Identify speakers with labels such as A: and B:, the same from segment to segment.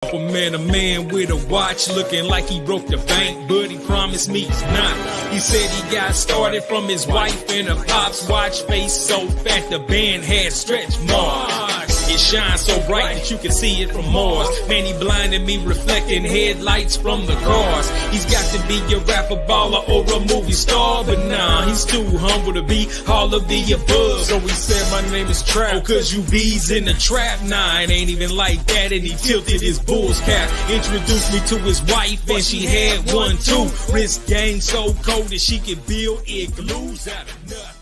A: A man with a watch looking like he broke the bank, but he promised me he's not. He said he got started from his wife and a pop's watch, face so fat the band had stretch marks. It shines so bright that you can see it from Mars. Man, he blinded me, reflecting headlights from the cars. He's got to be a rapper, baller, or a movie star, but nah, he's too humble to be all of the above. So he said, my name is Trap, oh, cause you bees in the trap. Nah, it ain't even like that, and he tilted his bull's cap. Introduced me to his wife, and she had one too. Wrist gang so cold that she could build igloos out of nothing.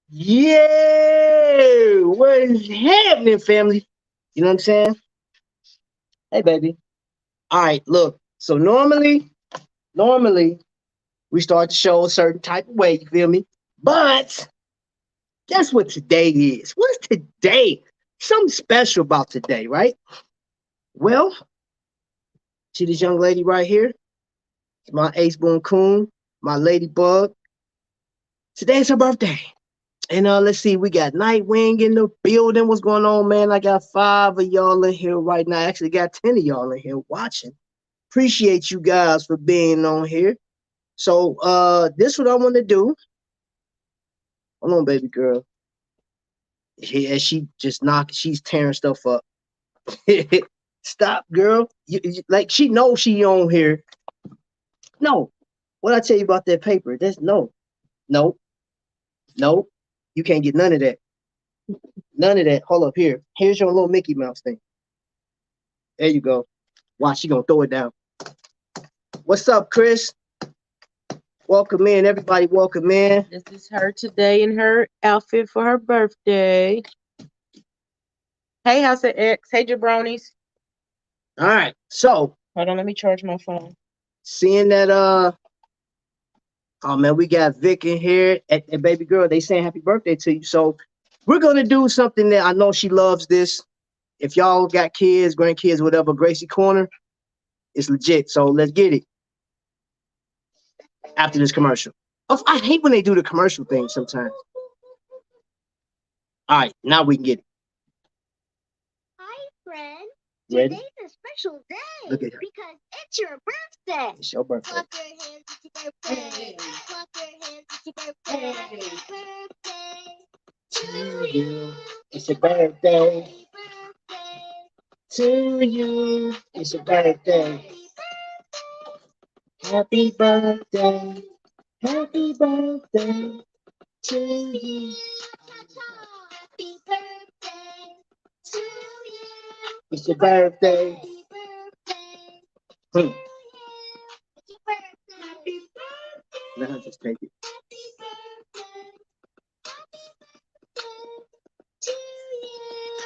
B: Yeah, what is happening, family? You know what I'm saying? Hey, baby. All right, look. So normally, we start the show a certain type of way, you feel me? But guess what today is? What's today? Something special about today, right? Well, see this young lady right here? It's my ace boon coon, my ladybug. Today's her birthday. And let's see, we got Nightwing in the building. What's going on, man? I got 5 of y'all in here right now. I actually got 10 of y'all in here watching. Appreciate you guys for being on here. So this is what I want to do. Hold on, baby girl. Yeah, she just she's tearing stuff up. Stop, girl. Like, she knows she on here. No. What I tell you about that paper? That's no. You can't get none of that. None of that. Hold up here. Here's your little Mickey Mouse thing. There you go. Watch, she gonna throw it down. What's up, Chris? Welcome in, everybody. Welcome in.
C: This is her today in her outfit for her birthday. Hey, House of X. Hey, jabronis.
B: All right. So
C: Hold on, let me charge my phone.
B: seeing that oh man, we got Vic in here. And baby girl, they saying happy birthday to you. So we're gonna do something that I know she loves this. If y'all got kids, grandkids, whatever, Gracie Corner, it's legit. So let's get it. After this commercial. Oh, I hate when they do the commercial thing sometimes. All right, now we can get it.
D: Hi, friend.
B: Ready?
D: Today's a special day.
B: Look at her.
D: Because it's your birthday.
B: It's your birthday.
D: Clap your hands, it's your birthday. Clap your hands, it's your birthday. Happy birthday to you.
B: It's your birthday.
D: Happy birthday
B: To you. It's your birthday. Happy birthday. Happy birthday to you.
D: Happy birthday to you.
B: It's your birthday.
D: Happy birthday
B: Hmm.
D: to you. It's your birthday. Happy birthday.
B: Let her just take it.
D: Happy birthday. Happy birthday to you.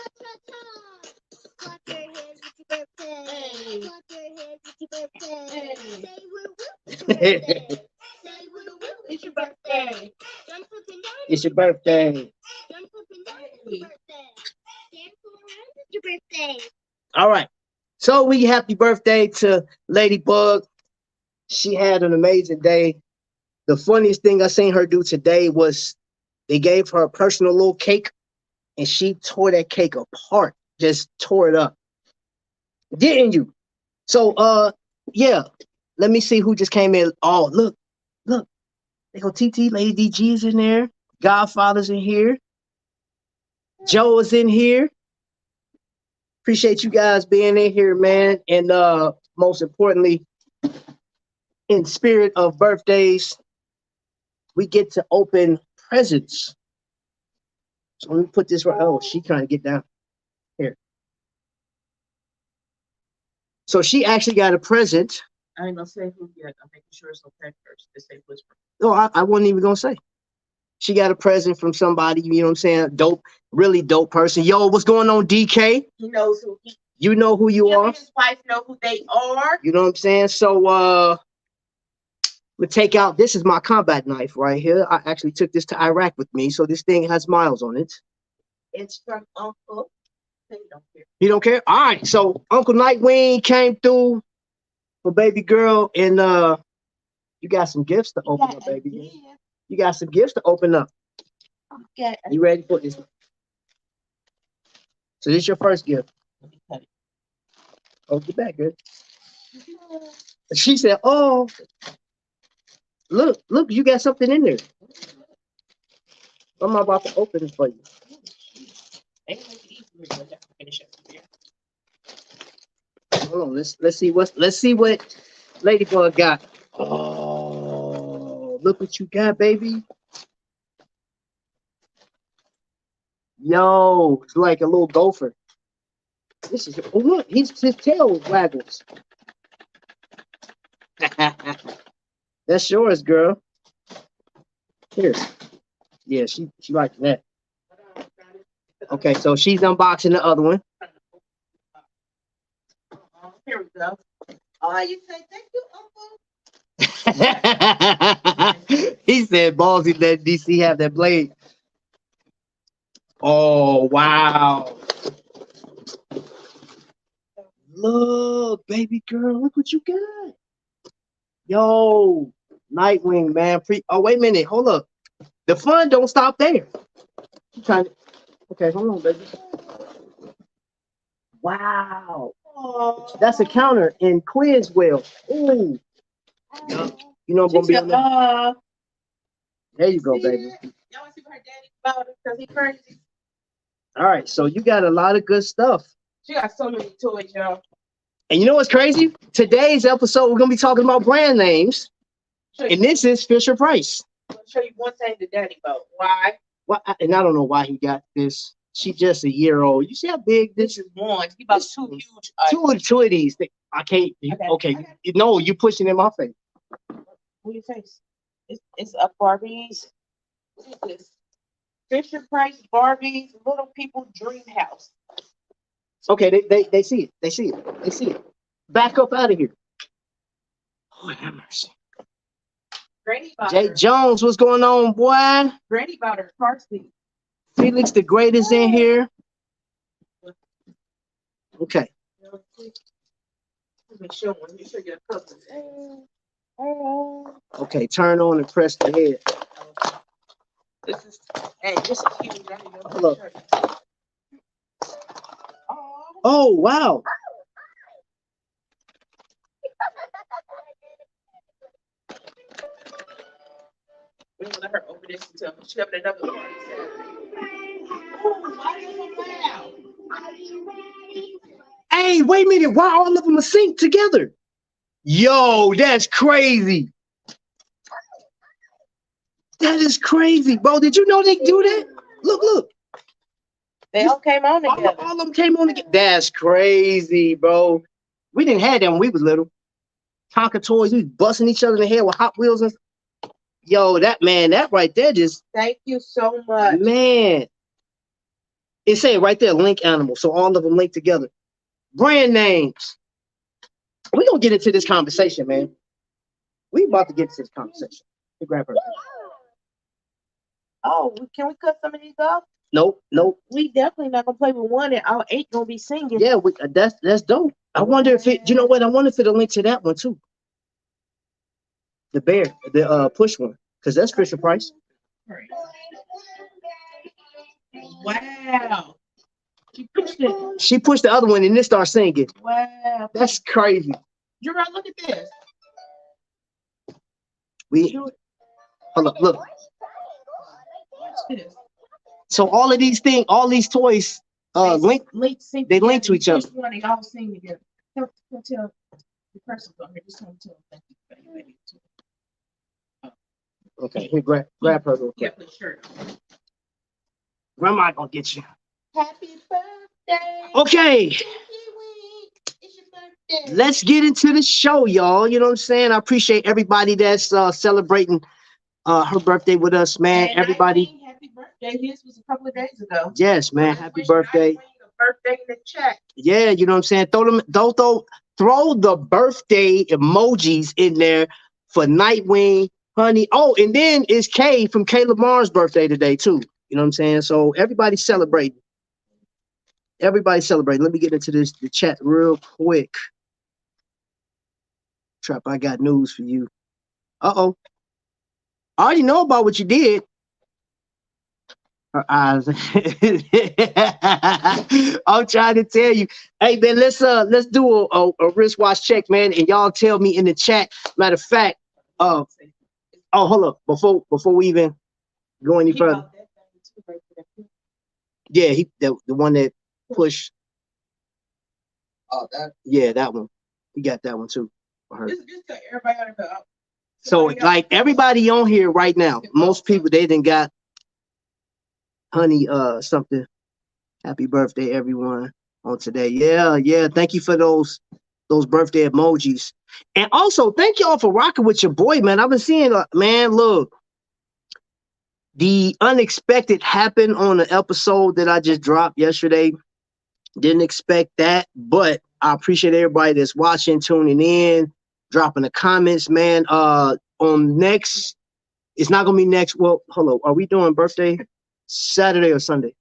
D: Clap your hands, it's your birthday. Clap your hands, it's your birthday. Say woo woo, it's your birthday. Say woo woo, it's your birthday. Jump up and down,
B: It's your birthday.
D: jump up and down, it's your birthday. Dance around, it's your birthday.
B: All right. So we happy birthday to Ladybug. She had an amazing day. The funniest thing I seen her do today was they gave her a personal little cake and she tore that cake apart. Just tore it up. Didn't you? So yeah. Let me see who just came in. Oh, look. They go TT, Lady DG is in there. Godfather's in here. Joe is in here. Appreciate you guys being in here, man. And most importantly, in spirit of birthdays, we get to open presents. So let me put this right. Oh, she trying to get down here. So she actually got a present.
C: I ain't gonna say who yet. I'm making sure it's okay first. This ain't whisper.
B: No, I wasn't even gonna say. She got a present from somebody, you know what I'm saying? Dope, really dope person. Yo, what's going on, DK?
C: He knows who he
B: You know who you
C: him
B: are.
C: and his wife know who they are.
B: You know what I'm saying? So we take out, this is my combat knife right here. I actually took this to Iraq with me, so this thing has miles on it.
C: It's from Uncle. They don't care.
B: You don't care? All right, so Uncle Nightwing came through for baby girl, and you got some gifts to open up, baby. You got some gifts to open up.
C: Okay.
B: You ready for this? So this is your first gift.
C: Let me cut it.
B: Oh, get back, girl. She said, "Oh, look, you got something in there. I'm about to open it for you." Hold on, let's see what Ladybug got. Oh, look what you got, baby. Yo, it's like a little gopher. This is oh look, his tail waggles. That's yours, girl. Here. Yeah, she likes that. Okay, so she's unboxing the other one.
C: Here we go. Oh, you say thank you, Uncle.
B: He said, "Ballsy, let DC have that blade." Oh wow! Look, baby girl, look what you got. Yo, Nightwing, man. Oh, wait a minute. Hold up. The fun don't stop there. You trying to... Okay, hold on, baby. Wow. That's a counter in Quiz Wheel. Ooh. You know I'm gonna be on there. There you go, baby.
C: Y'all want to see what her daddy about it? Because he crazy.
B: All right, so you got a lot of good stuff.
C: She got so many toys, y'all.
B: And you know what's crazy? Today's episode, we're gonna be talking about brand names. And this is Fisher Price.
C: I'm gonna show you one thing the daddy about. Why?
B: Well, and I don't know why he got this. She's just a year old. You see how big
C: This is one. He about two huge items.
B: Two of these. I can't. Okay. No, you pushing in my face.
C: What your face? It's a Barbie's. What is this? Fisher Price Barbie's Little People Dream House.
B: Okay, they see it. They see it. They see it. Back up out of here. Oh, have mercy. Jay Jones, what's going on, boy?
C: Granny bought her car seat.
B: Felix the Greatest in here. Okay. Okay, turn on and press the head.
C: This is huge.
B: Hold up. Oh, wow.
C: We didn't let her open this until she opened another party Saturday.
B: Hey, wait a minute. Why all of them are synced together? Yo, that's crazy. That is crazy, bro. Did you know they do that? Look.
C: They all came on together.
B: All of them came on together. That's crazy, bro. We didn't have that when we was little. Tonka toys, we was busting each other in the head with Hot Wheels and yo, that right there just.
C: Thank you so much.
B: Man. It said right there, link animal. So all of them linked together. Brand names. We're going to get into this conversation, man. We about to get into this conversation. Hey, grab her.
C: Oh, can we cut some of these off?
B: Nope.
C: We definitely not going to play with one and our 8 going to be singing.
B: Yeah, that's dope. I wonder if it, you know what? I wonder if it'll link to that one too. The bear, the push one. Because that's Fisher Price.
C: Wow. She pushed it.
B: She pushed the other one and then started singing.
C: Wow.
B: That's crazy.
C: Gerard, look at this.
B: Hold up, look. So all of these things, all these toys, link to each other.
C: One, they all sing together. Tell the person on here. Just tell them thank you.
B: Okay, here, grab her real quick.
C: Yeah, put the shirt on.
B: Grandma gonna get you.
C: Happy birthday.
B: Okay.
C: It's your birthday.
B: Let's get into the show, y'all. You know what I'm saying? I appreciate everybody that's celebrating her birthday with us, man.
C: And
B: everybody.
C: Happy birthday. His was a couple of days ago.
B: Yes, man. Happy birthday.
C: Birthday in the chat.
B: Yeah, you know what I'm saying? Throw the birthday emojis in there for Nightwing, honey. Oh, and then it's Kay from Kay Lamar's birthday today, too. You know what I'm saying? So everybody's celebrating. Everybody's celebrating. Let me get into the chat real quick. Trap, I got news for you. Uh-oh. I already know about what you did. Her eyes. I'm trying to tell you. Hey man, let's do a wristwatch check, man, and y'all tell me in the chat. Matter of fact, oh hold up before we even go any further. Yeah, the one that pushed. Oh, that. Yeah, that one. He got that one too. For her. So like everybody on here right now, most people they didn't got honey something. Happy birthday, everyone, on today. Yeah, yeah. Thank you for those birthday emojis. And also thank y'all for rocking with your boy, man. I've been seeing man, look, the unexpected happened on the episode that I just dropped yesterday. Didn't expect that, but I appreciate everybody that's watching, tuning in, dropping the comments, man. On next, it's not gonna be next. Well, hello, are we doing birthday Saturday or Sunday?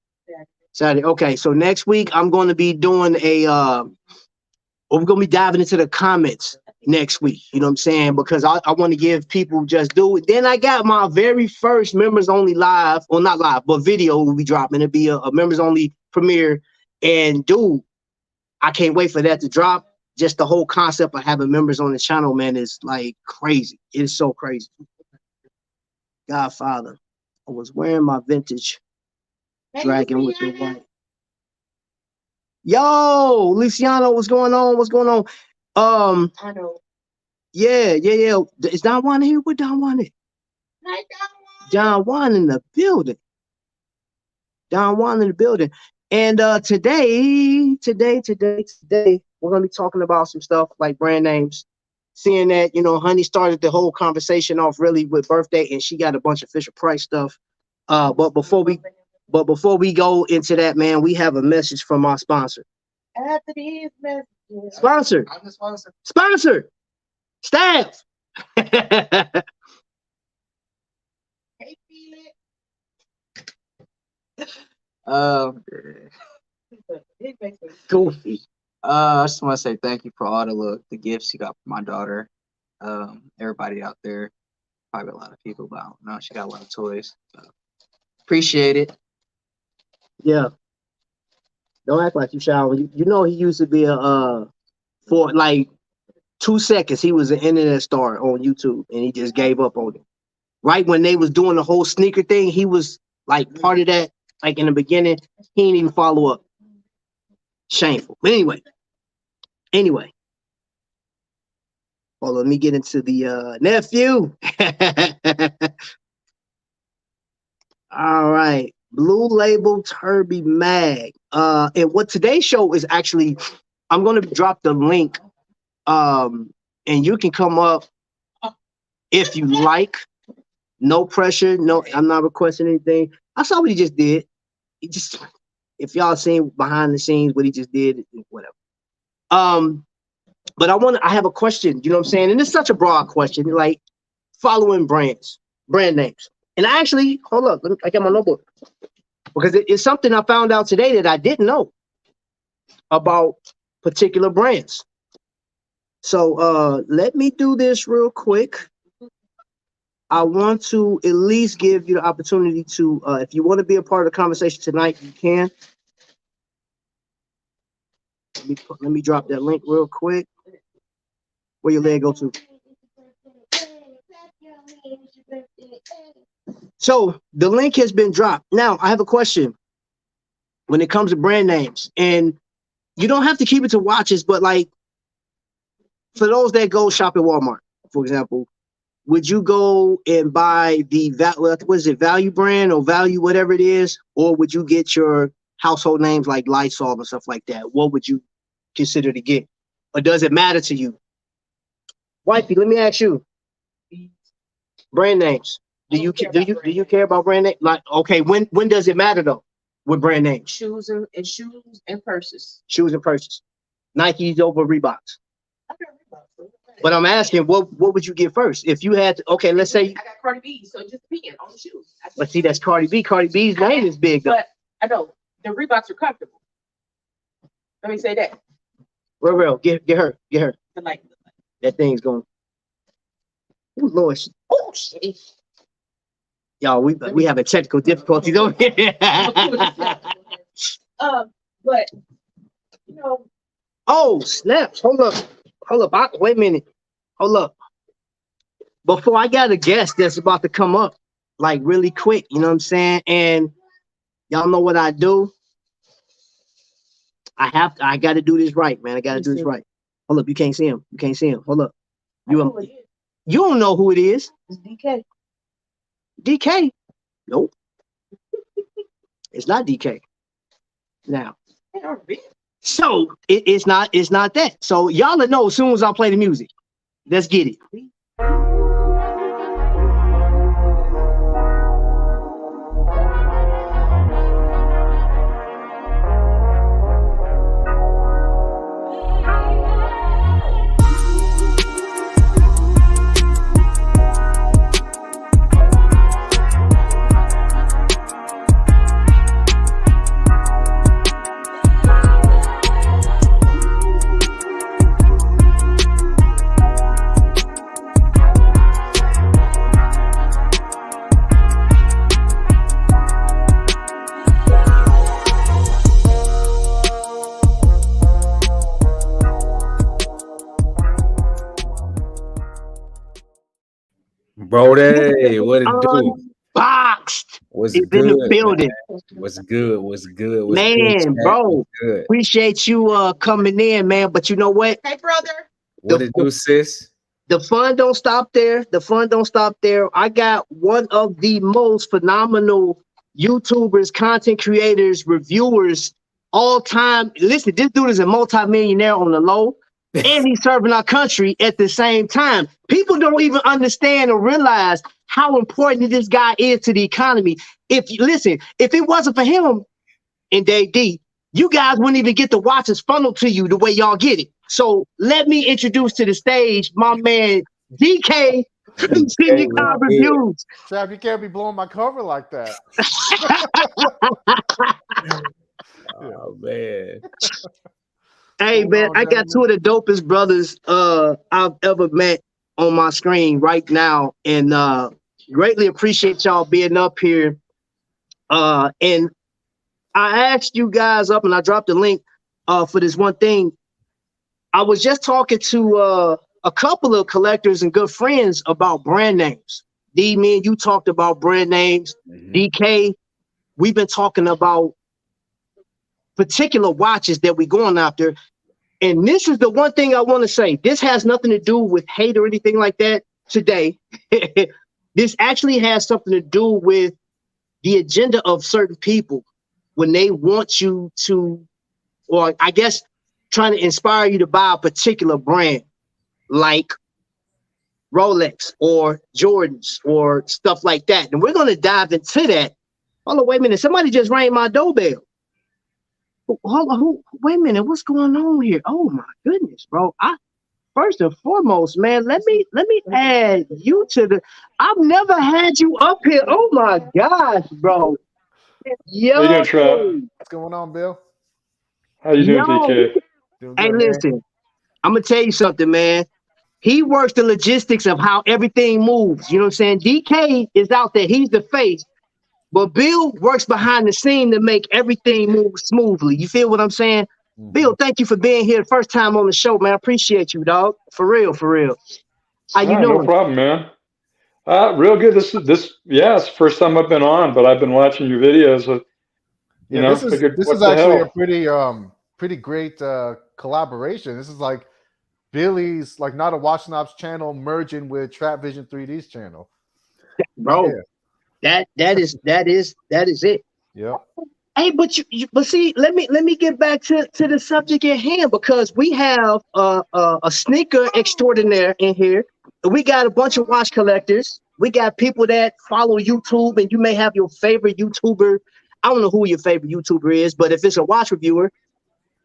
B: Saturday. Okay, so next week I'm going to be doing we're going to be diving into the comments next week. You know what I'm saying? Because I want to give people just do it. Then I got my very first members only live, or not live, but video will be dropping. It'll be a members only premiere. And dude, I can't wait for that to drop. Just the whole concept of having members on the channel, man, is like crazy. It is so crazy. Godfather. I was wearing my vintage dragon with the white. Yo, Luciano, what's going on? What's going on?
C: I know.
B: Yeah. Is Don Juan here? Where Don Juan at? Don Juan in the building. Don Juan in the building. And today, we're gonna be talking about some stuff like brand names. Seeing that, you know, Honey started the whole conversation off really with birthday, and she got a bunch of Fisher Price stuff. But before we go into that, man, we have a message from our sponsor.
C: After these messages.
B: Sponsor. I'm the sponsor. Sponsor. Staff.
C: Hey, Felix.
B: Goofy.
E: I just want to say thank you for all the gifts you got for my daughter. Everybody out there, probably a lot of people, but I don't know. She got a lot of toys. So appreciate it.
B: Yeah. Don't act like you shower. You know he used to be for like 2 seconds he was an internet star on YouTube and he just gave up on it. Right when they was doing the whole sneaker thing, he was like part of that. Like in the beginning, he didn't even follow up. Shameful. But anyway. Well, let me get into the nephew. All right. Blue Label Turby Mag. And what today's show is actually, I'm going to drop the link. And you can come up if you like. No pressure. No, I'm not requesting anything. I saw what he just did. He just, if y'all seen behind the scenes what he just did, whatever. But I have a question, you know what I'm saying? And it's such a broad question, like following brand names. And I actually, hold up, I got my notebook. Because it's something I found out today that I didn't know about particular brands. So let me do this real quick. I want to at least give you the opportunity to, if you want to be a part of the conversation tonight, you can. Let me drop that link real quick. Where your leg go to? So the link has been dropped. Now I have a question when it comes to brand names, and you don't have to keep it to watches, but like for those that go shop at Walmart, for example, would you go and buy the value brand or value whatever it is, or would you get your household names like Lysol and stuff like that? What would you consider to get, or does it matter to you? Wifey, let me ask you. Brand names. Do you care about brand names? Like, okay, when does it matter though? With brand names.
C: Shoes and purses.
B: Shoes and purses. Nikes over Reeboks. But I'm asking, what would you get first? If you had to, okay, let's say
C: I got Cardi B, so it just depends on the shoes.
B: But see, that's Cardi B. Cardi B's name is big though.
C: But I know the Reeboks are comfortable. Let me say that.
B: Real, get her.
C: But like
B: That thing's going. Oh Lord. Oh shit. Y'all, we having technical difficulties over here.
C: But you know,
B: Oh, snaps. Hold up. Wait a minute. Hold up. Before I got a guest that's about to come up, like really quick, you know what I'm saying? And y'all know what I do. I gotta do this right, man. I gotta do this right. Hold up, you can't see him. Hold up. You don't know who it is.
C: it's DK.
B: DK. Nope. It's not DK. Now. So it's not that. So y'all will know as soon as I play the music. Let's get it.
F: Brody, what it do?
B: Unboxed.
F: What's
B: It's
F: good,
B: in the building.
F: man? What's good? What's good? What's
B: Man,
F: good, chat?
B: bro.
F: What's good?
B: Appreciate you coming in, man. But you know what?
C: Hey, brother.
F: What it do, sis?
B: The fun don't stop there. I got one of the most phenomenal YouTubers, content creators, reviewers, all time. Listen, this dude is a multimillionaire on the low, and he's serving our country at the same time. People don't even understand or realize how important this guy is to the economy. If it wasn't for him and Dave D, you guys wouldn't even get the watches funneled to you the way y'all get it. So let me introduce to the stage my man DK from Senior Car Reviews.
G: Trap, you can't be blowing my cover like that.
F: Oh man.
B: Hey man, I got two of the dopest brothers I've ever met on my screen right now, and greatly appreciate y'all being up here. And I asked you guys up, and I dropped the link for this one thing. I was just talking to a couple of collectors and good friends about brand names. D, me and you talked about brand names. DK, we've been talking about particular watches that we're going after. And this is the one thing I want to say. This has nothing to do with hate or anything like that today. This actually has something to do with the agenda of certain people when they want you to, or I guess trying to inspire you to buy a particular brand like Rolex or Jordans or stuff like that. And we're going to dive into that. Hold on, wait a minute. Somebody just rang my doorbell. Hold on, wait a minute. What's going on here? Oh my goodness, bro. First and foremost, man, let me add you to the. I've never had you up here. Oh my gosh, bro. Yo,
H: How you doing, Trap?
G: What's going on, Bill?
H: How you doing, DK?
G: Doing
B: Hey,
G: good,
B: listen, I'm gonna tell you something, man. He works the logistics of how everything moves. You know what I'm saying? DK is out there. He's the face. But Bill works behind the scene to make everything move smoothly. You feel what I'm saying?
G: Mm-hmm.
B: Bill, thank you for being here. First time on the show, man. I appreciate you, dog. For real, for real. How you doing?
H: No problem, man. Real good. It's the first time I've been on, but I've been watching your videos.
G: This is actually a pretty great collaboration. This is like Billy's like Not a Watch Snobs channel merging with Trap Vision 3D's channel.
B: Bro, that is it.
G: Yeah.
B: Hey, but see, let me get back to the subject at hand, because we have a sneaker extraordinaire in here. We got a bunch of watch collectors. We got people that follow YouTube, and you may have your favorite YouTuber. I don't know who your favorite YouTuber is, but if it's a watch reviewer,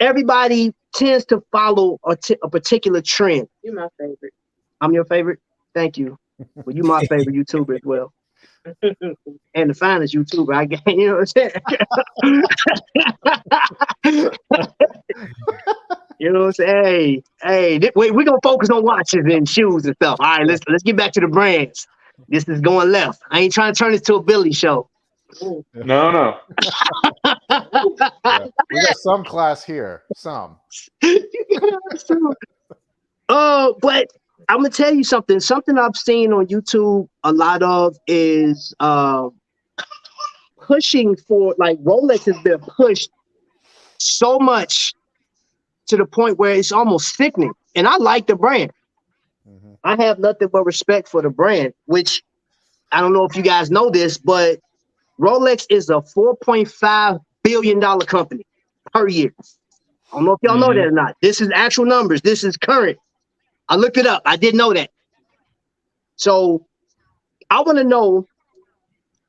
B: everybody tends to follow a particular trend.
C: You're my favorite.
B: I'm your favorite. Thank you. Well, you my favorite YouTuber as well. And the finest YouTuber I got, you know what I'm saying? You know what I'm saying? Hey, wait, we're gonna focus on watches and shoes and stuff. All right, let's get back to the brands. This is going left. I ain't trying to turn this to a Billy show.
H: No.
G: Yeah. We got some class here. Some.
B: But I'm gonna tell you something. Something I've seen on YouTube a lot of is pushing for, like, Rolex has been pushed so much to the point where it's almost sickening. And I like the brand.
G: Mm-hmm.
B: I have nothing but respect for the brand, which I don't know if you guys know this, but Rolex is a $4.5 billion company per year. I don't know if y'all know that or not. This is actual numbers. This is current. I looked it up. I didn't know that. So I want to know,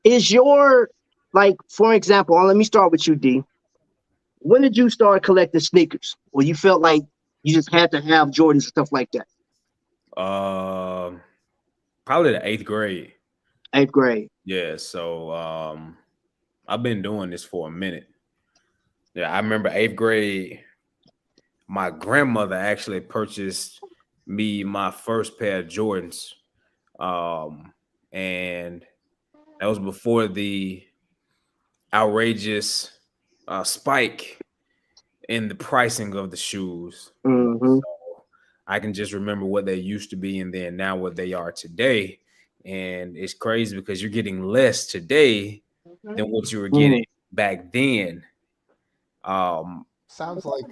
B: is your, like, for example, let me start with you, D. When did you start collecting sneakers? Or you felt like you just had to have Jordans and stuff like that?
F: Probably the 8th grade.
B: 8th grade.
F: Yeah, so I've been doing this for a minute. Yeah, I remember 8th grade, my grandmother actually purchased me my first pair of Jordans. And that was before the outrageous spike in the pricing of the shoes.
B: Mm-hmm.
F: So I can just remember what they used to be and then now what they are today. And it's crazy because you're getting less today than what you were getting back then.
G: Sounds like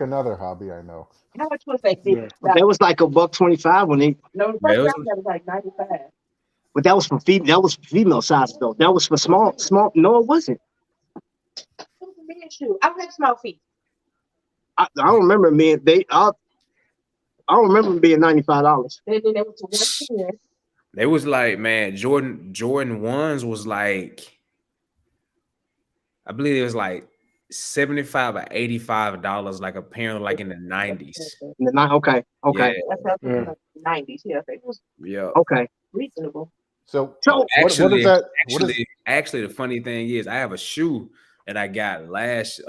G: another hobby I know.
C: How much was they?
B: That was like $125 when they.
C: No, the first round that was like 95.
B: But that was for female sizes though. That was for small. No, it wasn't.
C: It was a men's shoe. I have small feet.
B: I don't remember I don't remember them being $95.
C: And then they went to 110.
F: They was like, man, Jordan 1s was like, I believe it was like $75 or $85, like apparently like in the 90s.
B: Okay.
F: Yeah.
C: That's in the 90s. Yeah, it was
B: okay.
C: reasonable.
G: So
F: actually,
G: what is that?
F: Actually, the funny thing is, I have a shoe that I got last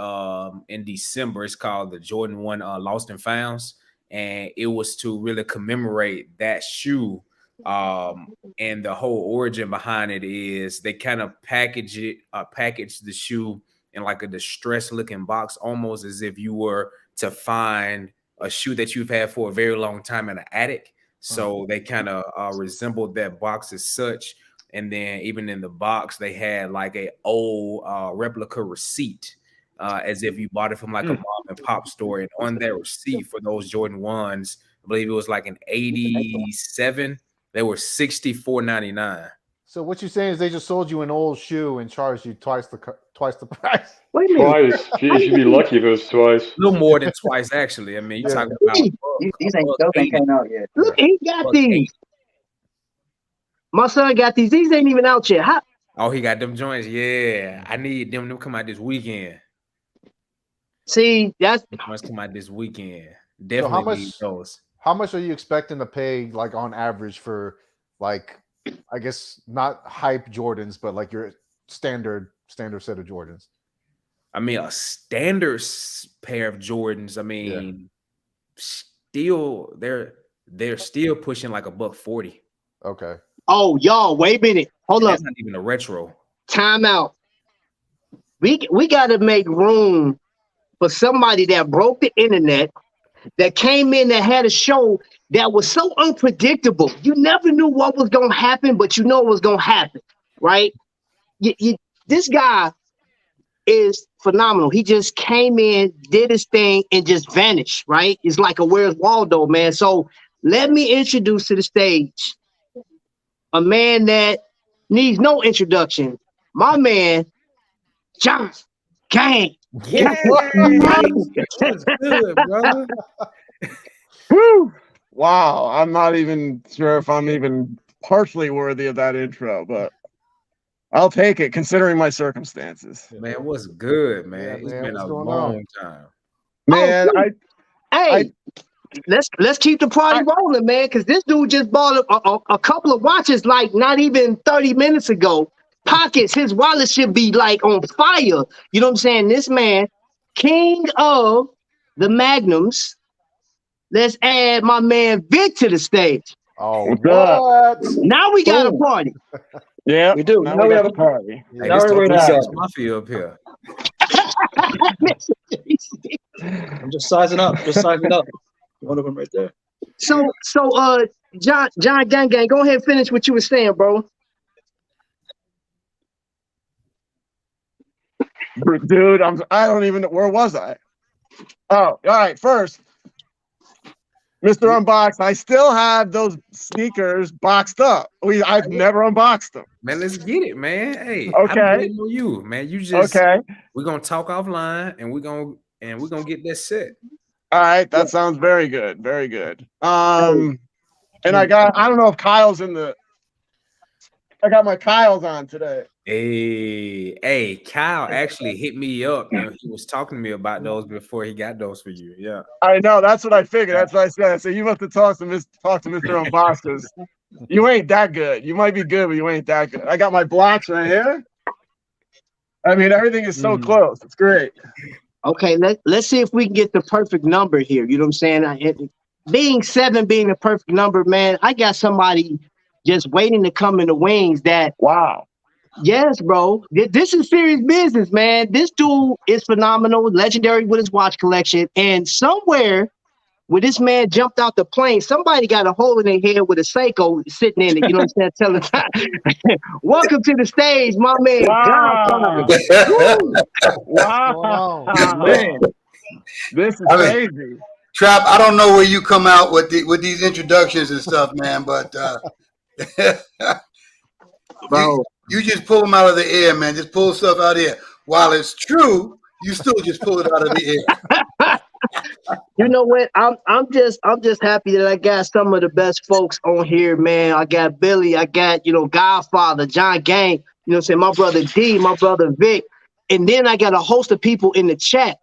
F: in December. It's called the Jordan 1 Lost and Founds, and it was to really commemorate that shoe. And the whole origin behind it is they kind of package the shoe in like a distressed looking box, almost as if you were to find a shoe that you've had for a very long time in an attic. So they kind of resembled that box as such. And then even in the box, they had like a old replica receipt, as if you bought it from like a mom and pop store. And on that receipt for those Jordan 1s, I believe it was like an 87. They were $64.99.
G: So what you're saying is they just sold you an old shoe and charged you twice the price.
B: Wait a minute.
H: Twice. You should be lucky if it was twice.
F: A little more than twice, actually. I mean, you're talking about
E: These ain't came out yet.
B: Look, he got these. My son got these. These ain't even out yet.
F: Oh, he got them joints. Yeah, I need them to come out this weekend.
B: See,
F: must come out this weekend. Definitely need those.
G: How much are you expecting to pay, like on average, for like, I guess not hype Jordans, but like your standard set of Jordans?
F: I mean, a standard pair of Jordans. I mean, still they're still pushing like $140.
G: Okay.
B: Oh, y'all, wait a minute. Hold up.
F: That's not even a retro.
B: Time out. We got to make room for somebody that broke the internet, that came in, that had a show that was so unpredictable. You never knew what was going to happen, but you know it was going to happen, right? This guy is phenomenal. He just came in, did his thing, and just vanished, right? It's like a Where's Waldo, man. So let me introduce to the stage a man that needs no introduction. My man, John Gang.
F: Yeah, that's good, brother.
I: Wow, I'm not even sure if I'm even partially worthy of that intro, but I'll take it considering my circumstances.
F: Man, what's good, man?
G: Yeah,
F: It's
G: man,
F: been
G: what's
F: a
G: going
F: long
G: on?
F: time.
I: Man,
B: let's keep the party rolling, man, because this dude just bought a couple of watches like not even 30 minutes ago. Pockets, his wallet should be like on fire. You know what I'm saying? This man, king of the Magnums. Let's add my man Vic to the stage.
G: Oh,
I: What's up?
G: what?
B: Now we got a
I: Boom.
B: party.
I: Yeah,
J: We do.
I: now
J: Now
I: we
J: we
I: got
J: have
I: the party.
G: Yeah.
F: Hey,
J: Now
F: this the
J: we're ready to
F: Prejudice
J: go.
F: Mafia up here.
J: I'm just sizing up. Just sizing up. One of them right there.
B: So, John Gang Gang, go ahead and finish what you were saying, bro.
I: Dude, I don't even know, where was I? Oh, all right. First, Mr. Unboxed, I still have those sneakers boxed up. I've never unboxed them.
F: Man, let's get it, man. Hey,
I: Okay.
F: I'm waiting on you, man. You just
I: Okay.
F: we're gonna talk offline and we're gonna get that set.
I: All right. That sounds very good. Very good. And I don't know if Kyle's I got my Kyle's on today.
F: Hey, Kyle actually hit me up and he was talking to me about those before he got those for you. Yeah.
I: I know. That's what I figured. That's what I said. I said, you must have talked to Mr. Unboxed, because you ain't that good. You might be good, but you ain't that good. I got my blocks right here. I mean, everything is so close. It's great.
B: Okay, let's see if we can get the perfect number here. You know what I'm saying? Being 7 being the perfect number, man, I got somebody just waiting to come in the wings that,
I: wow.
B: Yes, bro. This is serious business, man. This dude is phenomenal, legendary with his watch collection. And somewhere when this man jumped out the plane, somebody got a hole in their head with a Seiko sitting in it. You know what I'm saying? Telling welcome to the stage, my man.
I: Wow. Wow. Man, this is crazy.
K: Trap, I don't know where you come out with these introductions and stuff, man, but
B: bro,
K: you just pull them out of the air, man. Just pull stuff out of the air. While it's true, you still just pull it out of the air.
B: You know what? I'm just happy that I got some of the best folks on here, man. I got Billy, I got, Godfather, John Gang, you know what I'm saying, my brother D, my brother Vic, and then I got a host of people in the chat.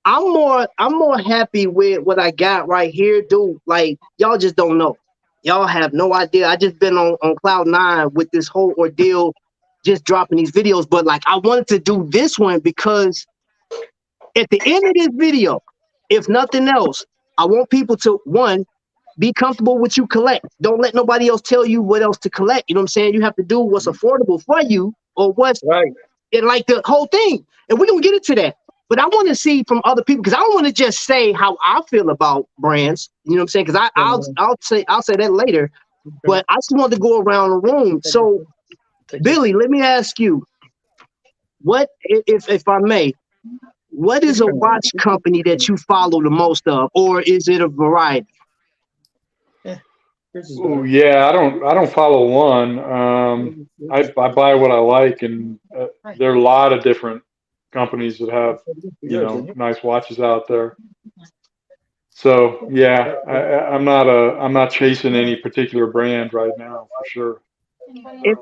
B: I'm more happy with what I got right here, dude. Like, y'all just don't know. Y'all have no idea. I just been on cloud 9 with this whole ordeal, just dropping these videos. But like, I wanted to do this one because at the end of this video, if nothing else, I want people to, one, be comfortable with what you collect. Don't let nobody else tell you what else to collect. You know what I'm saying? You have to do what's affordable for you or what's
J: right.
B: And like the whole thing. And we're going to get into that. But I want to see from other people, because I don't want to just say how I feel about brands. You know what I'm saying? Because I'll say that later. But I just want to go around the room. So, Billy, let me ask you, what, if I may, what is a watch company that you follow the most of, or is it a variety?
H: Oh yeah, I don't follow one. I buy what I like, and there are a lot of different companies that have nice watches out there. So yeah, I'm not chasing any particular brand right now for sure.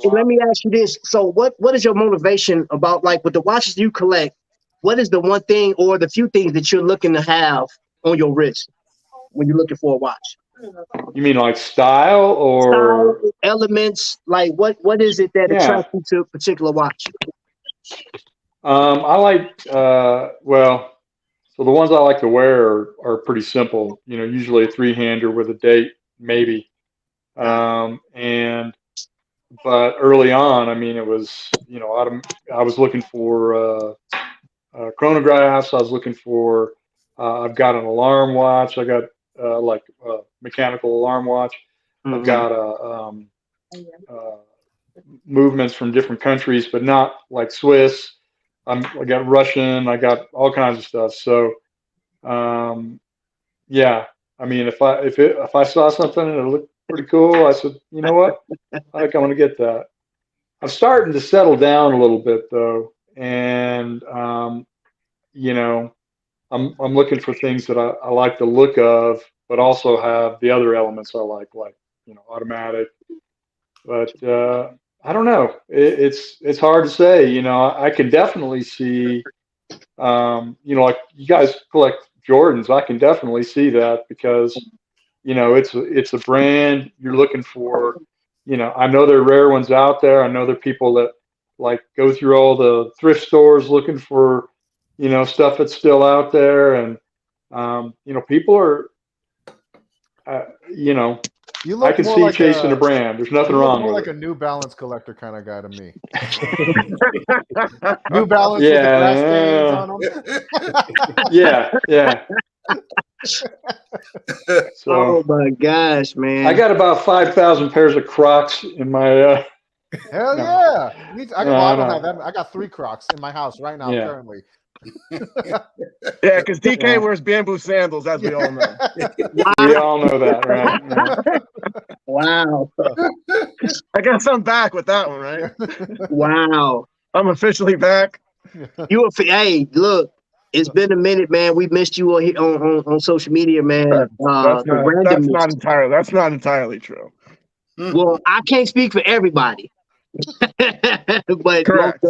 B: Let me ask you this: so, what is your motivation about, like, with the watches you collect? What is the one thing or the few things that you're looking to have on your wrist when you're looking for a watch?
H: You mean like style or
B: elements? Like, what is it that attracts you to a particular watch?
H: I like so the ones I like to wear are pretty simple. Usually a 3-hander with a date, maybe. But early on, I mean, it was I was looking for chronographs. I was looking for I've got an alarm watch. I got like a mechanical alarm watch. I've got movements from different countries, but not like Swiss. I got Russian. I got all kinds of stuff. So, yeah. I mean, if I saw something and it looked pretty cool, I said, you know what? I think I'm going to get that. I'm starting to settle down a little bit though, and I'm looking for things that I like the look of, but also have the other elements I like automatic. But I don't know. It's hard to say. I can definitely see. Like you guys collect Jordans. I can definitely see that because it's a brand you're looking for. I know there are rare ones out there. I know there are people that like go through all the thrift stores looking for stuff that's still out there, and people are you know,
G: You
H: I
G: look
H: can
G: more
H: see
G: like
H: chasing a brand. There's nothing
G: you look
H: wrong
G: more
H: with
G: like
H: it.
G: a New Balance collector kind of guy to me. New Balance with the grass stains
H: Yeah,
G: on them.
H: yeah. So
B: Oh my gosh, man.
H: I got about 5,000 pairs of Crocs in my.
G: Hell
H: No,
G: yeah! Well, I don't
H: no.
G: have that. I got 3 Crocs in my house right now,
H: Yeah.
G: currently.
I: Yeah, because DK
H: Yeah.
I: wears bamboo sandals, as we all know.
H: We all know that, right? Yeah.
B: Wow.
I: I guess I'm back with that one, right?
B: Wow.
I: I'm officially back.
B: Hey, look, it's been a minute, man. We missed you on social media, man.
I: That's
B: The
I: not
B: randomness.
I: entirely true.
B: Well, I can't speak for everybody, but
I: Correct.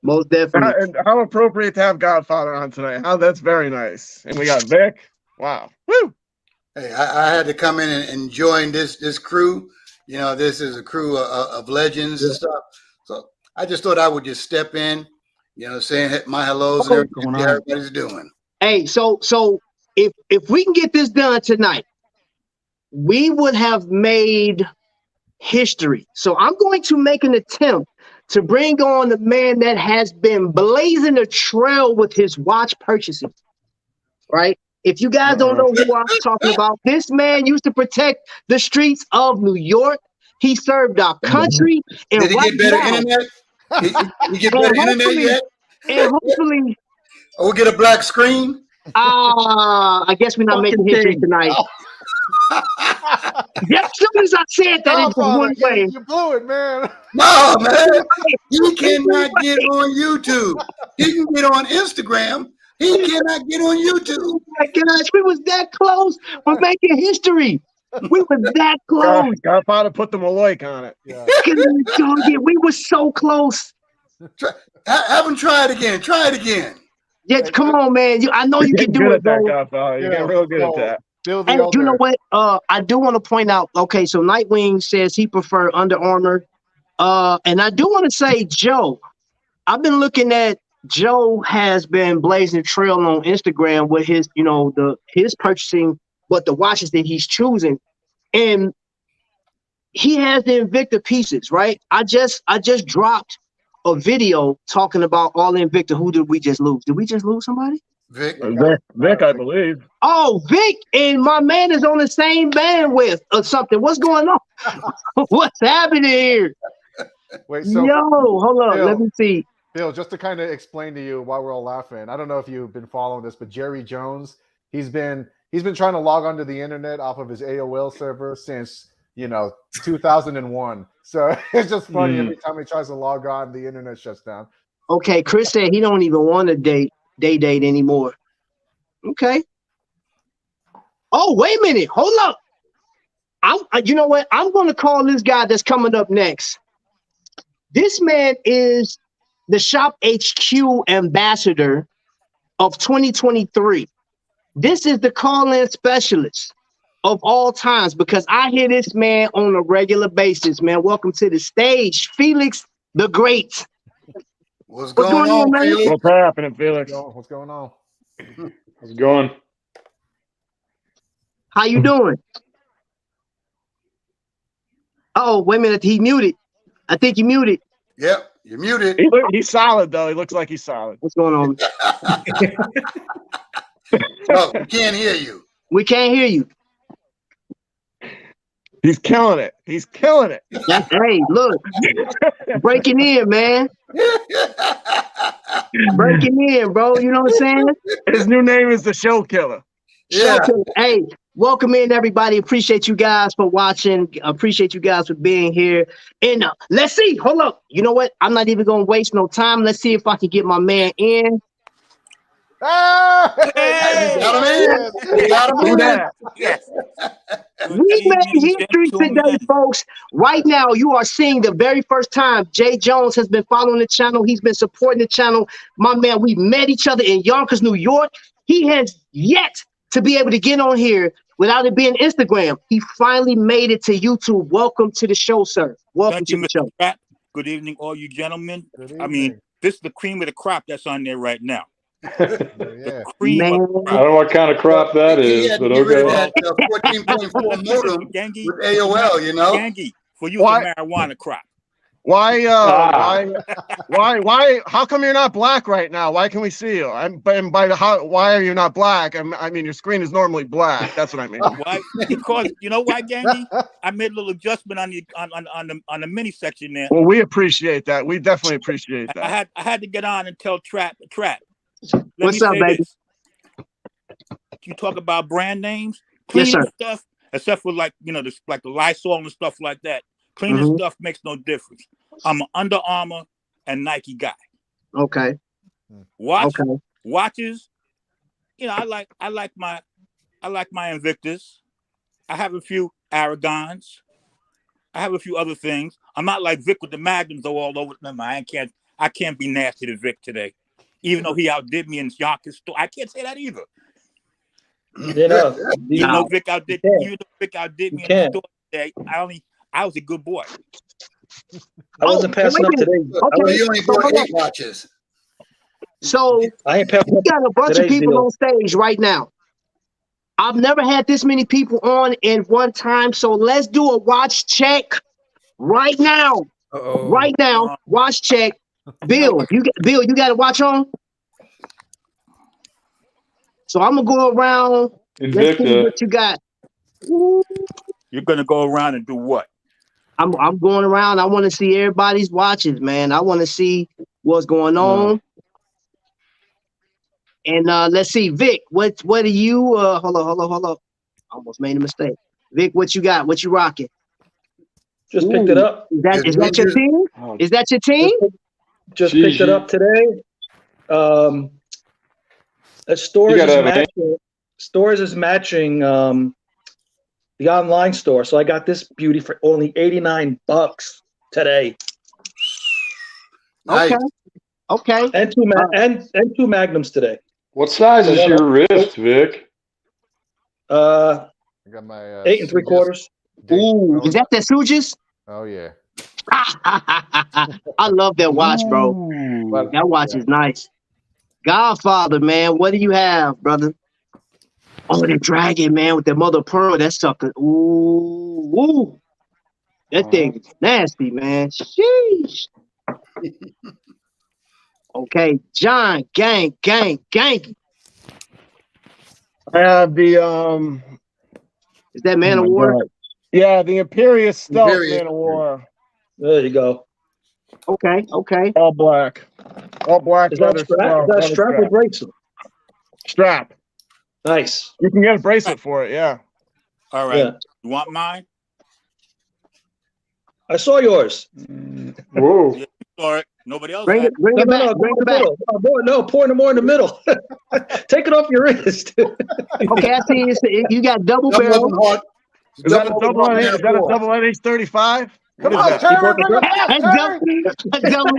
B: most definitely.
I: And how appropriate to have Godfather on tonight. That's very nice. And we got Vic. Wow. Woo!
K: Hey, I had to come in and join this crew. You know, this is a crew of legends and stuff. So I just thought I would just step in, you know, saying my hellos and everything, see how everybody's doing.
B: Hey, so if we can get this done tonight, we would have made history. So I'm going to make an attempt to bring on the man that has been blazing a trail with his watch purchases, right? If you guys don't know who I'm talking about, this man used to protect the streets of New York. He served our country. And
K: Did he get better internet? He get better internet yet?
B: And hopefully,
K: we'll get a black screen.
B: I guess we're not making history tonight. Yeah, as soon as I said that, it's one way.
G: You blew it, man.
K: No, man. He cannot get on YouTube. He can get on Instagram. He cannot get on YouTube.
B: Oh my gosh, we was that close for making history. We were that close.
I: Godfather put the Maloik on it.
G: Yeah.
B: We were so close.
K: Have him try it again. Try it again.
B: Yeah, come on, man. I know you can do it, bro.
I: You're getting real good at that.
B: And you know what? I do want to point out. Okay, so Nightwing says he prefer Under Armour. And I do want to say, Joe. I've been looking at. Joe has been blazing a trail on Instagram with his, his purchasing, but the watches that he's choosing, and he has the Invicta pieces, right? I just dropped a video talking about all the Invicta. Who did we just lose? Did we just lose somebody?
K: Vic,
I: I believe.
B: Oh, Vic, and my man is on the same bandwidth or something. What's going on? What's happening here?
G: Wait, so
B: hold on.
G: Bill,
B: Let me see.
G: Bill, just to kind of explain to you why we're all laughing. I don't know if you've been following this, but Jerry Jones, he's been trying to log onto the internet off of his AOL server since 2001. So it's just funny every time he tries to log on, the internet shuts down.
B: Okay, Chris said he don't even want to date anymore. Okay. Oh, wait a minute. Hold up. You know what? I'm going to call this guy that's coming up next. This man is the Shop HQ ambassador of 2023. This is the call-in specialist of all times because I hear this man on a regular basis, man. Welcome to the stage, Felix the Great.
K: What's going on, man? Felix?
I: What's happening, Felix?
G: What's going on?
H: How's it going?
B: How you doing? Oh, wait a minute. He muted. I think he muted.
K: Yep, you're muted.
I: He's solid, though. He looks like he's solid.
B: What's going on?
K: No, we can't hear you.
B: We can't hear you.
I: He's killing it. He's killing it.
B: Hey, look. Breaking in, man. Breaking in, bro. You know what I'm saying?
I: His new name is the Show Killer.
K: Yeah.
B: Hey, welcome in, everybody. Appreciate you guys for watching. Appreciate you guys for being here. And let's see. Hold up. You know what? I'm not even going to waste no time. Let's see if I can get my man in.
K: Hey! Got him in.
J: Yes.
B: We made history today, folks. Right now, you are seeing the very first time Jay Jones has been following the channel. He's been supporting the channel. My man, we met each other in Yonkers, New York. He has yet to be able to get on here without it being Instagram. He finally made it to YouTube. Welcome to the show, sir. Welcome to the show.
L: Pratt. Good evening, all you gentlemen. I mean, this is the cream of the crop that's on there right now.
G: Yeah.
L: Cream of
B: Man,
L: the
H: I don't know what kind of crop that
K: He
H: is,
K: had
H: but
K: to get rid of
H: okay.
K: that 14.4 modem
L: Gangi,
K: with AOL, you know?
L: Gangi, for you,
I: Why?
L: the marijuana crop.
I: Why?
H: Ah.
I: Why? How come you're not black right now? Why can we see you? Why are you not black? I mean, your screen is normally black. That's what I mean.
L: Why? Because you know why, Gangi? I made a little adjustment on the mini section there.
I: Well, we appreciate that. We definitely appreciate that.
L: I had to get on and tell Trap. Let
B: what's
L: me
B: up,
L: say
B: baby?
L: this. You talk about brand names,
B: Yes,
L: cleaning
B: sir.
L: stuff, except for like like the Lysol and stuff like that. Cleaning
B: Mhm.
L: stuff makes no difference. I'm an Under Armour and Nike guy.
B: Okay. Okay.
L: Watches. I like my Invictas. I have a few Aragons. I have a few other things. I'm not like Vic with the Magnums all over them. I can't be nasty to Vic today, even though he outdid me in Yonkers store. I can't say that either.
J: You know,
L: Even though
B: No.
L: Vic outdid
J: You
L: me in the
J: can't.
L: store today, I was a good boy.
J: I wasn't passing up today.
K: So you only
B: So,
K: bought
B: hold on.
K: 8 watches.
B: So
J: I ain't passing
B: we
J: up
B: got a bunch of
J: today's
B: people
J: deal.
B: on stage right now. I've never had this many people on in one time. So let's do a watch check right now.
F: Uh-oh.
B: Right now, watch check. Bill, you got a watch on? So I'm gonna go around. Let's see
H: Invicta.
B: what you got.
L: You're gonna go around and do what?
B: I'm going around. I want to see everybody's watches, man. I want to see what's going on. And let's see, Vic, what do you hold on. Almost made a mistake. Vic, what you got? What you rocking?
J: Just picked it up.
B: Is that your team?
H: Oh,
B: Is that your team?
J: Just
H: Jeez,
J: picked it up today. Stores
H: gotta
J: is
H: have a-
J: matching. Stores is matching the online store. So I got this beauty for only $89 today,
K: Nice.
B: Okay.
J: and two magnums today.
H: what size is your wrist, Vic?
G: I got my
J: 8 3/4.
B: Ooh, is that Sujas?
G: Oh yeah.
B: I love that watch, bro.
G: But
B: That watch is nice. Godfather, man, what do you have, brother? Oh, the dragon, man, with the mother of pearl. That sucker. Ooh. That thing is nasty, man. Sheesh. Okay, John, gang.
I: I have the
B: Is that Man of War?
I: God. Yeah, the Imperious Stealth
K: Imperious.
I: Man of War.
J: There you go.
B: Okay.
I: All black.
J: Is that
I: leather
J: strap? Is that strap or bracelet?
I: Strap.
J: Nice.
I: You can get a bracelet for it, yeah.
L: All right.
J: Yeah.
L: You want mine?
J: I saw yours.
H: Whoa.
L: Yeah, you saw it. Nobody else
B: Bring
L: had
B: it back.
J: No,
B: Bring
J: go
B: it back.
J: middle. No, pour it more in the middle. Take it off your wrist.
B: Okay, I see you got double
K: Double
B: barrel.
K: open heart.
I: Is that a
K: Double
I: double?
K: open
I: Is
K: heart
I: that a
K: four.
I: double NH35? What
G: come
I: is
G: on,
I: that?
G: Terry, bring it back,
B: That's
G: Terry.
B: double.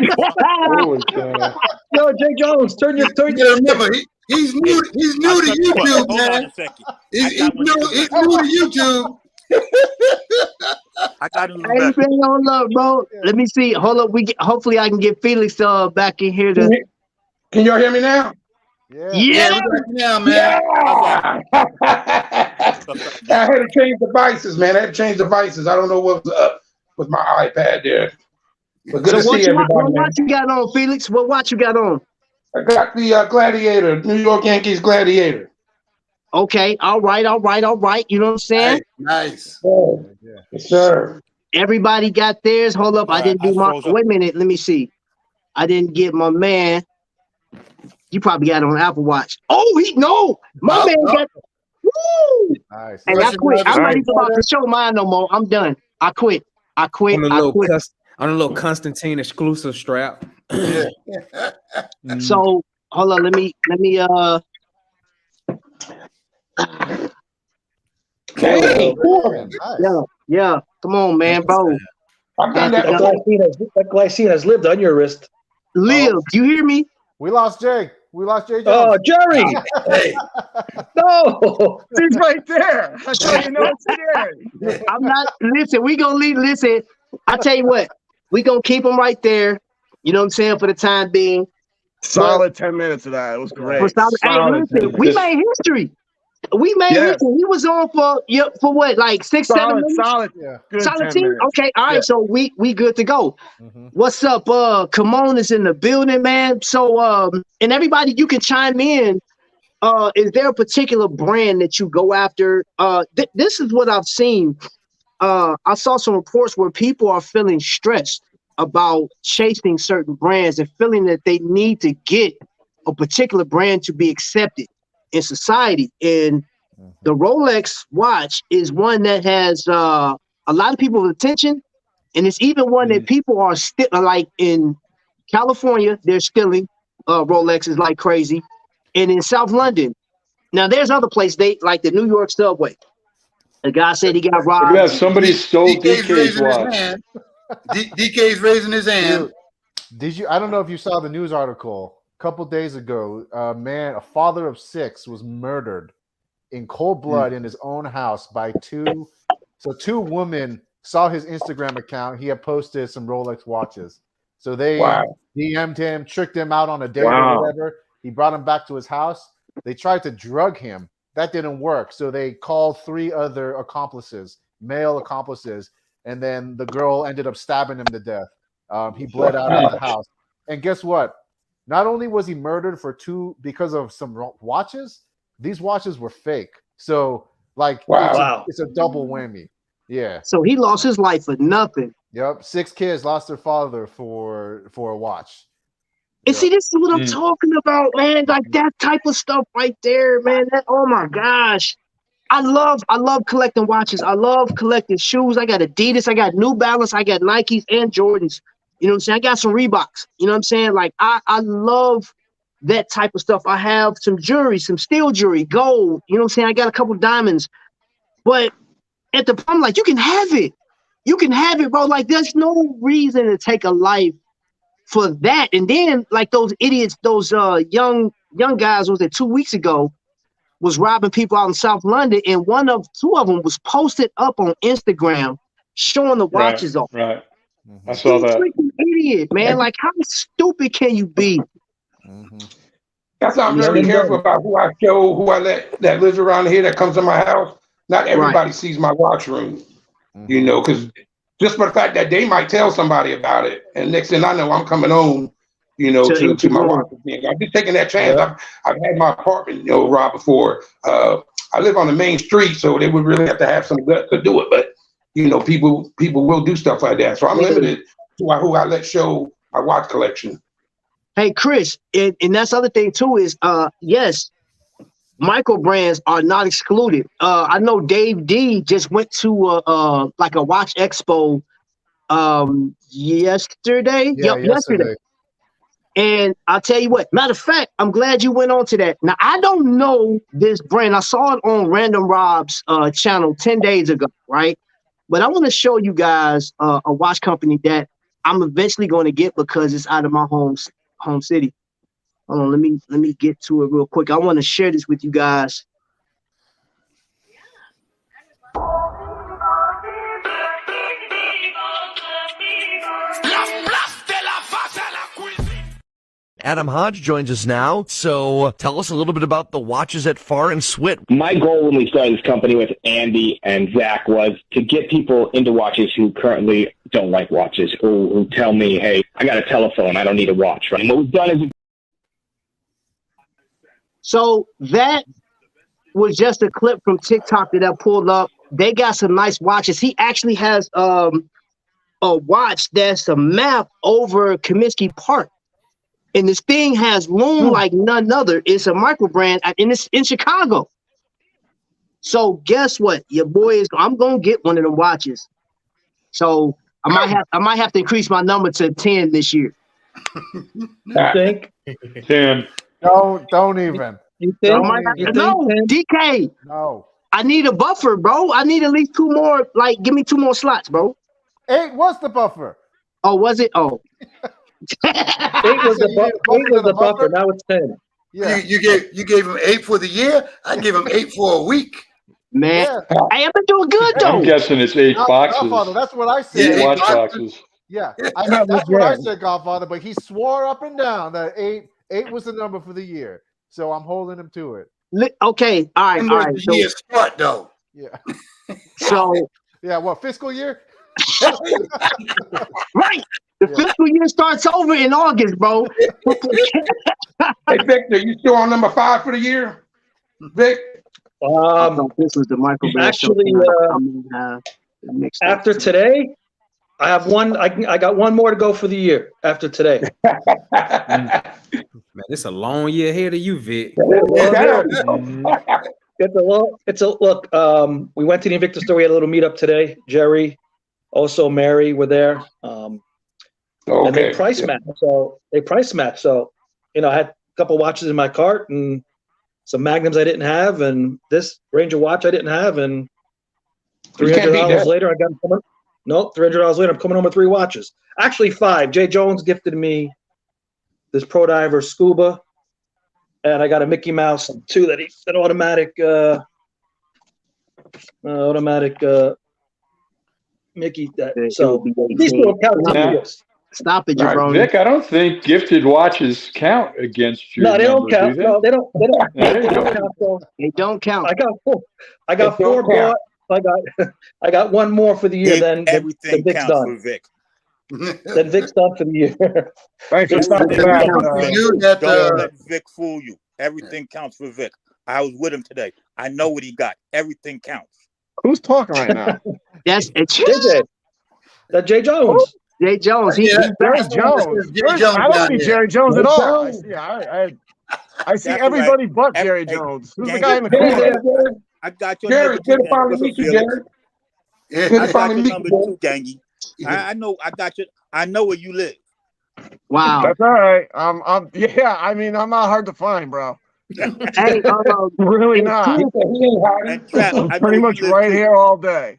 H: Holy cow.
J: Yo, Jay Jones, turn
K: You
J: your.
K: gotta remember, he's new. He's new
L: I'll
K: to
L: tell you what,
K: YouTube,
L: hold on
K: man.
L: a second.
K: He's
L: I got one
K: new.
L: in the
K: He's
L: back.
K: new to YouTube.
L: I got it in the
B: Hey,
L: back.
B: man, hold up, bro. Let me see. Hold up. Hopefully I can get Felix back in here to.
I: Can y'all hear me now?
G: Yeah.
K: Yeah,
B: Yeah.
K: we got you now, man.
I: I had to change devices, man. I had to change devices. I don't know what was up with my iPad there. But good
B: So
I: to see everybody,
B: what
I: man.
B: watch you got on, Felix? What watch you got on?
I: I got the Gladiator, New York Yankees Gladiator.
B: Okay. All right. You know what I'm saying?
K: Nice.
I: Oh, yes, sir.
B: Everybody got theirs. Hold up. I
L: All right,
B: didn't do
L: I
B: my.
L: froze up.
B: Wait a minute. Let me see. I didn't get my man. You probably got it on Apple Watch. Oh, my man got. Woo!
G: Nice.
B: Hey, I quit. I'm not
I: Nice.
B: even about to show mine no more. I'm done. I quit.
F: On a little Constantine exclusive strap.
B: So hold on. Let me.
I: Hey,
B: Yeah. Come on, man, bro.
I: I've done that.
J: That glycine has lived on your wrist.
B: Live. You hear me?
G: We lost Jay. We lost Jay Jones.
J: Oh, Jerry!
K: Hey,
J: No!
I: He's right there. That's how you know it's scary.
B: I'm not. Listen, we gonna leave. Listen, I tell you what. We gonna keep him right there. You know what I'm saying? For the time being.
I: Solid 10 minutes of that. It was
B: For
I: great.
B: solid, hey,
I: Solid 10
B: listen, we
I: minutes.
B: made history. We made
I: Yes.
B: history. He was on for what, like 6-7 minutes?
I: Solid,
G: Yeah.
I: good
B: Solid
I: 10
B: team?
I: minutes.
B: Okay, all right,
I: Yeah.
B: so we good to go.
G: Mm-hmm.
B: What's up? Kimon is in the building, man. So and everybody, you can chime in. Is there a particular brand that you go after? This is what I've seen. I saw some reports where people are feeling stressed about chasing certain brands and feeling that they need to get a particular brand to be accepted in society. And the Rolex watch is one that has a lot of people's attention, and it's even one that people are still like in California. They're stealing Rolexes like crazy, and in South London. Now, there's other places they like the New York subway. The guy said he got
H: Look at
B: robbed.
H: that. Somebody stole
K: DK's
H: DK's
K: raising his
H: watch.
K: hand. DK's raising his hand.
G: Dude, I don't know if you saw the news article a couple days ago. A father of 6 was murdered in cold blood in his own house by two. So 2 women saw his Instagram account. He had posted some Rolex watches. So they DM'd him, tricked him out on a date or whatever. He brought him back to his house. They tried to drug him. That didn't work. So they called 3 other accomplices, male accomplices, and then the girl ended up stabbing him to death. He bled out of the house. And guess what? Not only was he murdered because of some watches, these watches were fake. So like it's a double whammy. Yeah.
B: So he lost his life for nothing.
G: Yep. 6 kids lost their father for a watch.
B: And see, this is what I'm talking about, man. Like that type of stuff right there, man. Oh my gosh. I love collecting watches. I love collecting shoes. I got Adidas, I got New Balance, I got Nikes and Jordans. You know what I'm saying? I got some Reeboks. You know what I'm saying? Like I love that type of stuff. I have some jewelry, some steel jewelry, gold. You know what I'm saying? I got a couple diamonds. But at the point, like, you can have it. You can have it, bro. Like, there's no reason to take a life for that. And then, like, those idiots, those young guys, was it 2 weeks ago, was robbing people out in South London, and 2 of them was posted up on Instagram showing the watches off.
H: Right. I saw
B: He's a
H: that.
B: freaking idiot, man. Like, how stupid can you be?
M: That's why I'm very careful about who I show, who I let that lives around here that comes to my house. Not everybody sees my watch room, you know, because just for the fact that they might tell somebody about it, and next thing I know, I'm coming home, you know, to my watch. I'm just taking that chance. I've had my apartment, you know, robbed before. I live on the main street, so they would really have to have some guts to do it. But you know, people will do stuff like that. So I'm limited to who I let show my watch collection.
B: Hey, Chris, and that's the other thing too is, yes, microbrands are not excluded. I know Dave D just went to like a watch expo yesterday. Yesterday. And I'll tell you what, matter of fact, I'm glad you went on to that. Now, I don't know this brand. I saw it on Random Rob's channel 10 days ago, right? But I want to show you guys a watch company that I'm eventually going to get because it's out of my home city. Hold on, let me get to it real quick. I want to share this with you guys.
N: Adam Hodge joins us now. So tell us a little bit about the watches at Far and Swit.
O: My goal when we started this company with Andy and Zach was to get people into watches who currently don't like watches, or who tell me, hey, I got a telephone, I don't need a watch. Right? And what we've done is...
B: So that was just a clip from TikTok that I pulled up. They got some nice watches. He actually has a watch that's a map over Comiskey Park. And this thing has loom like none other. It's a micro brand, and it's in Chicago. So guess what? Your boy I'm gonna get one of them watches. So I might have to increase my number to 10 this year.
J: I think
H: 10.
G: Don't even.
J: You think?
B: No, DK.
G: No.
B: I need a buffer, bro. I need at least 2 more. Like, give me 2 more slots, bro.
G: 8 was the buffer.
B: Oh, was it? Oh.
J: 8 was the buffer. Now it's 10.
K: Yeah. You gave him 8 for the year. I give him 8 for a week.
B: Man, I have been doing good though.
H: I'm guessing it's 8 boxes.
G: Godfather, that's what I said.
H: 8 watch boxes.
G: Yeah, that's what I said, Godfather. But he swore up and down that 8 was the number for the year, so I'm holding him to it.
B: Okay, all right,
K: When
B: all
K: does
B: right.
K: the
B: So,
K: year start, though?
G: Yeah.
B: so
G: Yeah, what fiscal year?
B: right, the fiscal year starts over in August, bro.
M: Hey, Victor, you still on number 5 for the year? Vic?
B: I thought this was the Michael Brand show
J: Actually,
B: tonight. Mixed up.
J: after today, I have one. I got one more to go for the year after today.
F: Man, it's a long year ahead of you, Vic.
J: It's a look. We went to the Invicta store. We had a little meetup today. Jerry, also Mary were there. And they price match. So I had a couple watches in my cart and some Magnums I didn't have, and this Ranger watch I didn't have, and $300 later I got $300 later I'm coming home with 3 watches. Actually 5. Jay Jones gifted me this Pro Diver Scuba, and I got a Mickey Mouse too. That automatic Mickey. So these don't count as
B: Stop it,
H: Now,
B: jabroni.
H: Vic, I don't think gifted watches count against you.
J: No, they don't count.
H: Do they?
J: No, they don't. They don't.
H: There you
J: They don't
H: go.
J: count. So
B: They don't count.
J: I got 4 bought. I got one more for the year. Then
L: everything
J: Vic's
L: counts
J: done.
L: for Vic.
J: Then Vic's done for the year.
I: Thanks for stopping
L: Everything
I: back.
L: counts for Vic.
K: that,
L: Don't let Vic fool you. Everything counts for Vic. I was with him today. I know what he got. Everything counts.
I: Who's talking right now?
B: That's it's
J: JJ. That Jay Jones.
B: Jay Jones.
I: Jerry
B: He's
I: Jones.
K: Jerry Jones
I: I don't
K: down
I: see
K: there.
I: Jerry Jones at
M: Jerry
I: all.
M: Jones.
I: I see
L: That's
I: everybody
L: right.
I: but Jerry Jones. Who's the guy in the
M: Jerry,
I: corner?
L: I got your
M: Jerry,
L: number
M: good
L: too,
M: to finally
L: Gangy.
M: meet you,
L: Felix.
M: Jerry. Good
L: I
M: to
L: got
M: finally
L: your
M: meet
L: number
M: you,
L: too, Gangy. I know. I got you. I know where you live.
B: wow.
I: That's all right. Yeah. I mean, I'm not hard to find, bro.
B: Hey,
I: Really not.
M: He said he ain't hiding.
L: And Trap,
I: I'm
L: I know
I: pretty
L: where
I: much
L: you live
I: right
L: too.
I: here all day.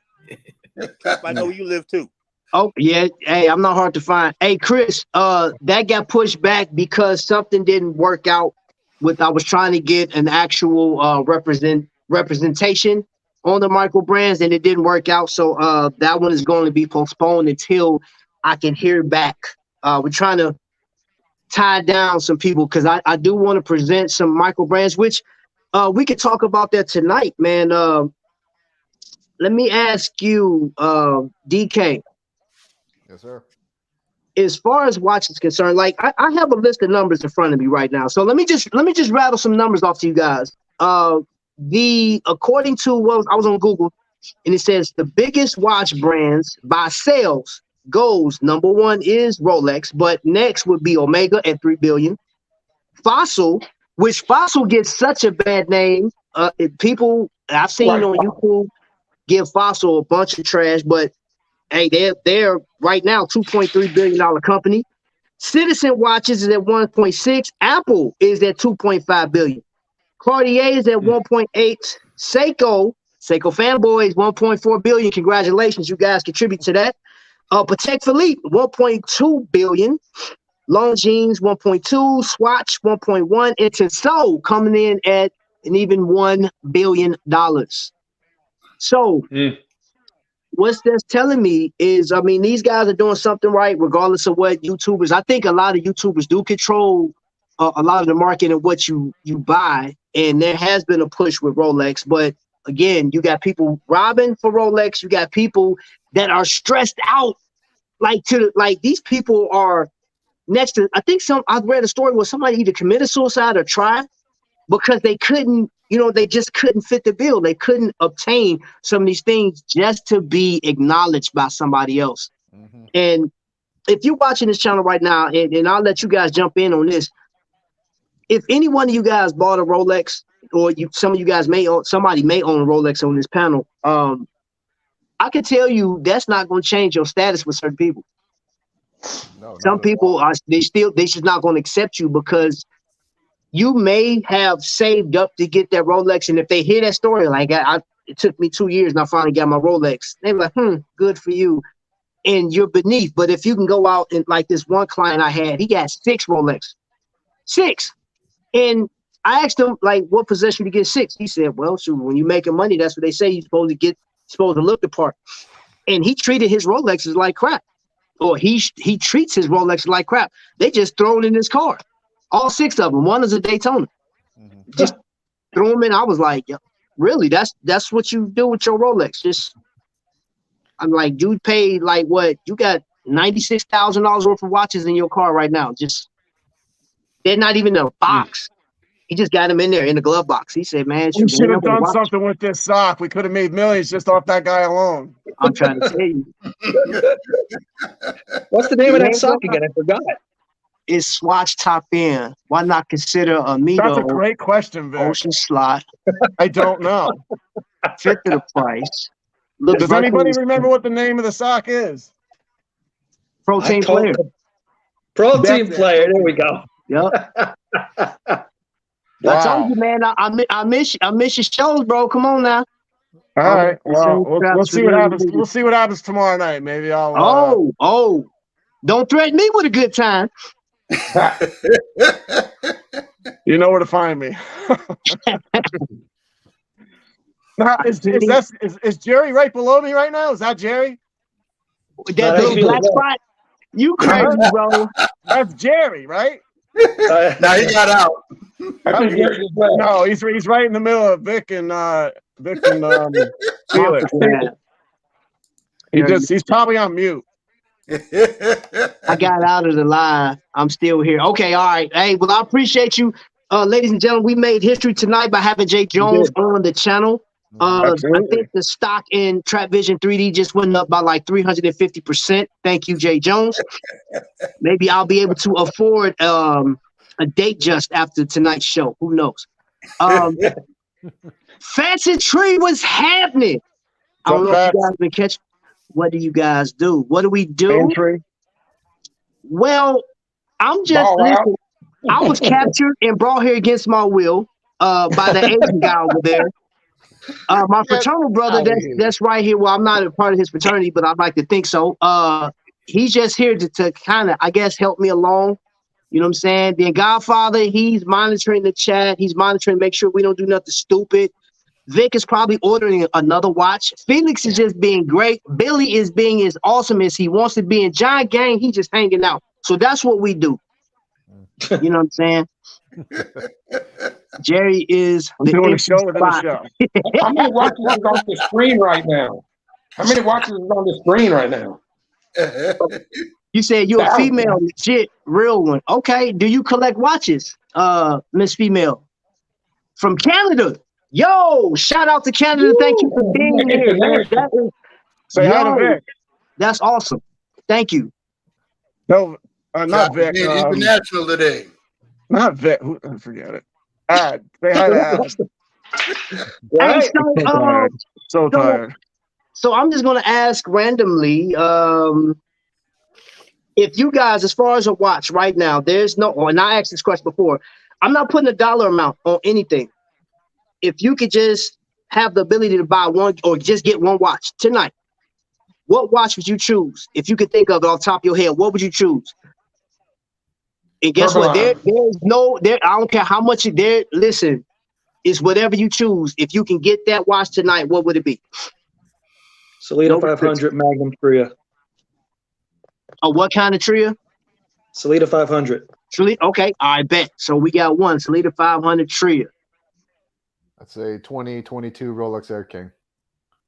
L: Trap, I know where you live too.
B: oh yeah. Hey, I'm not hard to find. Hey, Chris. That got pushed back because something didn't work out. I was trying to get an actual representation on the microbrands, and it didn't work out. So that one is going to be postponed until I can hear back. We're trying to tie down some people because I do want to present some microbrands, which we could talk about that tonight, man. Let me ask you, DK,
G: Yes, sir.
B: as far as watches concerned, like I have a list of numbers in front of me right now. So let me just rattle some numbers off to you guys. According to I was on Google, and it says the biggest watch brands by sales goes number 1 is Rolex, but next would be Omega at 3 billion. Fossil, which Fossil gets such a bad name. People I've seen on YouTube give Fossil a bunch of trash, but hey, they're right now $2.3 billion company. Citizen watches is at 1.6. Apple is at 2.5 billion. Cartier is at 1.8. Seiko fanboys 1.4 billion. Congratulations, you guys contribute to that. Patek Philippe 1.2 billion. Longines 1.2. Swatch 1.1. And Tissot coming in at an even $1 billion. So what's that's telling me is, I mean, these guys are doing something right, regardless of what YouTubers. I think a lot of YouTubers do control a lot of the market and what you buy, and there has been a push with Rolex. But again, you got people robbing for Rolex. You got people that are stressed out, like these people are next to. I think I've read a story where somebody either committed suicide or tried because they couldn't. They just couldn't fit the bill. They couldn't obtain some of these things just to be acknowledged by somebody else. Mm-hmm. And if you're watching this channel right now, and I'll let you guys jump in on this. If any one of you guys bought a Rolex, or some of you guys somebody may own a Rolex on this panel, I can tell you that's not going to change your status with certain people. No, some people they're just not going to accept you because you may have saved up to get that Rolex, and if they hear that story, like it took me 2 years and I finally got my Rolex, they're like, good for you. And you're beneath. But if you can go out and like this one client I had, he got 6 Rolex. 6. And I asked him, like, what possession you get 6? He said, well, so when you're making money, that's what they say. You're supposed to look the part. And he treated his Rolexes like crap. Or he treats his Rolexes like crap. They just throw it in his car. All 6 of them. One is a Daytona. Just threw them in. I was like, really? That's what you do with your Rolex? Just, I'm like, dude paid like what? You got $96,000 worth of watches in your car right now. Just, they're not even in a box. He just got them in there in the glove box. He said, man,
I: We should have done
B: watch.
I: something with this sock. We could have made millions just off that guy alone.
B: I'm trying to tell you.
J: What's the name of that sock again? I forgot.
B: It's Swatch Top End. Why not consider a Mito?
I: That's a great question, Vic.
B: Ocean Slot.
I: I don't know.
B: Fifth of the price.
I: Does anybody remember what the name of the sock is?
B: Protein Player.
J: Protein Player. There we go.
B: Yep.
I: Wow.
B: I told you, man. I miss your shows, bro. Come on now.
I: All right. Well, we'll see what happens. We'll see what happens tomorrow night. Maybe I'll.
B: Don't threaten me with a good time.
I: You know where to find me. Now, is Jerry right below me right now? Is that Jerry?
B: That little black spot? You crazy, bro.
I: That's Jerry, right?
K: Now he got out.
I: No, he's right in the middle of Vic and Felix. He's probably on mute.
B: I got out of the live. I'm still here. Okay, all right. Hey, well, I appreciate you, ladies and gentlemen. We made history tonight by having Jay Jones on the channel. I think the stock in Trap Vision 3D just went up by like 350%. Thank you, Jay Jones. Maybe I'll be able to afford a date just after tonight's show. Who knows? Fancy Tree was happening. I don't know if you guys been catching. What do you guys do? What do we do?
I: Entry.
B: Well, I'm just listening. I was captured and brought here against my will by the Asian guy over there. My fraternal brother, that's right here. Well, I'm not a part of his fraternity, but I'd like to think so. He's just here to kind of, I guess, help me along. You know what I'm saying? Then Godfather, he's monitoring the chat. He's monitoring, make sure we don't do nothing stupid. Vic is probably ordering another watch. Felix is just being great. Billy is being as awesome as he wants to be. And John Gang, he just hanging out. So that's what we do. You know what I'm saying? Jerry is
I: doing a show within a show.
M: How many watches is on the screen right now? How many watches is on the screen right now?
B: You said you're a female, legit, real one. Okay. Do you collect watches, Miss Female? From Canada. Yo, shout out to Canada. Thank you for being here.
I: Say hi to Vic.
B: That's awesome. Thank you.
I: No, not Vic.
K: Being international today.
I: Not Vic. Forget it. Ad. Say hi to Ad.
B: Hey,
I: so tired.
B: So I'm just gonna ask randomly, if you guys, as far as a watch right now, there's no, and I asked this question before, I'm not putting a dollar amount on anything. If you could just have the ability to buy one or just get one watch tonight, what watch would you choose? If you could think of it off the top of your head, what would you choose? And guess what? There's no, I don't care how much listen, it's whatever you choose. If you can get that watch tonight, what would it be?
J: Salida 500 Magnum Tria.
B: What kind of Tria?
J: Salida 500.
B: Okay, I bet. So we got one Salida 500 Tria.
G: That's a 2022 Rolex Air King.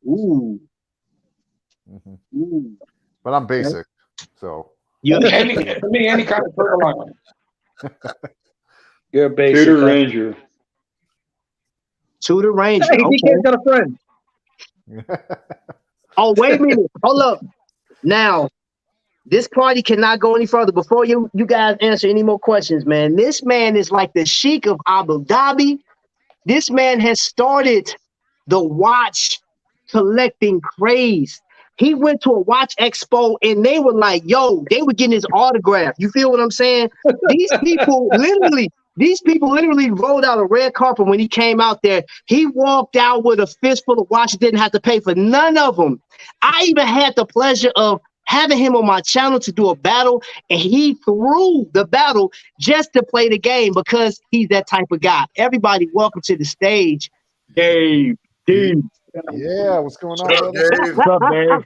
B: Ooh.
G: Ooh. But I'm basic, so.
M: For me, any kind of fertilizer.
J: You're basic.
H: Tudor Ranger.
B: Tudor Ranger.
J: Hey, okay. Got a friend.
B: Oh, wait a minute. Hold up. Now, this party cannot go any further. Before you guys answer any more questions, man, this man is like the Sheik of Abu Dhabi. This man has started the watch collecting craze. He went to a watch expo and they were like, yo, they were getting his autograph. You feel what I'm saying? These people literally rolled out a red carpet when he came out there. He walked out with a fistful of watches, didn't have to pay for none of them. I even had the pleasure of having him on my channel to do a battle, and he threw the battle just to play the game because he's that type of guy. Everybody, welcome to the stage, Dave.
G: Yeah, what's going on,
I: Dave? What's up, Dave?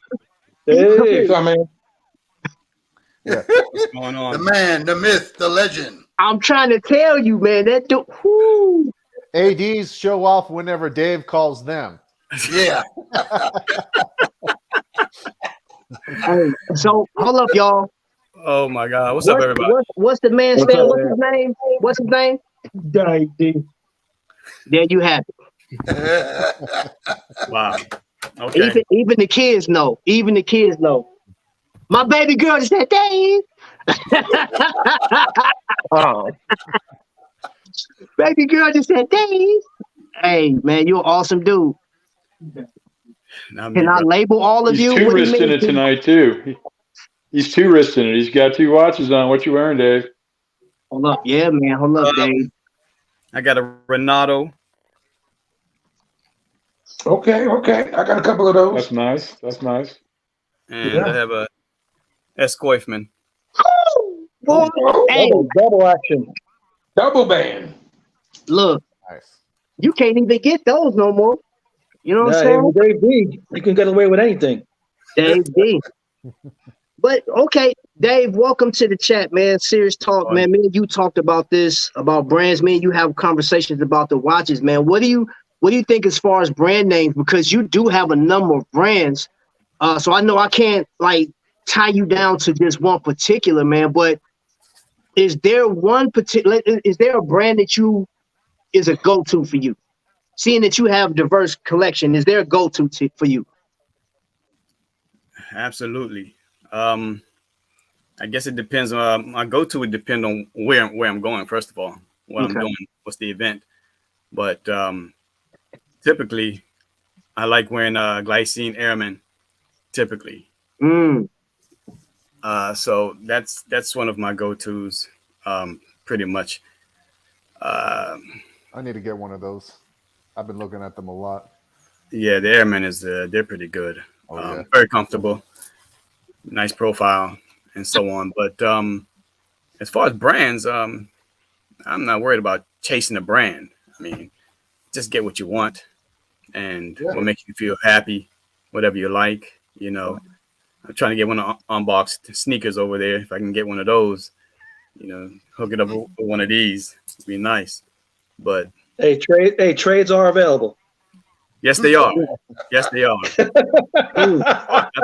J: Hey,
M: What's up, man?
G: Yeah.
L: What's going on?
K: The man, the myth, the legend.
B: I'm trying to tell you, man. That dude. Whoo.
G: ADs show off whenever Dave calls them.
K: Yeah.
B: Hey, so hold up, y'all.
P: Oh my God! What's up, everybody?
B: What's the man's
P: What's
B: name?
P: up,
B: What's
P: man?
B: his name? What's his name? Dave. There you have it.
P: Wow. Okay.
B: Even the kids know. Even the kids know. My baby girl just said, Dave.
I: Oh.
B: Baby girl just said, Dave. Hey, man, you're an awesome dude.
P: Not
B: Can
P: me,
B: I
P: bro.
B: label all of
H: He's
B: you?
H: two
B: What do you
H: wristing
B: mean?
H: it tonight too. He's two wristing it. He's got 2 watches on. What you wearing, Dave?
B: Hold up. Yeah, man. Hold up, Dave.
P: I got a Renato.
M: Okay. I got a couple of those.
H: That's nice. That's nice.
P: And I have a Escoifman.
B: Boy, hey,
J: Double action.
M: Double band.
B: look,
G: Nice.
B: you can't even get those no more. You know what I'm
J: Nah,
B: saying?
J: with Dave D, you can get away with anything.
B: Dave D. But okay, Dave, welcome to the chat, man. Serious talk, man. Me and you talked about this, about brands. Me and you have conversations about the watches, man. What do you think as far as brand names? Because you do have a number of brands. So I know I can't like tie you down to just one particular, man. But is there one particular? Is there a brand that you is a go-to for you? Seeing that you have diverse collection, is there a go-to for you?
P: Absolutely. I guess it depends. My go-to would depend on where I'm going. First of all, what I'm doing, what's the event. But typically, I like wearing glycine airmen. Typically, so that's one of my go-tos. Pretty much.
G: I need to get one of those. I've been looking at them a lot.
P: Yeah, the airmen they're pretty good. Very comfortable, nice profile, and so on. But as far as brands, I'm not worried about chasing a brand. I mean, just get what you want and what makes you feel happy, whatever you like. You know, I'm trying to get one of unboxed sneakers over there. If I can get one of those, hook it up with one of these, it'd be nice. But
J: trades are available.
P: yes, they are. Yes, they are. That's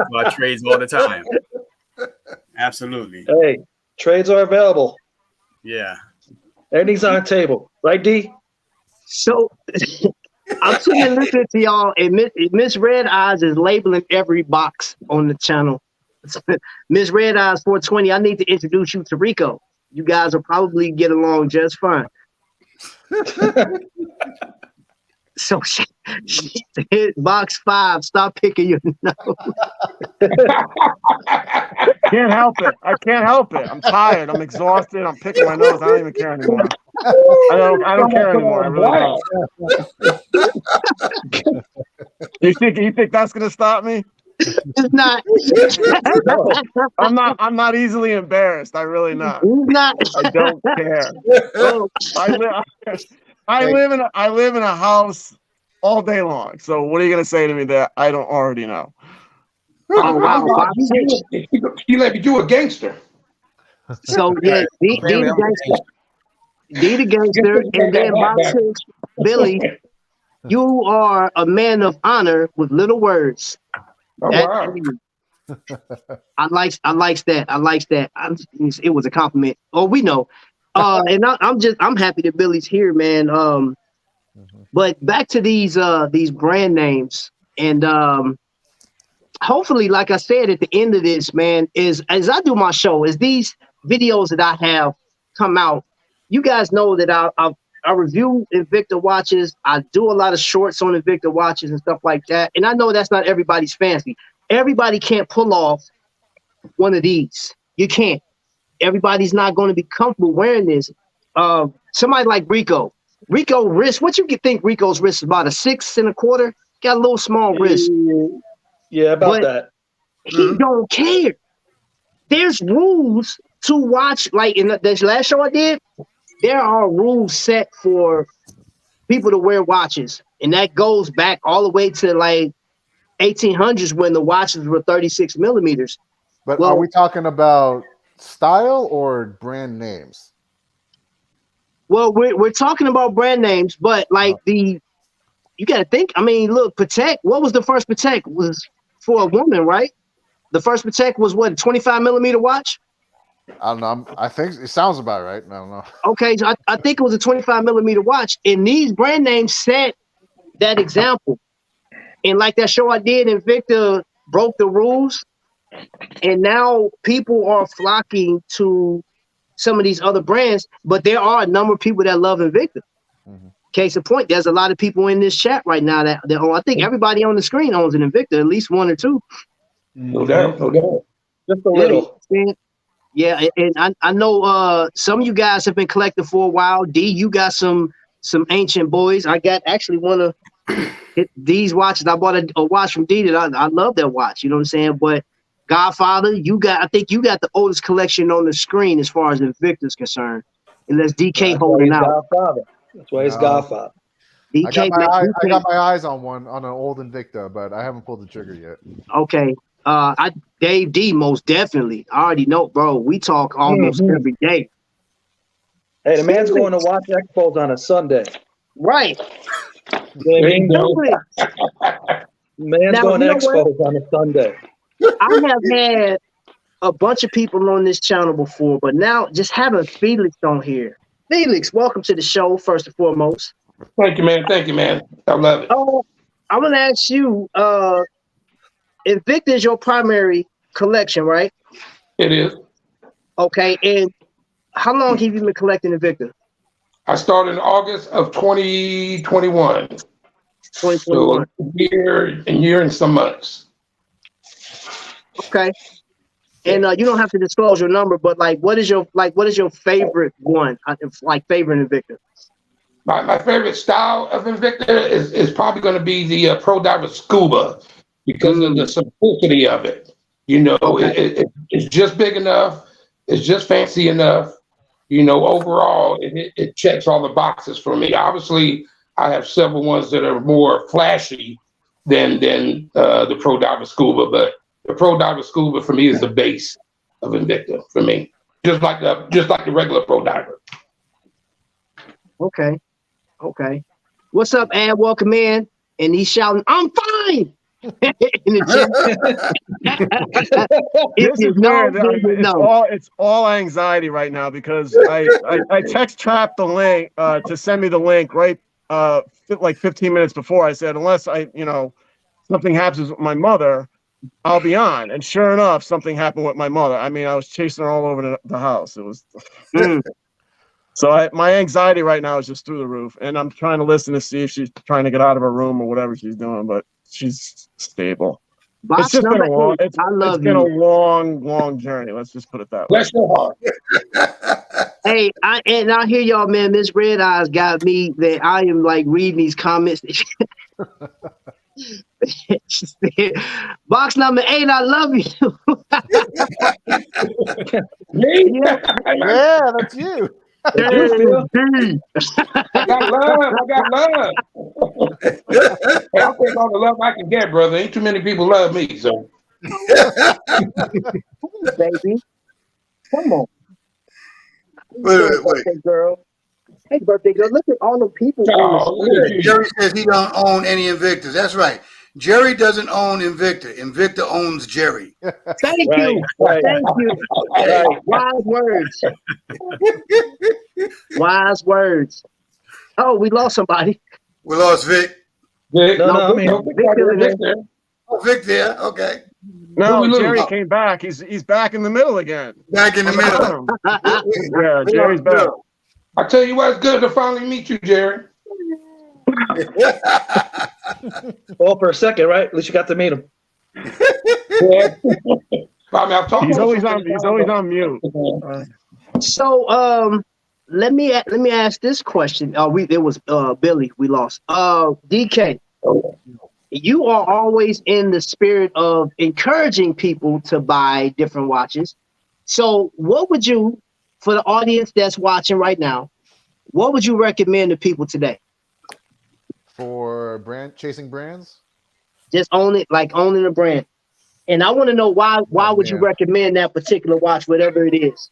P: why trades all the time. Absolutely.
J: Hey, trades are available.
P: Yeah.
J: Everything's on the table, right, D?
B: So I'm sitting there listening to y'all, and Miss Red Eyes is labeling every box on the channel. Miss Red Eyes 420, I need to introduce you to Rico. You guys will probably get along just fine. So she hit box 5. Stop picking your nose.
I: Can't help it. I can't help it. I'm tired. I'm exhausted. I'm picking my nose. I don't even care anymore. I don't care anymore. I really don't. You think that's gonna stop me?
B: It's not.
I: I'm not easily embarrassed. I really not.
B: He's not.
I: I don't care.
B: Oh.
I: I live in a house all day long. So what are you gonna say to me that I don't already know?
B: Oh wow!
M: You let me do a gangster.
B: So yeah, D the gangster, and then box 6, Billy. You are a man of honor with little words.
M: Oh, wow.
B: I likes that. I likes that. It was a compliment. Oh, we know. And I'm happy that Billy's here, man. But back to these brand names, and hopefully, like I said at the end of this, man, is as I do my show, is these videos that I have come out. You guys know that I review Invicta watches. I do a lot of shorts on Invicta watches and stuff like that. And I know that's not everybody's fancy. Everybody can't pull off one of these. You can't. Everybody's not going to be comfortable wearing this. Somebody like Rico. Rico wrist, what you think Rico's wrist is about a 6 1/4? Got a little small wrist.
J: Yeah, about that.
B: He don't care. There's rules to watch. Like in this last show I did, there are rules set for people to wear watches. And that goes back all the way to like 1800s when the watches were 36 millimeters.
G: But are we talking about style or brand names?
B: Well, we're talking about brand names, but like you got to think. I mean, look, Patek. What was the first Patek? Was for a woman, right? The first Patek was what, 25mm watch?
G: I don't know. I think it sounds about right. I don't know.
B: Okay, so I think it was a 25mm watch, and these brand names set that example. And like that show I did, Invicta broke the rules, and now people are flocking to some of these other brands, but there are a number of people that love Invicta. Case in point, there's a lot of people in this chat right now that own. I think everybody on the screen owns an Invicta, at least one or two.
M: No doubt, no doubt.
J: Just a little.
B: Yeah, and I know some of you guys have been collecting for a while. D, you got some ancient boys. I got actually one of these watches. I bought a watch from D that I love that watch. You know what I'm saying? But Godfather, I think you got the oldest collection on the screen as far as Invicta's concerned. Unless DK holding out.
J: Godfather. That's why it's Godfather.
B: DK,
G: I got my eyes on an old Invicta, but I haven't pulled the trigger yet.
B: Okay. Dave D, most definitely. I already know, bro. We talk almost every day.
J: Hey, the man's going to watch Expos on a Sunday.
B: Right.
J: You know what I mean? Man's going to Expos on a Sunday.
B: I have had a bunch of people on this channel before, but now just having Felix on here. Felix, welcome to the show, first and foremost.
M: Thank you, man. Thank you, man. I love it.
B: Oh, I'm going to ask you, Invicta is your primary collection, right?
M: It is.
B: Okay, and how long have you been collecting Invicta?
M: I started in August of 2021.
B: 2021.
M: So a year and some months.
B: Okay. And you don't have to disclose your number, but what is your favorite one? Like favorite Invicta?
M: My favorite style of Invicta is probably going to be the Pro Diver Scuba because of the simplicity of it. You know, it's just big enough. It's just fancy enough. You know, overall, it checks all the boxes for me. Obviously, I have several ones that are more flashy than the Pro Diver Scuba, but the Pro Diver Scuba for me is the base of Invicta for me, just like the regular Pro Diver.
B: Okay. What's up, Ad? Welcome in, and he's shouting, "I'm fine!" in the chat.
I: This is weird. It's all anxiety right now because I text Trap the link to send me the link right like 15 minutes before. I said, unless something happens with my mother, I'll be on. And sure enough, something happened with my mother. I mean, I was chasing her all over the house. It was so my anxiety right now is just through the roof, and I'm trying to listen to see if she's trying to get out of her room or whatever she's doing, but she's stable. It's just been a long. It's been a long journey. Let's just put it that way.
M: Bless your heart.
B: Hey, I hear y'all, man. Miss Red Eyes got me that I am like reading these comments. Box number 8, I love you.
G: Yeah, that's you.
M: I got love. Hey, I'll take all the love I can get, brother. Ain't too many people love me, so.
B: Baby, come on.
K: Wait.
B: Birthday girl. Hey, birthday girl. Look at all the people.
K: Jerry says he don't own any Invictas. That's right. Jerry doesn't own Invicta. Invicta owns Jerry.
B: Thank you. Thank you. Wise words. Wise words. Oh, we lost somebody.
K: We lost Vic.
M: Vic
K: there. Okay.
I: No, Jerry came back. He's back in the middle again.
K: Back in the middle.
I: Yeah, Jerry's back.
M: I tell you what, it's good to finally meet you, Jerry.
J: All for a second, right? At least you got to meet him.
M: Yeah.
I: He's always on mute.
B: So let me ask this question. It was Billy. We lost. DK, you are always in the spirit of encouraging people to buy different watches. So what would you, for the audience that's watching right now, what would you recommend to people today?
G: For chasing brands?
B: Just owning a brand. And I want to know why would you recommend that particular watch, whatever it is?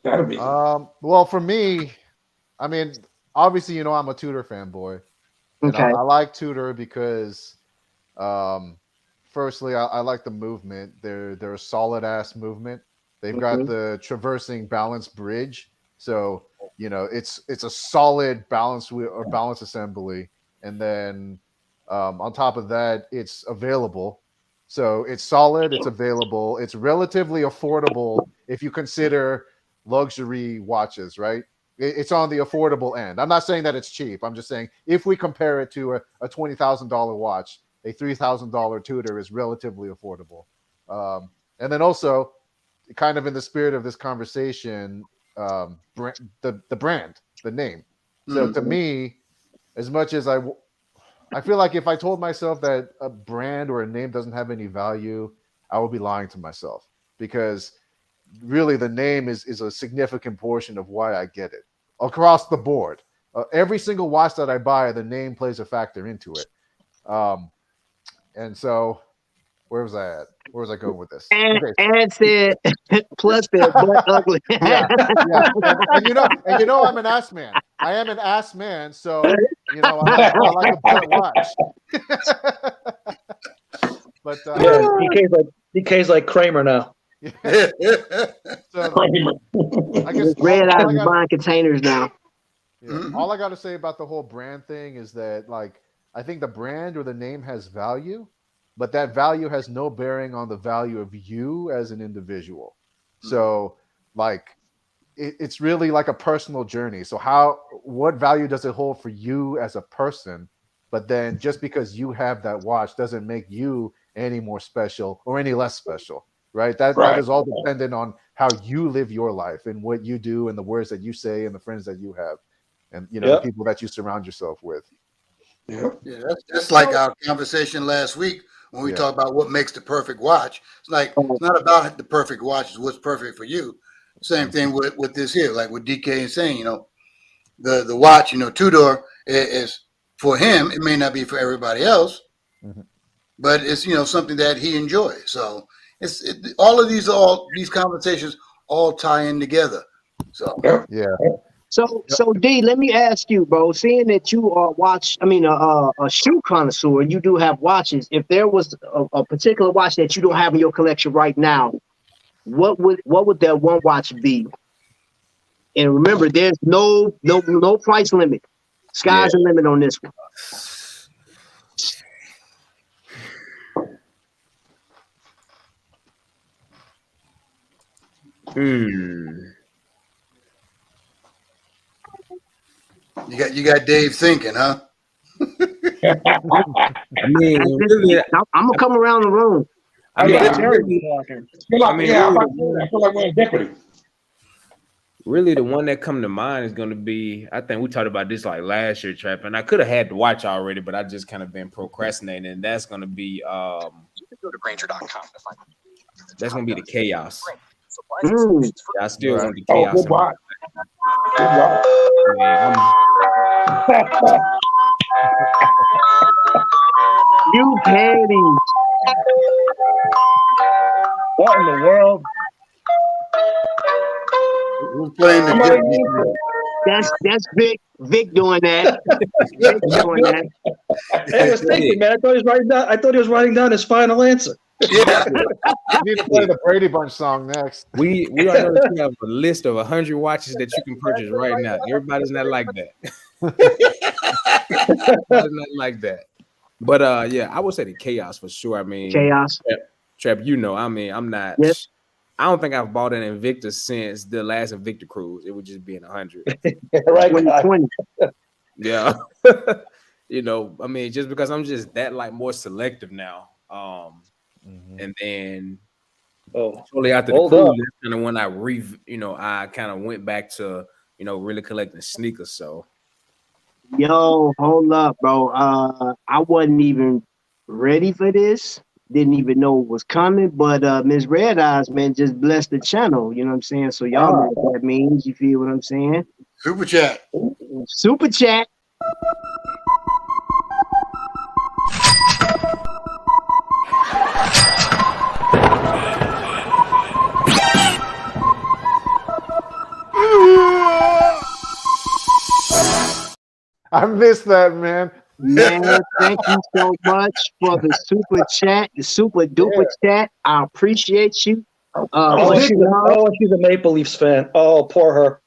G: Well, for me, I mean, obviously, you know, I'm a Tudor fanboy, and
B: Okay.
G: I like Tudor because, firstly, I like the movement. They're a solid ass movement. They've got the traversing balance bridge, so you know it's a solid balance wheel or balance assembly, and then on top of that, it's available. So it's solid, it's available, it's relatively affordable if you consider luxury watches, right? It's on the affordable end. I'm not saying that it's cheap. I'm just saying if we compare it to a $20,000 watch, a $3,000 Tudor is relatively affordable. And then also, kind of in the spirit of this conversation, the brand, the name. So to me, as much as I feel like if I told myself that a brand or a name doesn't have any value, I would be lying to myself, because really the name is a significant portion of why I get it across the board. Every single watch that I buy, the name plays a factor into it. And so where was I at? Where was I going with this?
B: And said, plus said, but ugly.
G: yeah. And you know, I'm an ass man. I am an ass man, so you know, I like a butt watch. But
J: DK's like Kramer now.
G: So I guess
B: Red Eyes is buying containers now.
G: Yeah. All I got to say about the whole brand thing is that, like, I think the brand or the name has value, but that value has no bearing on the value of you as an individual. So, like, it's really like a personal journey. So, what value does it hold for you as a person? But then, just because you have that watch doesn't make you any more special or any less special, right? That is all dependent on how you live your life and what you do and the words that you say and the friends that you have, and you know the people that you surround yourself with.
K: Yeah, that's like our conversation last week when we talked about what makes the perfect watch. It's like it's not about the perfect watch; it's what's perfect for you. Same thing with this here, like what DK is saying. You know, the watch, you know, Tudor is for him. It may not be for everybody else, but it's, you know, something that he enjoys. So all of these conversations all tie in together. So
G: yeah.
B: So D, let me ask you, bro. Seeing that you are a shoe connoisseur, and you do have watches. If there was a particular watch that you don't have in your collection right now, what would that one watch be? And remember, there's no price limit. Sky's the limit on this one.
K: You got Dave thinking, huh?
F: I mean,
B: I'm gonna come around the room.
M: I feel like we're in jeopardy.
F: Really, the one that come to mind is going to be, I think we talked about this like last year, Trap, and I could have had the watch already, but I just kind of been procrastinating, and that's going to be
Q: Go to Grainger.com to find
F: that's going to be the Chaos. I still
M: Right.
F: want the Chaos.
B: You petty.
I: What in the world?
K: Who's playing the
B: That's Vic doing that. Vic doing that.
J: I was thinking, man. I thought he was writing down his final answer.
K: Yeah.
G: You need to play the Brady Bunch song next.
F: We are going to have a list of 100 watches that you can purchase right now. Everybody's not like that. Everybody's not like that. But yeah, I would say the Chaos for sure. I mean,
B: Chaos.
F: Trap, you know, I mean, I'm not.
B: Yep.
F: I don't think I've bought an Invicta since the last Invicta cruise. It would just be in 100.
J: Right.
B: 2020.
F: Yeah. You know, I mean, just because I'm just that like more selective now. And then shortly after the cruise, that's kind of when I kind of went back to, you know, really collecting sneakers. So
B: Yo, hold up, bro. I wasn't even ready for this. Didn't even know it was coming, but Miss Red Eyes, man, just blessed the channel. You know what I'm saying? So y'all know what that means. You feel what I'm saying?
K: Super chat.
B: Super chat.
G: I missed that, man.
B: Man, thank you so much for the super chat, the super duper chat. I appreciate you. Much love.
J: She's a Maple Leafs fan. Oh, poor her.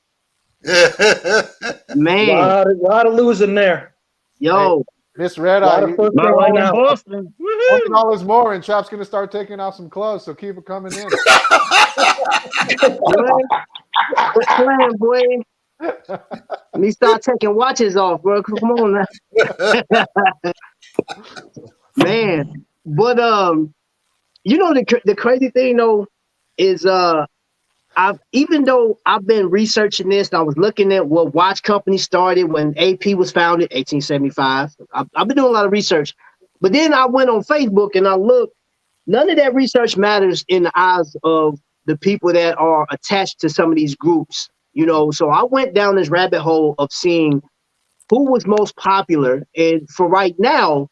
B: Man.
J: Lot of losing there.
B: Yo.
G: Miss Red
J: Lot
G: Eye,
J: of first right now.
I: Boston.
G: $20 more, and Chop's gonna start taking off some clothes. So keep it coming in.
B: Quit playing, boy. Let me start taking watches off, bro. Come on now. Man. But you know the crazy thing though is even though I've been researching this and I was looking at what watch company started when AP was founded, 1875. I've been doing a lot of research. But then I went on Facebook and I looked. None of that research matters in the eyes of the people that are attached to some of these groups, you know. So I went down this rabbit hole of seeing who was most popular. And for right now,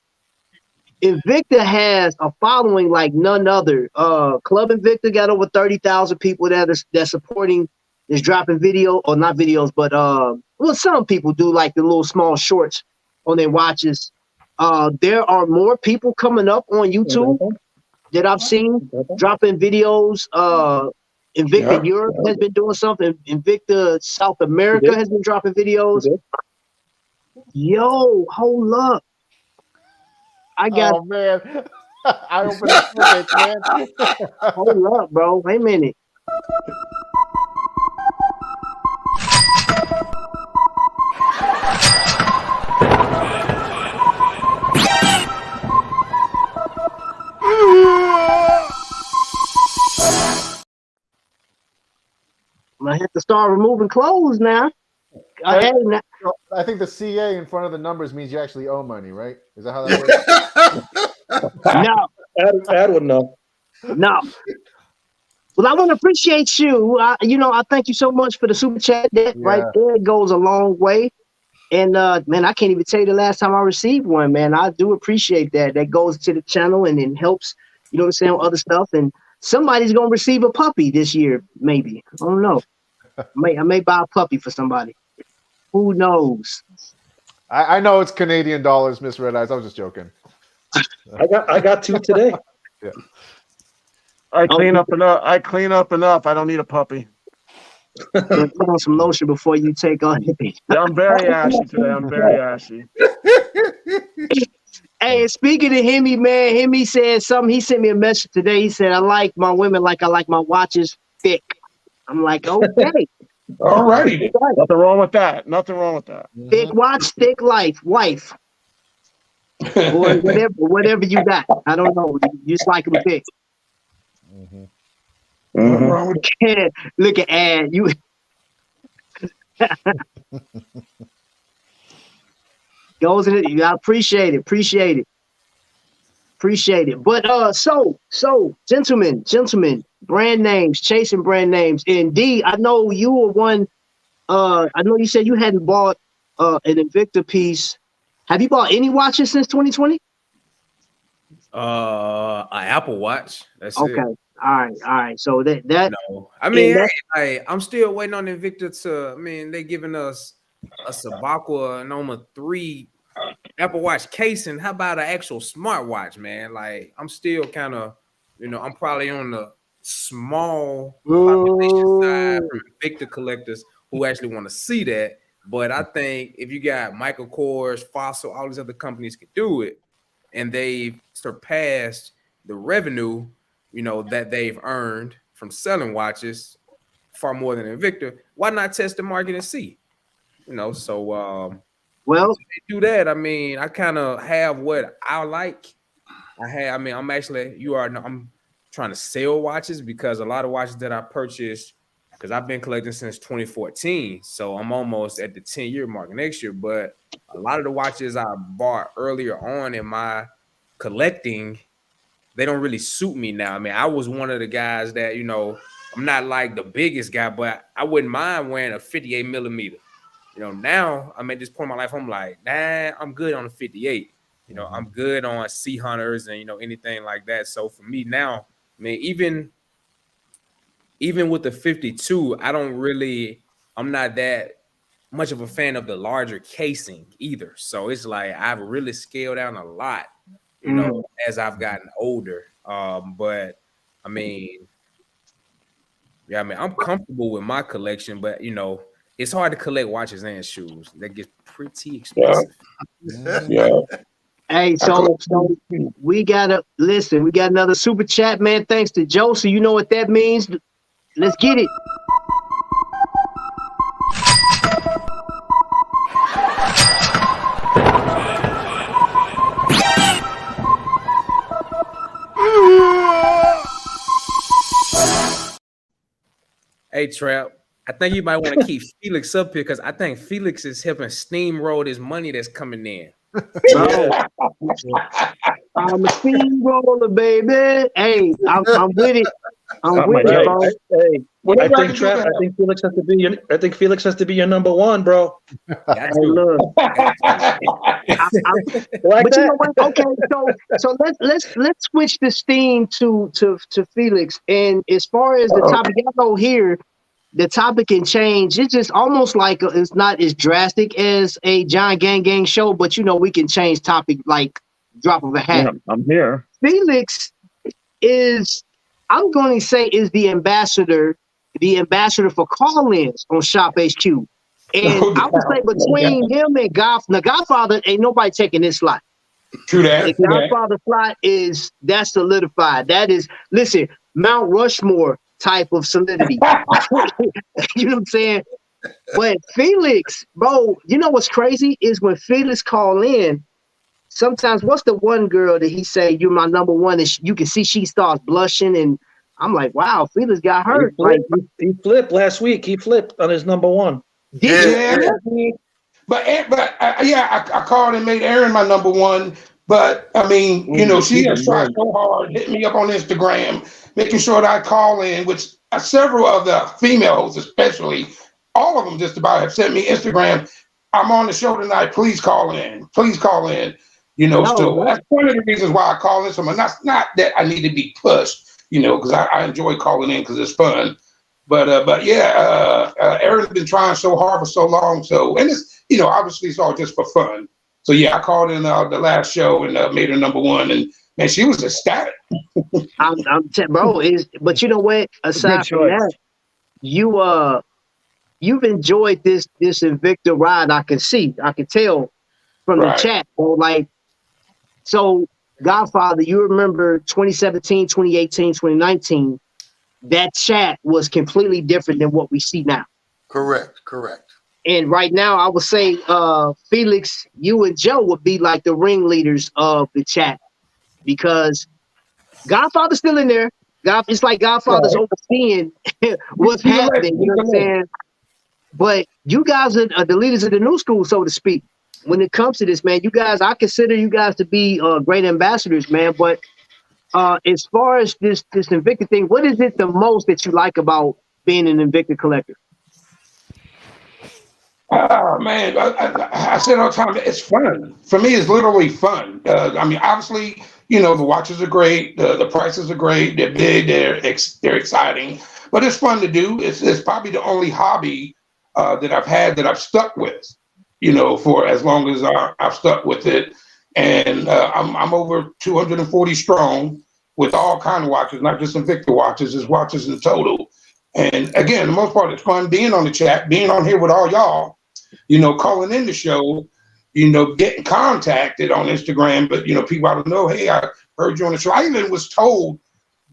B: Invicta has a following like none other. Club Invicta got over 30,000 people that's supporting, is dropping video, or not videos, but well, some people do like the little small shorts on their watches. There are more people coming up on YouTube that I've seen dropping videos. Invicta Europe has been doing something. Invicta South America has been dropping videos. Yo, hold up. I got.
G: Oh man, I opened the man.
B: Hold up, bro. Wait a minute. I have to start removing clothes now.
G: I think the CA in front of the numbers means you actually owe money, right? Is that how that works?
B: No.
J: Ed would know.
B: No. Well, I want to appreciate you. I thank you so much for the super chat. That right there goes a long way. And man, I can't even tell you the last time I received one, man. I do appreciate that. That goes to the channel and it helps, you know what I'm saying, other stuff. And somebody's gonna receive a puppy this year, maybe. I don't know. I may buy a puppy for somebody. Who knows?
G: I know it's Canadian dollars, Miss Red Eyes. I was just joking.
J: I got two today.
G: Yeah.
I: I clean up enough. I don't need a puppy.
B: Put on some lotion before you take on it.
I: Yeah, I'm very ashy today. I'm very ashy.
B: Hey, speaking of Hemi, man, Hemi said something. He sent me a message today. He said, I like my women like I like my watches thick. I'm like, okay.
M: All righty.
I: Nothing wrong with that. Nothing wrong with that.
B: Thick watch, thick wife. Or whatever you got. I don't know. You just like them thick. Look at Ad. You goes in it. I appreciate it. But so gentlemen, brand names, chasing brand names. And D, I know you were one. I know you said you hadn't bought an Invicta piece. Have you bought any watches since 2020?
F: An Apple Watch. That's
B: okay.
F: it.
B: All right. So that
F: no. I mean, I'm still waiting on Invicta to. I mean, they giving us a Sabacqua Noma 3 Apple Watch casing. How about an actual smartwatch, man? Like, I'm still kind of, I'm probably on the small population side from Invicta collectors who actually want to see that. But I think if you got Michael Kors, Fossil, all these other companies can do it, and they've surpassed the revenue, that they've earned from selling watches far more than Invicta, why not test the market and see? So
B: well,
F: if they do that, I mean, I kind of have what I like. I'm trying to sell watches because a lot of watches that I purchased, because I've been collecting since 2014, so I'm almost at the 10-year mark next year. But a lot of the watches I bought earlier on in my collecting, they don't really suit me now. I mean, I was one of the guys that, I'm not like the biggest guy, but I wouldn't mind wearing a 58 millimeter. Now I'm at this point in my life, I'm like, nah, I'm good on a 58. I'm good on Sea Hunters and, anything like that. So for me now, I mean, even with the 52, I'm not that much of a fan of the larger casing either. So it's like I've really scaled down a lot, you know, as I've gotten older. But I mean, yeah, I mean, I'm comfortable with my collection, but you know, it's hard to collect watches and shoes. That gets pretty expensive.
M: Yeah.
B: Hey, so we gotta listen. We got another super chat, man. Thanks to Joe. So you know what that means. Let's get it.
F: Hey, Trap, I think you might want to keep Felix up here because I think Felix is helping steamroll this money that's coming in.
B: Yeah. I'm a steamroller, baby. Hey, I'm with it. I'm with it, bro.
J: I think Trap. I think Felix has to be your. I think Felix has to be your number one, bro.
B: Hey, look. But you know what? Okay, so let's switch this theme to Felix. And as far as the topic, I know here, the topic can change. It's just almost like it's not as drastic as a John Gang show, but you know we can change topic like drop of a hat.
I: Yeah, I'm here.
B: Felix is, I'm going to say, is the ambassador for call-ins on Shop HQ. And I would say between him and the Godfather, ain't nobody taking this slot.
M: True that.
B: The Godfather slot that's solidified. That is, listen, Mount Rushmore type of solidity. You know what I'm saying? But Felix, bro, you know what's crazy is when Felix call in, sometimes what's the one girl that he say, you're my number one, and you can see she starts blushing, and I'm like, wow, Felix got hurt.
J: He flipped last week. He flipped on his number one.
M: Yeah. But I called and made Aaron my number one. But I mean, you know, she has tried so hard, hit me up on Instagram, making sure that I call in, which several of the females, especially, all of them just about have sent me Instagram. I'm on the show tonight. Please call in. Please call in. You know, so that's one of the reasons why I call in. Someone, not that I need to be pushed, you know, because I enjoy calling in because it's fun. But yeah, Aaron's been trying so hard for so long. So, and it's, you know, obviously it's all just for fun. So yeah, I called in the last show and made her number one, and man, she was ecstatic.
B: Bro, but you know what? Aside from that, you've enjoyed this Invicta ride. I can tell from the chat. Bro, like, so Godfather, you remember 2017, 2018, 2019. That chat was completely different than what we see now.
K: Correct.
B: And right now, I would say, Felix, you and Joe would be like the ringleaders of the chat because Godfather's still in there. It's like Godfather's overseeing what's happening. You know what I'm saying? But you guys are the leaders of the new school, so to speak. When it comes to this, man, I consider you guys to be great ambassadors, man. But as far as this Invicta thing, what is it the most that you like about being an Invicta collector?
M: Man, I said all the time, it's fun. For me, it's literally fun. I mean, obviously, you know, the watches are great. The prices are great. They're big. They're exciting. But it's fun to do. It's probably the only hobby that I've had that I've stuck with, you know, for as long as I've stuck with it. And I'm over 240 strong with all kind of watches, not just Invicta watches, it's watches in total. And again, the most part, it's fun being on the chat, being on here with all y'all, you know, calling in the show, you know, getting contacted on Instagram. But, you know, people I don't know, hey, I heard you on the show. I even was told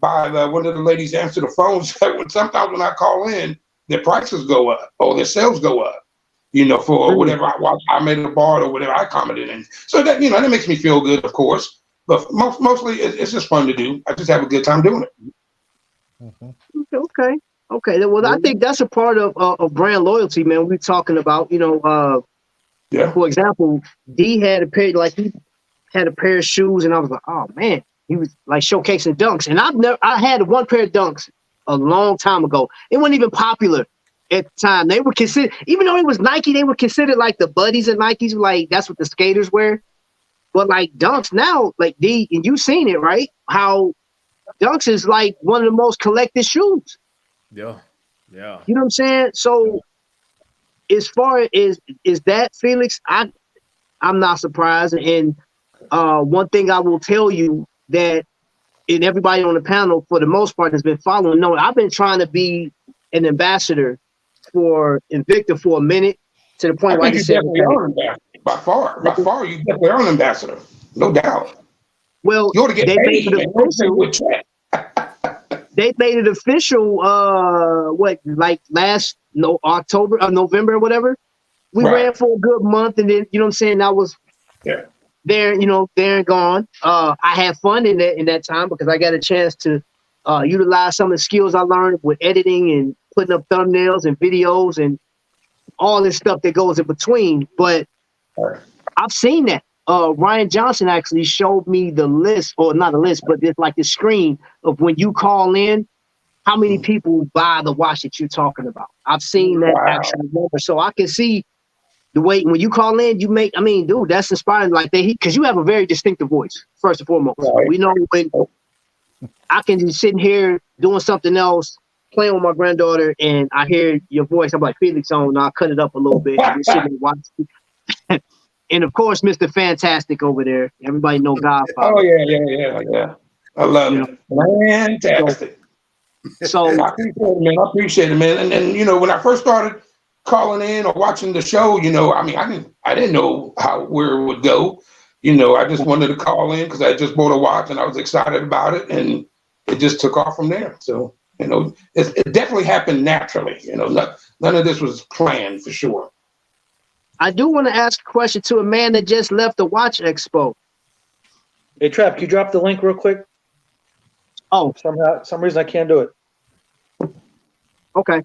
M: by one of the ladies to answer the phone that sometimes when I call in, their prices go up or their sales go up, you know, for whatever I made a bar or whatever I commented in. So that, you know, that makes me feel good, of course. But mostly it's just fun to do. I just have a good time doing it.
B: Okay. Well, I think that's a part of brand loyalty, man. We're talking about, you know, for example, D had a pair of shoes, and I was like, oh man, he was like showcasing dunks, and I had one pair of dunks a long time ago. It wasn't even popular at the time. They were considered, even though it was Nike, they were considered like the buddies of Nikes, like that's what the skaters wear. But like dunks now, like D, and you've seen it, right? How dunks is like one of the most collected shoes.
F: Yeah.
B: You know what I'm saying? So as far as is that Felix, I'm not surprised. And one thing I will tell you that, and everybody on the panel for the most part has been following. No, I've been trying to be an ambassador for Invicta for a minute, to the point
M: I
B: where I
M: think you
B: just said,
M: definitely are an ambassador. By far, you definitely are an ambassador. No doubt.
B: well,
M: You ought to get
B: they made
M: paid,
B: it
M: man. You ought to pay
B: official.
M: with check.
B: They made it official. What, like last October or November or whatever. We
M: Right.
B: ran for a good month, and then you know what I'm saying. I was there, there and gone. I had fun in that time because I got a chance to utilize some of the skills I learned with editing and putting up thumbnails and videos and all this stuff that goes in between. But I've seen that. Ryan Johnson actually showed me the list, or not a list, but it's like the screen of when you call in, how many people buy the watch that you're talking about. I've seen that actual number, so I can see the way when you call in, you make. I mean, dude, that's inspiring. Like because you have a very distinctive voice. First and foremost, we know when I can be sitting here doing something else, playing with my granddaughter, and I hear your voice. I'm like, Felix on. I'll cut it up a little bit. And you're sitting there watching. And of course, Mr. Fantastic over there. Everybody know Godfather.
M: Oh yeah. I love it. Fantastic.
B: So
M: I appreciate it, man. And when I first started calling in or watching the show, I didn't know where it would go. I just wanted to call in because I just bought a watch and I was excited about it, and it just took off from there. So it definitely happened naturally. None of this was planned for sure.
B: I do want to ask a question to a man that just left the Watch Expo.
J: Hey, Trap, can you drop the link real quick?
B: Oh.
J: Some reason I can't do it.
B: Okay.
J: I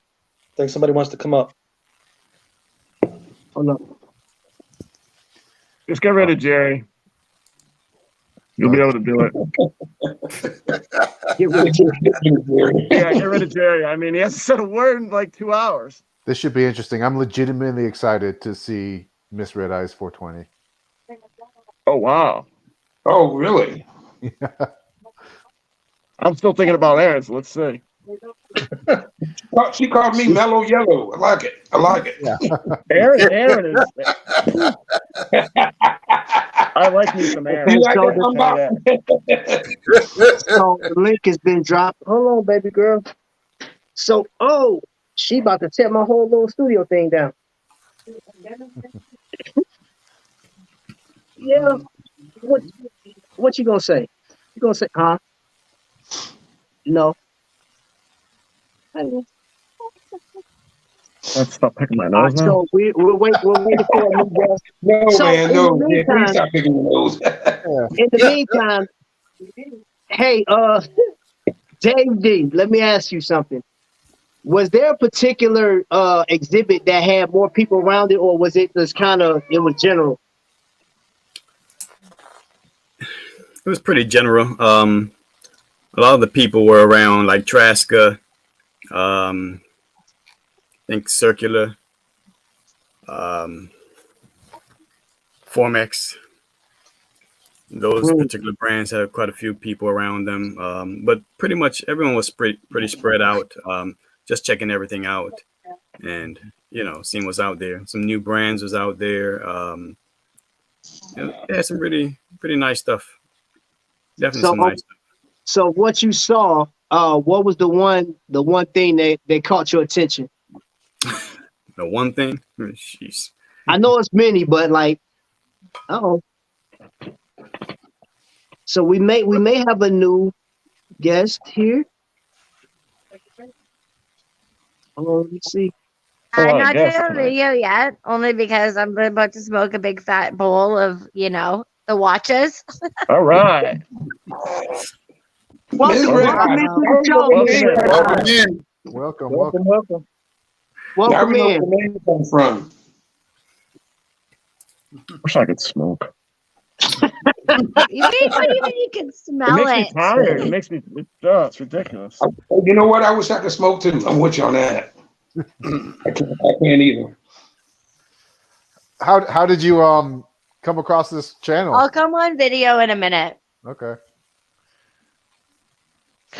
J: think somebody wants to come up.
B: Hold on.
I: Just get rid of Jerry. You'll be able to do it.
B: Get rid of
I: Jerry. Yeah, get rid of Jerry. I mean, he hasn't said a word in like 2 hours.
G: This should be interesting. I'm legitimately excited to see Miss Red Eyes 420.
I: Oh, wow.
M: Oh, really?
G: Yeah.
I: I'm still thinking about Aaron, so let's see.
M: She called me Mellow Yellow. I like it.
G: Yeah.
I: Aaron is. I like me some Aaron.
B: So the link has been dropped. Hold on, baby girl. So, she about to tear my whole little studio thing down. Yeah. What you gonna say? You gonna say, huh? No.
I: Let's stop picking my nose now.
B: So we're waiting for a new guest.
M: No,
B: So
M: man, no.
B: in the meantime,
M: Please stop picking your nose.
B: in the meantime, hey, Dave D, let me ask you something. Was there a particular exhibit that had more people around it, or was it just it was general?
P: It was pretty general. A lot of the people were around, like Traska, I think Circular, Formex. Those particular brands had quite a few people around them, but pretty much everyone was pretty spread out, just checking everything out and seeing what's out there. Some new brands was out there. They had some pretty nice stuff. Definitely some nice stuff.
B: So what you saw, what was the one thing that caught your attention?
P: The one thing? Jeez.
B: I know it's many, but like, So we may have a new guest here. Let me see.
R: I'm not doing a video yet, only because I'm about to smoke a big fat bowl of, the watches.
I: All right.
B: Welcome in.
G: Welcome.
B: Welcome in.
M: Where the name come from?
I: Wish I could smoke.
R: You can smell
I: It makes me tired. It makes me. It's ridiculous.
M: You know what? I wish I could smoke too. I'm with you on that. I can't either.
G: How did you come across this channel?
R: I'll come on video in a minute.
G: Okay.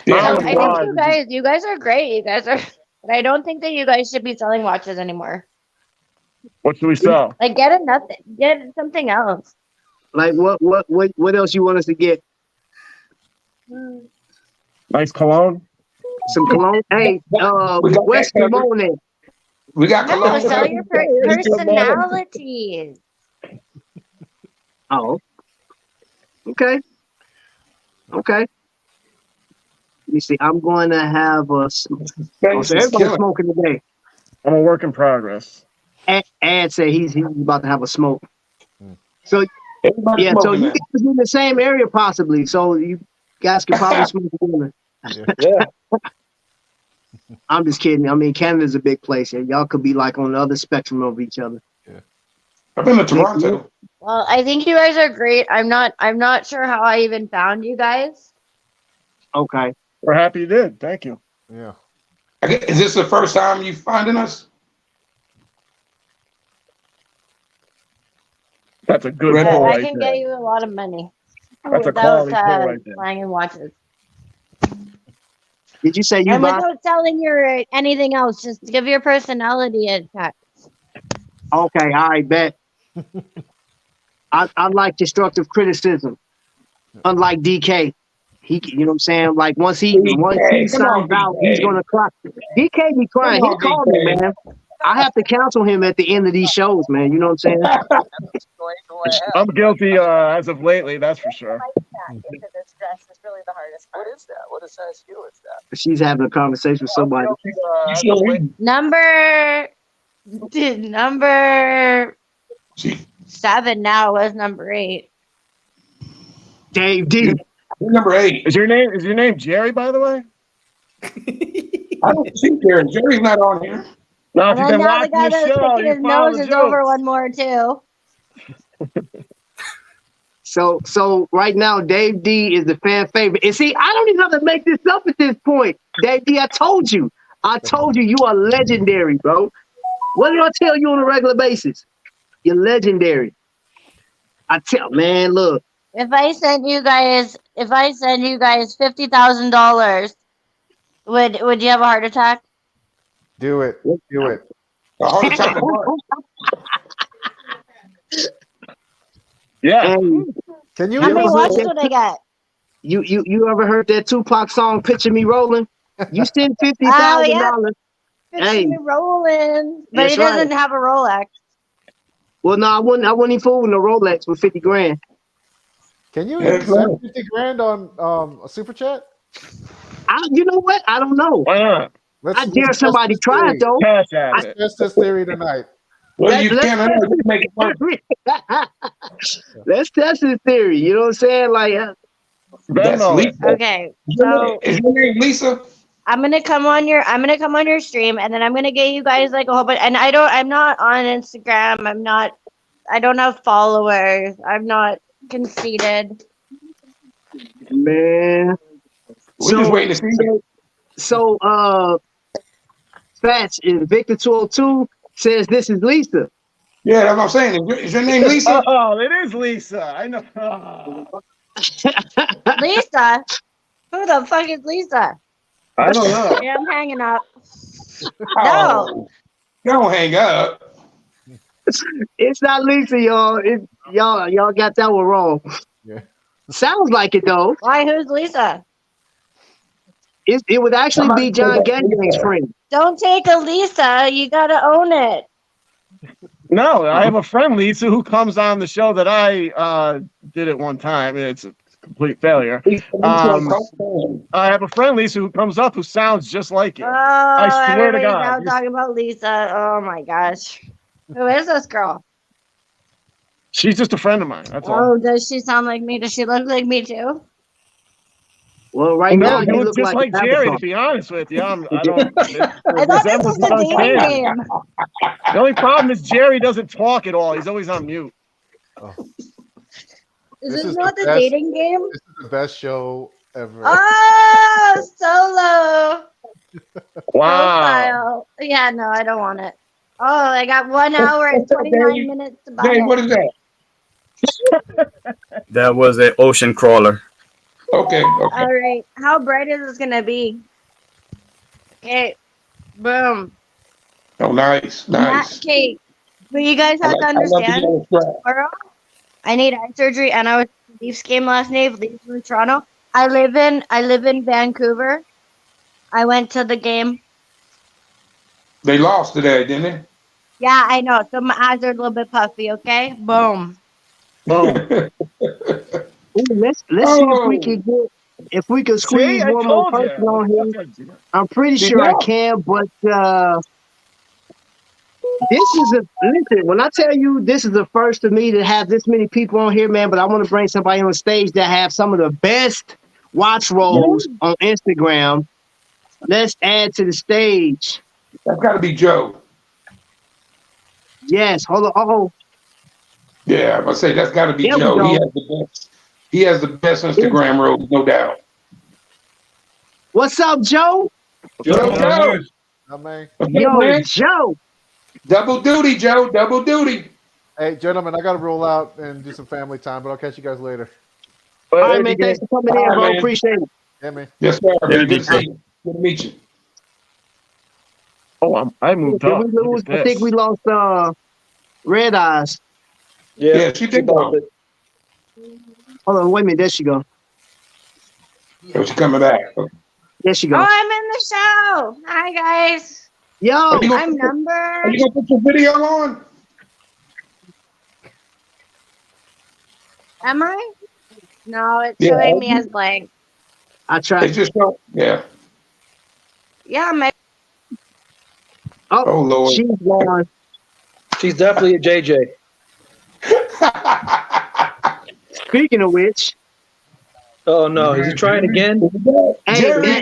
R: I think you guys are great. You guys are, but I don't think that you guys should be selling watches anymore.
I: What should we sell?
R: Like, get nothing. Get something else.
B: Like what else you want us to get?
I: Nice cologne.
B: Some cologne. Hey, where's Simone at?
M: We got
R: No,
M: cologne.
R: sell your personalities.
B: Oh, okay. Okay. You see, I'm going to have a. Oh, so everybody's smoking today.
I: I'm a work in progress.
B: Ad said he's about to have a smoke. So
M: Everybody's
B: yeah, so
M: smoking
B: you
M: now.
B: guys in the same area possibly. So you guys could probably smoke together.
J: Yeah.
B: I'm just kidding. I mean, Canada's a big place, and y'all could be like on the other spectrum of each other.
M: I've been to Toronto.
R: Well, I think you guys are great. I'm not sure how I even found you guys.
B: Okay.
I: We're happy you did. Thank you.
G: Yeah.
M: Is this the first time you finding us?
I: That's a good
M: Red
I: pull
M: Bull.
R: I
I: right
R: can
I: there.
R: get you a lot of money
I: That's a
R: without
I: quality pull right there.
R: buying watches.
B: Did you say you
R: And
B: buy?
R: without selling your anything else, just give your personality a check.
B: Okay, I bet. I like destructive criticism. Unlike DK, you know what I'm saying? Like once he signs out, he's gonna cry. DK be crying. He called me, man. I have to counsel him at the end of these shows, man. You know what I'm saying?
I: I'm guilty as of lately, that's for sure.
B: She's having a conversation with somebody.
R: Number 7 now was number 8.
B: Dave D.
M: Number 8.
I: Is your name Jerry, by the way?
M: I don't see Jerry. Jerry's not on here.
I: No,
R: And then now the guy that was picking his nose is over one more too.
B: So right now, Dave D is the fan favorite. And see, I don't even have to make this up at this point. Dave D, I told you you are legendary, bro. What do I tell you on a regular basis? You're legendary. Man, look.
R: If I send you guys $50,000, would you have a heart attack?
G: Do it. Do it.
M: A heart attack of what?
I: Yeah.
G: Can you?
R: How many watches would I get?
B: You ever heard that Tupac song "Picture Me Rolling"? You send $50,000.
R: Picture me rolling, but
B: That's
R: he doesn't
B: right.
R: have a Rolex.
B: Well, no, I wouldn't even fool with no Rolex with 50 grand.
G: Can you even send 50 grand on a super chat?
B: You know what? I don't know.
I: Why not?
B: I dare somebody try it though.
G: Let's test this theory tonight.
M: Well, you can make it work.
B: Let's test this theory. You know what I'm saying? Like,
M: That's Lisa.
R: Okay, so
M: is your name Lisa?
R: I'm gonna come on your stream, and then I'm gonna get you guys like a whole bunch. And I'm not on Instagram. I don't have followers. I'm not conceited.
B: Man,
M: we're just waiting to see.
B: So, Fats Invicta 202 says this is Lisa.
M: Yeah, that's what I'm saying. Is your name Lisa?
I: Oh, it is Lisa. I know. Oh.
R: Lisa? Who the fuck is Lisa?
I: I don't know.
R: Yeah, I'm hanging up.
M: Oh, don't hang up.
B: It's not Lisa, y'all. Y'all got that one wrong.
G: Yeah.
B: Sounds like it though.
R: Why? Who's Lisa?
B: It would actually be John Gagnang's friend.
R: Don't take a Lisa. You gotta own it.
I: No, I have a friend, Lisa, who comes on the show that I did it one time, and it's a complete failure. I have a friend, Lisa, who comes up who sounds just like you.
R: Oh,
I: I swear to
R: everybody's
I: God.
R: now talking about Lisa. Oh my gosh. Who is this girl?
I: She's just a friend of mine. That's all.
R: Oh, does she sound like me? Does she look like me too?
B: Well, right now
I: you
B: you
I: look just like Jerry.
B: Avatar.
I: To be honest with you, I don't.
R: I thought this was a dating game.
I: The only problem is Jerry doesn't talk at all. He's always on mute.
G: Oh.
R: Is
G: This
R: this
G: is
R: not
G: the
R: the
G: best-
R: dating game?
G: This is the best show ever.
R: Oh, solo.
I: Wow.
R: Profile. Yeah, no, I don't want it. Oh, I got 1 hour and 29 minutes to buy it.
M: What is that?
P: That was an ocean crawler.
M: Okay.
R: All right. How bright is this gonna be? Okay. Boom.
M: Oh, nice.
R: Okay. But you guys have to
M: I love the
R: understand,
M: yellow strap.
R: tomorrow I need eye surgery, and I was at the Leafs game last night. Leafs were in Toronto. I live in Vancouver. I went to the game.
M: They lost today, didn't
R: Yeah, I know. So my eyes are a little bit puffy. Okay, boom.
J: Boom.
B: Ooh, let's see if we can
I: See,
B: squeeze
I: I
B: one more
I: told you.
B: person on here. I'm pretty
M: See,
B: sure I
M: now,
B: can, but this is listen. When I tell you this is the first for me to have this many people on here, man. But I want to bring somebody on stage that have some of the best watch rolls on Instagram. Let's add to the stage.
M: that's got to be Joe.
B: Yes, hold on. Oh,
M: Yeah, I'm gonna say that's got to be
B: there we
M: Joe. He
B: go.
M: has the best. He has the best Instagram roles, no doubt.
B: What's up, Joe?
M: Joe.
G: Not me.
B: Yo,
M: Man.
B: Joe.
M: Double duty, Joe. Double duty.
G: Hey, gentlemen, I got to roll out and do some family time, but I'll catch you guys later.
B: All right, man. Thanks for coming in,
M: All right,
B: bro.
M: man.
B: Appreciate it.
G: Yeah, man.
M: Yes, sir.
I: Yeah,
M: Good to
I: good
M: see you. Good to meet you.
I: Oh, I moved
B: Did we
I: up. Look
B: lose?
I: at
B: I think we
I: this.
B: lost Red Eyes.
J: Yeah,
M: she been gone.
B: Hold on, wait a minute. There she go.
M: She's coming back.
B: There she
R: Oh,
B: go.
R: I'm in the show. Hi guys.
B: Yo,
M: Are you
R: I'm
M: gonna
R: number.
M: put your video on?
R: Am I? No, it's
M: Yeah.
R: showing me as blank.
B: I tried.
M: It's just no. Yeah.
R: Yeah, my.
M: Oh Lord.
B: She's gone.
J: She's definitely a JJ.
B: Speaking of which,
J: Oh no, is he trying again?
B: hey,
I: Jerry.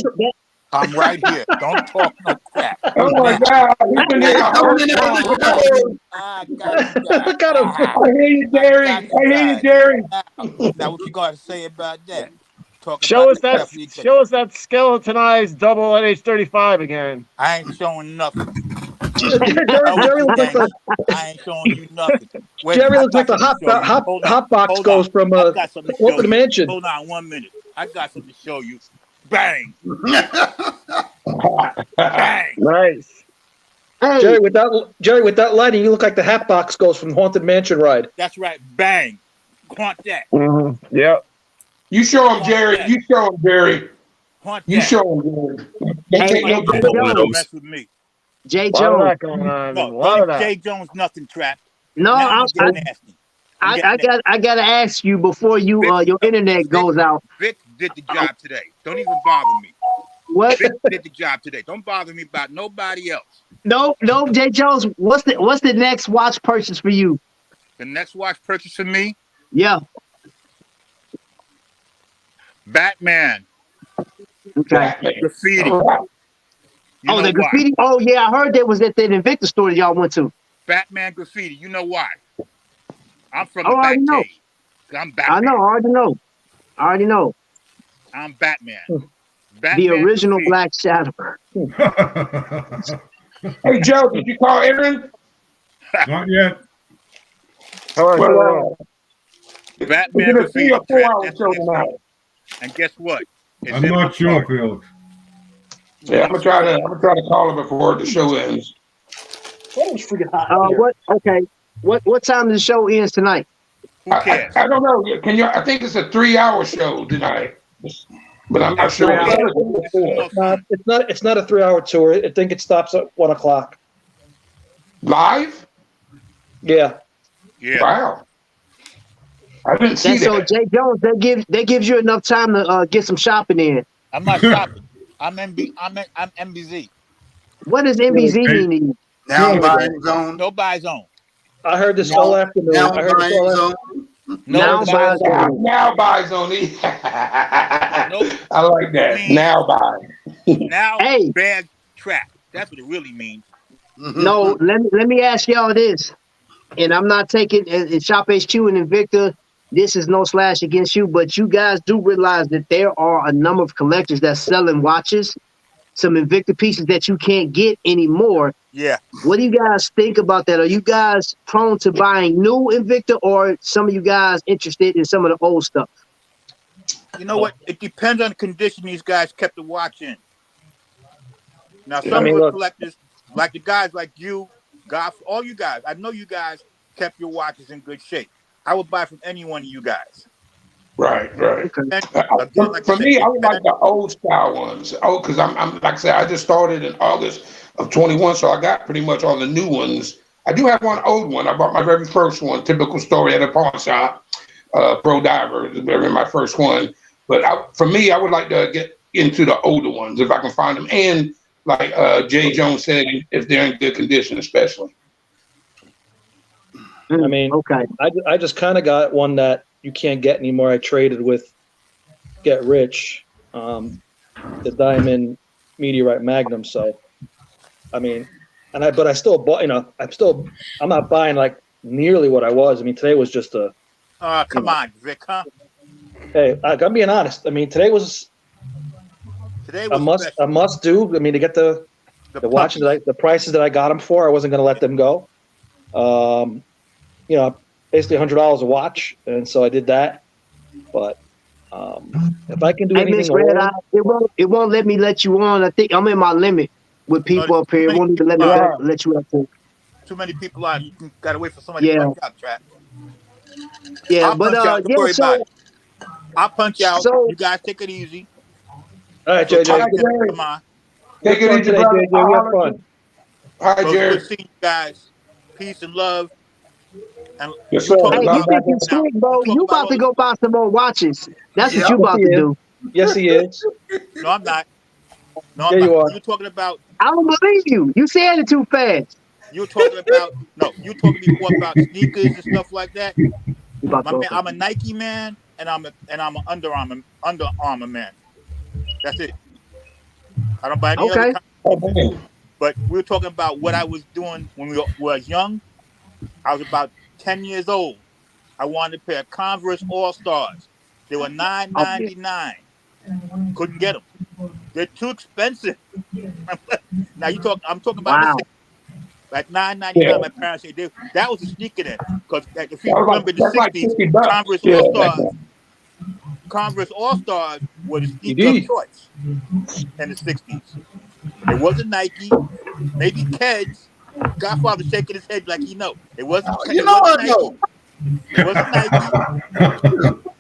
L: I'm right here. Don't talk no crap.
M: Oh my God. He's been here the whole time.
L: I got you guys.
J: Look at him.
M: I hear you, Jerry. I hear you, Jerry.
L: Now, what you got to say about that? Talk
I: Show
L: about
I: us that.
L: stuff you can-
I: Show us that skeletonized double NH35 again.
L: I ain't showing nothing.
J: Jerry looks like the
L: I ain't showing you nothing. Wait,
J: Jerry
L: I
J: looks like
L: got
J: the
L: something to show you. Hold on,
J: hot box
L: hold
J: goes
L: on.
J: from
L: I got something to show
J: Haunted
L: you.
J: Mansion.
L: Hold on 1 minute. I got something to show you. Bang. Bang.
I: Nice.
B: hey,
J: Jerry, with that lighting, you look like the hat box goes from Haunted Mansion ride.
L: That's right. Bang. Want that.
I: Mm-hmm. Yep.
M: You show him, Jerry. You show him, Jerry.
L: Want
M: You
L: that.
M: show him, Jerry.
B: hey,
M: Take no
B: Jay
M: credit.
B: Jones.
L: Mess with me.
B: Jay
I: A lot of
B: Jones.
I: that going on.
L: No,
I: A lot of
L: don't
I: that.
L: Jay Jones nothing trap.
B: No,
L: Now I'm
B: I,
L: getting nasty.
B: I gotta ask you before you your internet goes out.
L: Vic did the job today. Don't even bother me.
B: What?
L: Vic did the job today. Don't bother me about nobody else.
B: No, Jay Jones. What's the next watch purchase for you?
L: The next watch purchase for me,
B: Yeah.
L: Batman.
B: Okay.
L: Graffiti.
M: All right.
L: You
B: Oh,
L: know
B: the
L: why?
B: graffiti. Oh, yeah, I heard that was at that Invicta store that y'all went to.
L: Batman graffiti. You know why? I'm from
B: Oh,
L: the
B: I already know.
L: Batcave. I'm Batman.
B: I know. I already know.
L: I'm Batman.
B: The
L: Batman
B: original
L: graffiti.
B: Black Shadow.
M: Hey, Joe, did you call Aaron?
S: Not yet.
M: Well,
L: Batman
M: we're gonna
L: graffiti.
M: see a 4-hour
L: That's
M: show
L: what it's
M: tonight.
L: called. And guess what? It's
S: I'm
L: in
S: not
L: my
S: sure,
L: car.
S: Felix.
M: Yeah, I'm gonna try to call him before the show ends.
B: What? Okay. What time does the show ends tonight?
L: Who cares?
M: I don't know. Can you? I think it's a 3-hour show tonight, but I'm not sure.
J: It's not a 3-hour tour. I think it stops at 1 o'clock.
M: Live?
J: Yeah.
L: Yeah.
M: Wow. I didn't see
B: So
M: that.
B: Jay Jones, that gives you enough time to get some shopping in.
L: I'm not shopping. I'm MBZ.
B: What does MBZ mean to you?
K: Now buying zone.
L: No buy zone.
J: I heard this all afternoon.
K: Now
J: I heard this
K: buying
J: all
K: zone.
B: Now buy zone.
M: Now buy zone. I like that. Now buy.
L: Now
B: Hey.
L: bad trap. That's what it really means.
B: No, let me ask y'all this, and I'm not taking in Shop HQ and Invicta. This is no slash against you, but you guys do realize that there are a number of collectors that's selling watches, some Invicta pieces that you can't get anymore.
L: Yeah.
B: What do you guys think about that? Are you guys prone to buying new Invicta, or some of you guys interested in some of the old stuff?
L: You know what? It depends on the condition these guys kept the watch in. Now, some of the collectors, like the guys like you God, all you guys, I know you guys kept your watches in good shape. I would buy from any one of you guys.
M: Right.
L: And again, like I
M: For
L: said,
M: me, I
L: it
M: would like
L: depends.
M: the old style ones. Oh, because I'm like I said, I just started in August of 21, so I got pretty much all the new ones. I do have one old one. I bought my very first one, typical story at a pawn shop. Pro Diver is my first one. But for me, I would like to get into the older ones if I can find them. And like Jay Jones said, if they're in good condition, especially.
J: I mean,
B: okay.
J: I just kind of got one that you can't get anymore. I traded with Get Rich, the Diamond Meteorite Magnum. So, I mean, but I still bought. I'm not buying like nearly what I was. I mean, today was just a.
L: Come on, Vic, huh?
J: Hey, I'm being honest. I mean, today was a must do. I mean, to get the watches, the prices that I got them for, I wasn't going to let them go. Basically $100 a watch, and so I did that. But if I can do anything,
B: Miss Red Eye, it won't let me let you on. I think I'm in my limit with people up here. It won't even let me let you up here.
L: Too many people on. You gotta wait for somebody to punch out, Trap.
B: Yeah,
L: I'll punch out. Don't worry about it. I'll punch out. You guys take it easy.
J: All right, JJ.
L: Come on.
M: Take it easy, brother.
J: JJ. We have fun.
M: Hi,
L: Well,
M: Jerry.
L: good seeing you guys. Peace and love. And
M: yes,
B: Hey, you think you're slick, bro? You about to go buy some more watches. That's what you about to do.
J: Yes, he is.
L: No, I'm not. No, I'm
J: Yeah,
L: not.
J: you are.
L: You're talking about.
B: I don't believe you. You said it too fast.
L: You're talking about. No, you're talking before about sneakers and stuff like that. My man, I'm a Nike man, and I'm an Under Armour man. That's it. I don't buy any other kind. But we were talking about what I was doing when we was young. I was about 10 years old. I wanted a pair of Converse All Stars. They were $9.99. Couldn't get them. They're too expensive. Now I'm talking about the 60s. Like $9.99. My parents said that was a sneaker then. Because if you remember the 60s, Converse All Stars. Converse All Stars were the sneaker of choice in the 60s. It wasn't Nike, maybe Keds. Godfather shaking his head like he know. It wasn't.
K: You know I know.
L: It wasn't Nike.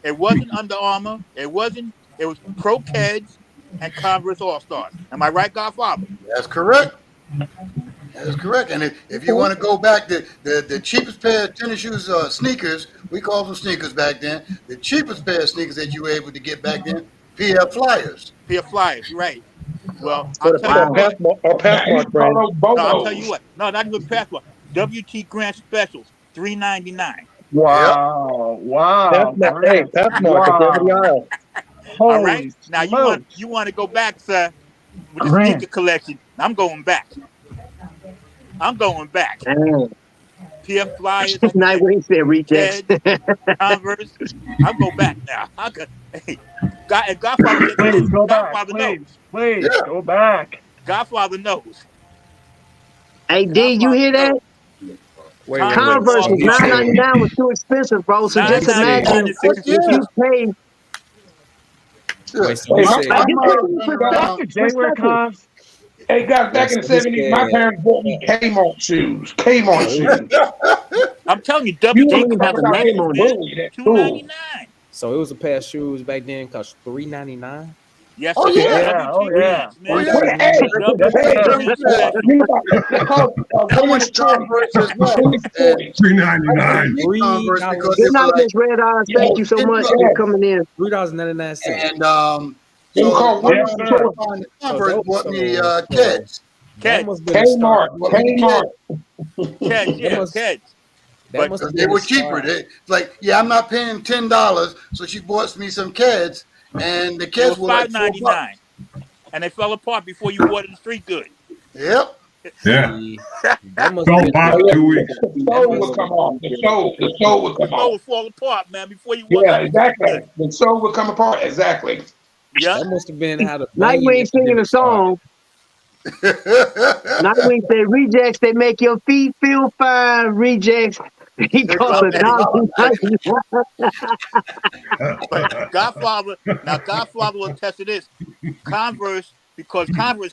L: It wasn't Under Armour. It was Pro Keds and Converse All Stars. Am I right, Godfather?
K: That's correct. That is correct. And if you want to go back, the cheapest pair of tennis shoes or sneakers, we called them sneakers back then. The cheapest pair of sneakers that you were able to get back then, PF Flyers.
L: PF Flyers, right. Well, I'll tell you what.
J: Pathmark brand.
L: No, I'll tell you what. No, not even Pathmark. WT Grand Specials, $3.99.
I: Wow.
L: Yep.
I: Wow.
J: Hey, Pathmark at the end of the aisle.
L: All right. Now you want to go back, sir, with the sneaker collection. I'm going back. PF Flyers.
B: Nightwing said rejects.
L: Converse. I'll go back now. Godfather said,
I: please go
L: Godfather
I: back.
L: knows.
I: Please go back.
L: Godfather knows.
B: Hey, did you hear that? Converse was $9.99 was too expensive, bro. So just imagine if you pay.
M: Wait, so hey, guys, back in the 70s, my parents bought me Kmart shoes.
L: I'm telling you, $2.99.
F: So it was a pair of shoes back then cost $3.99.
L: Yes,
K: oh,
L: sir.
K: yeah. That was Converse as well.
S: $3.99.
B: Good night, Miss Red Eyes. Thank you so much for coming in.
F: $3.99.
K: And Converse bought me Keds.
L: Keds, Keds.
K: But they were cheaper. I'm not paying $10, so she bought me some Keds, and the Keds were like $5.99,
L: and they fell apart before you wore the street good.
K: Yep.
S: Yeah.
F: That must
S: Don't pop 2 weeks.
M: The sole would come off. The sole would come
L: off. The sole would fall apart, man, before you
M: wore exactly. The sole would come apart. Exactly.
L: Yeah.
F: That must have been how the
B: Nightwing singing a song. Nightwing said rejects, they make your feet feel fine. Rejects. He cost $1.99.
L: But Godfather will attest to this. Converse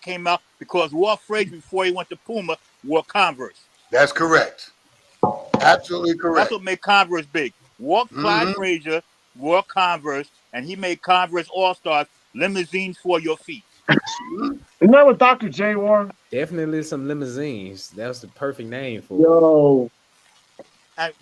L: came out because Walt Frazier, before he went to Puma, wore Converse.
K: That's correct. Absolutely correct.
L: That's what made Converse big. Clyde Frazier wore Converse, and he made Converse All Stars, limousines for your feet.
I: Isn't that what Dr. J wore?
F: Definitely some limousines. That's the perfect name for it.
B: Yo.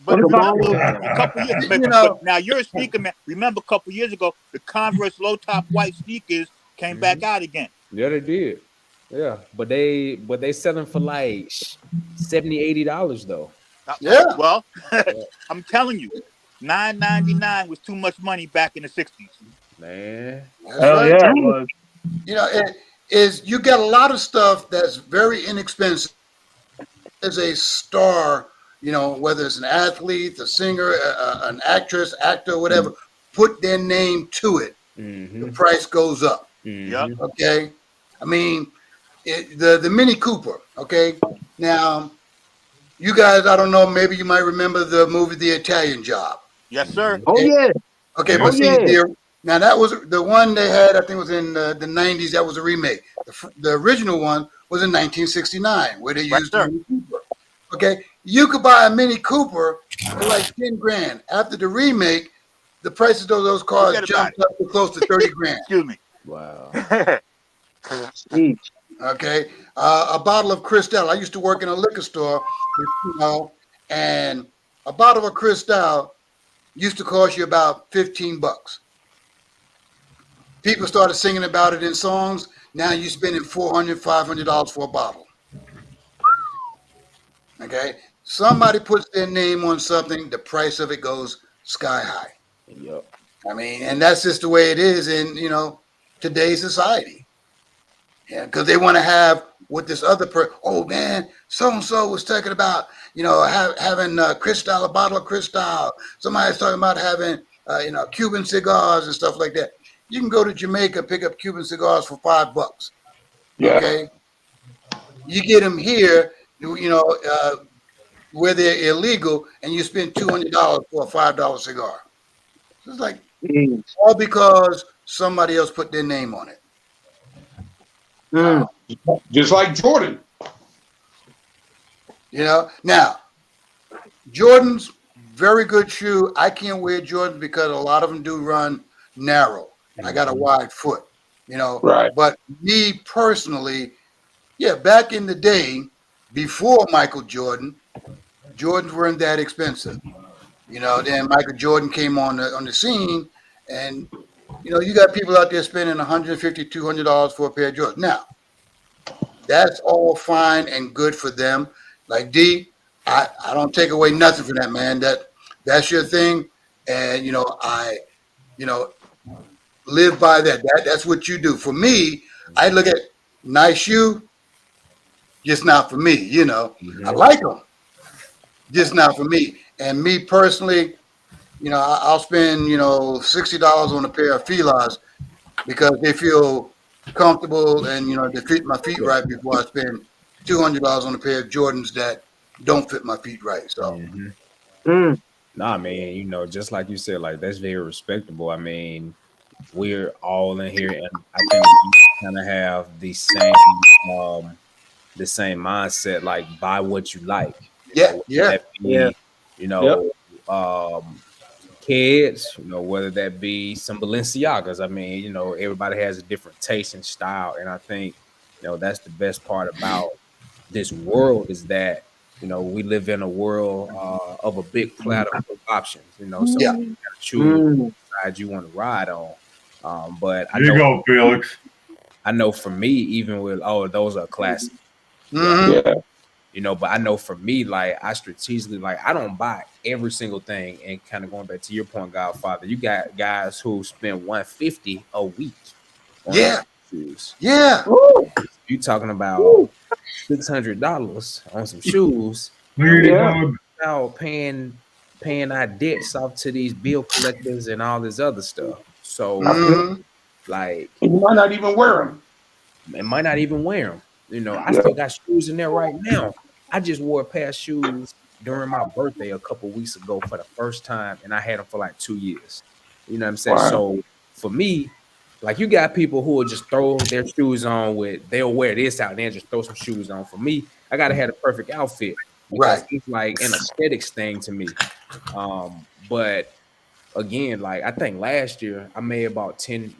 L: But remember,
B: Tomorrow.
L: a couple years,
K: You
L: but
K: know,
L: now you're a sneaker man. Remember, a couple years ago, the Converse low top white sneakers came back out again.
F: Yeah, they did. Yeah, but they selling for like $70-$80 though.
K: yeah.
L: Well, I'm telling you, $9.99 was too much money back in the '60s.
F: Man,
K: That's
I: Hell
K: right.
I: yeah, it was.
K: You know, you get a lot of stuff that's very inexpensive as a star, you know, whether it's an athlete, a singer, an actress, actor, whatever, put their name to it, the price goes up.
L: Yep.
K: Okay. I mean, the Mini Cooper. Okay. Now, you guys, I don't know, maybe you might remember the movie The Italian Job.
L: Yes, sir.
B: Oh yeah.
K: Okay,
B: Oh,
K: but see,
B: yeah.
K: now that was the one they had. I think it was in the '90s. That was a remake. The original one was in 1969, where they used the Mini Cooper. Okay, you could buy a Mini Cooper for like 10 grand. After the remake, the prices of those cars jumped up to close to 30 grand.
L: Excuse me.
F: Wow.
K: Okay, a bottle of Cristal. I used to work in a liquor store, you know, and a bottle of Cristal used to cost you about $15. People started singing about it in songs. Now you're spending $400, $500 for a bottle. Okay, somebody puts their name on something, the price of it goes sky high.
F: Yep.
K: I mean, and that's just the way it is in, you know, today's society. Yeah, because they want to have what this other oh man, so and so was talking about, you know, having Cristal, a bottle of Cristal. Somebody's talking about having, you know, Cuban cigars and stuff like that. You can go to Jamaica, pick up Cuban cigars for $5.
M: Yeah.
K: Okay, you get them here, you know, where they're illegal, and you spend $200 for a $5 cigar. So it's like all because somebody else put their name on it.
M: Just like Jordan.
K: You know, now Jordan's very good shoe. I can't wear Jordan because a lot of them do run narrow. I got a wide foot, you know.
M: Right.
K: But me personally, yeah, back in the day, before Michael Jordan, Jordans weren't that expensive. You know, then Michael Jordan came on the scene, and you know, you got people out there spending $150, $200 for a pair of Jordans. Now, that's all fine and good for them. Like D, I don't take away nothing from that, man. That's your thing, and you know, I live by that. That's what you do. For me, I look at nice shoe, just not for me. You know, I like them, just not for me. And me personally, you know, I'll spend, you know, $60 on a pair of Filas because they feel comfortable and, you know, they fit my feet right before I spend $200 on a pair of Jordans that don't fit my feet right. So,
F: Nah, man, you know, just like you said, like that's very respectable. I mean, we're all in here, and I think we kind of have the same mindset, like buy what you like.
K: Yeah, yeah,
F: You know, kids, you know, whether that be some Balenciagas. I mean, you know, everybody has a different taste and style, and I think, you know, that's the best part about this world is that, you know, we live in a world of a big platter of options. You know, so you gotta choose which side you want to ride on. But I
S: There you
F: know,
S: go, Felix.
F: I know for me, even with those are classic.
M: Yeah.
F: You know, but I know for me, like I strategically, like I don't buy every single thing. And kind of going back to your point, Godfather, you got guys who spend $150 a week on shoes.
K: Yeah.
F: You talking about $600 on some shoes? Without paying our debts off to these bill collectors and all this other stuff. So, like,
M: you might not even wear them.
F: It might not even wear them. You know, I still got shoes in there right now. I just wore a pair of shoes during my birthday a couple weeks ago for the first time, and I had them for like 2 years. You know what I'm saying?
M: Wow.
F: So for me, like you got people who will just throw their shoes on they'll wear this out and then just throw some shoes on. For me, I gotta have the perfect outfit. because it's like an aesthetics thing to me. But again, like I think last year I made about 10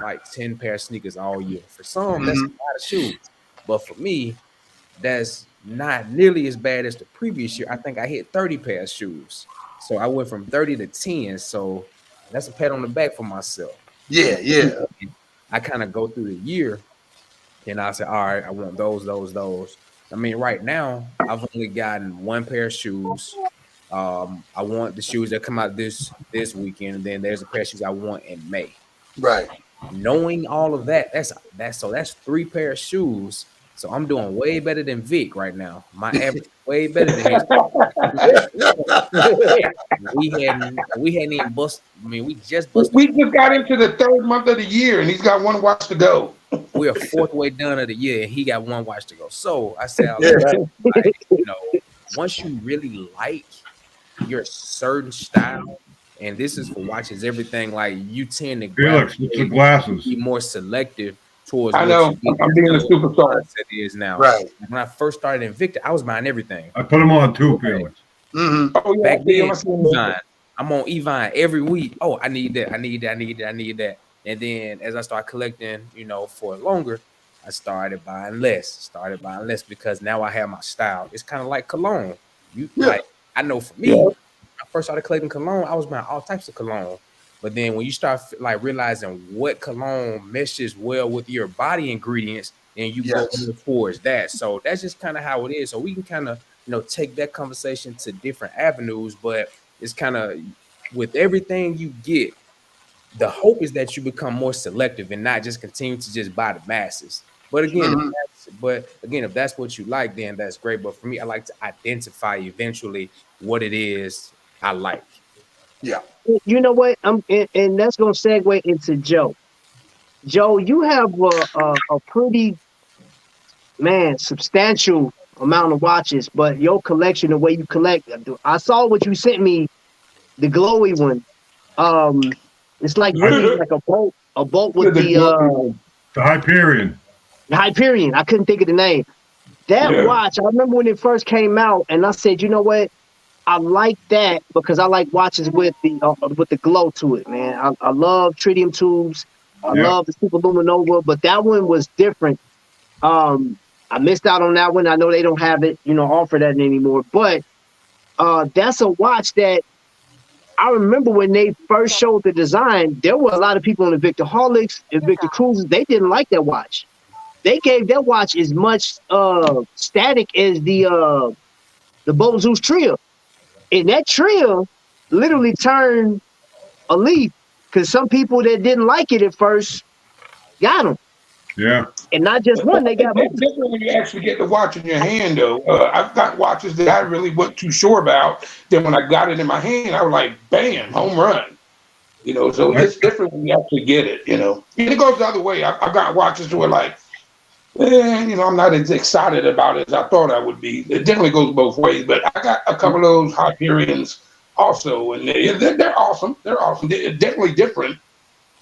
F: pair of sneakers all year. For some, that's a lot of shoes. But for me, that's not nearly as bad as the previous year. I think I hit 30 pair of shoes. So I went from 30 to 10. So that's a pat on the back for myself.
K: Yeah, yeah.
F: I kind of go through the year and I say, all right, I want those. I mean, right now, I've only gotten one pair of shoes. I want the shoes that come out this weekend. And then there's a pair of shoes I want in May.
K: Right.
F: Knowing all of that, that's 3 pair of shoes. So I'm doing way better than Vic right now. My average is way better than his. we hadn't even bust. I mean, we just busted.
M: We just got into the 3rd month of the year, and he's got 1 watch to go.
F: We're 4th way done of the year, and he got 1 watch to go. So I said, like, you know, once you really like your certain style, and this is for watches, everything, like you tend to
S: Felix, with the glasses,
F: be more selective towards.
M: I know. I'm being a superstar.
F: It is now.
K: Right.
F: When I first started Invicta, I was buying everything.
S: I put them on too, Felix.
M: Oh, yeah,
F: Back then, Evine, I'm on Evine every week. Oh, I need that. And then as I started collecting, you know, for longer, I started buying less because now I have my style. It's kind of like cologne. Like, I know for me, when I first started collecting cologne, I was buying all types of cologne. But then when you start like realizing what cologne meshes well with your body ingredients, and you go more towards that. So that's just kind of how it is. So we can kind of, you know, take that conversation to different avenues, but it's kind of with everything you get, the hope is that you become more selective and not just continue to just buy the masses. But again, if that's what you like, then that's great. But for me, I like to identify eventually what it is I like.
K: Yeah.
B: You know what? And that's gonna segue into Joe. Joe, you have a pretty substantial amount of watches, but your collection, the way you collect, I saw what you sent me, the glowy one. It's like like a bolt with the
S: Hyperion.
B: The Hyperion. I couldn't think of the name. That watch, I remember when it first came out, and I said, you know what? I like that because I like watches with the glow to it, man. I love tritium tubes. I love the Super Luminova, but that one was different. I missed out on that one. I know they don't have it, offer that anymore. But that's a watch that I remember when they first showed the design, there were a lot of people in the Invicta Holics, Invicta Cruises. They didn't like that watch. They gave that watch as much static as the Bolton Zeus Trio. And that trio literally turned a leaf because some people that didn't like it at first got them.
S: Yeah.
B: And not just one, they got
M: It's different when you actually get the watch in your hand, though. I've got watches that I really wasn't too sure about. Then when I got it in my hand, I was like, bam, home run. So it's different when you actually get it, And it goes the other way. I've got watches that were like, I'm not as excited about it as I thought I would be. It definitely goes both ways, but I got a couple of those Hyperions also, and they're awesome. They're awesome. They're definitely different,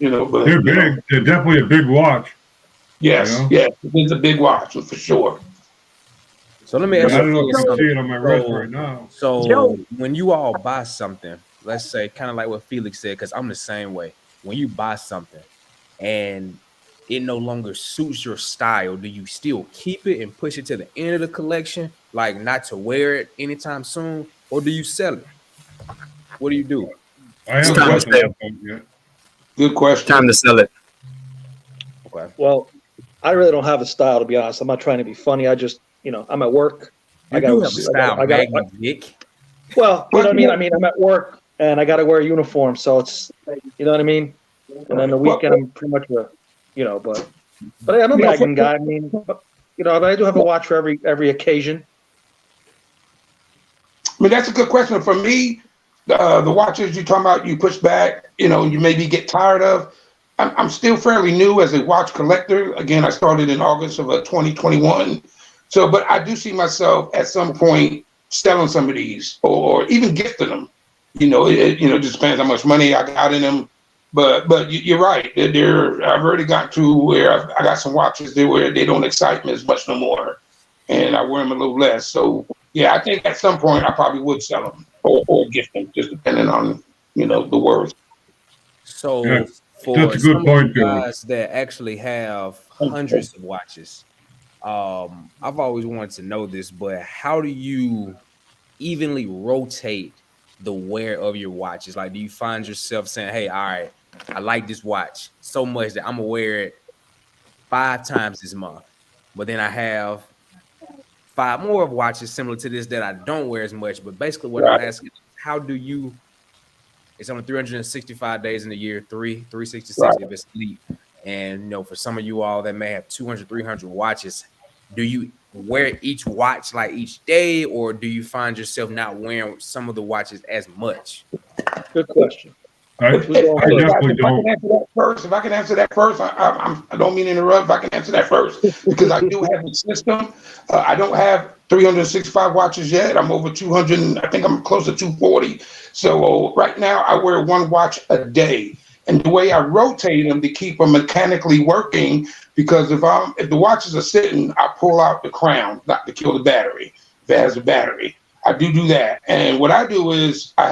M: But
S: they're big. They're definitely a big watch.
M: Yes, yes, it's a big watch for sure.
F: So let me ask you.
S: I don't know if you can see it on my wrist right now.
F: So when you all buy something, let's say kind of like what Felix said, because I'm the same way. When you buy something and it no longer suits your style, do you still keep it and push it to the end of the collection, like not to wear it anytime soon, or do you sell it? What do you do?
S: I haven't gotten that point yet.
M: Good question.
P: Time to sell it.
F: Okay.
J: Well, I really don't have a style, to be honest. I'm not trying to be funny. I just, I'm at work.
F: You do have a style, Nick.
J: Well, you know what I mean? I mean, I'm at work and I got to wear a uniform, so it's, you know what I mean? And then the weekend, I'm pretty much but I'm a Magnum guy. I mean, but I do have a watch for every occasion.
M: I mean, that's a good question. For me, the watches you're talking about, you push back, you maybe get tired of. I'm still fairly new as a watch collector. Again, I started in August of 2021. So, but I do see myself at some point selling some of these or even gifting them. It just depends how much money I got in them. But you're right. I've already got to where I got some watches there where they don't excite me as much no more, and I wear them a little less. So yeah, I think at some point I probably would sell them or gift them, just depending on the worth.
F: So
S: Yeah,
F: for
S: that's a good
F: some of you
S: point, Billy.
F: guys that actually have hundreds of watches, I've always wanted to know this, but how do you evenly rotate the wear of your watches? Like, do you find yourself saying, "Hey, all right, I like this watch so much that I'm gonna wear it 5 times this month," but then I have 5 more watches similar to this that I don't wear as much? But basically, what I'm
M: Right.
F: asking is, how do you? It's only 365 days in the year, 366
M: Right.
F: if it's leap. And for some of you all that may have 200, 300 watches, do you wear each watch like each day, or do you find yourself not wearing some of the watches as much?
J: Good question.
S: I definitely don't.
M: If I can answer that first, I don't mean to interrupt. If I can answer that first, because I do have a system. I don't have 365 watches yet. I'm over 200. I think I'm close to 240. So right now I wear one watch a day, and the way I rotate them to keep them mechanically working, because if the watches are sitting, I pull out the crown, not to kill the battery. If it has a battery, I do that. And what I do is I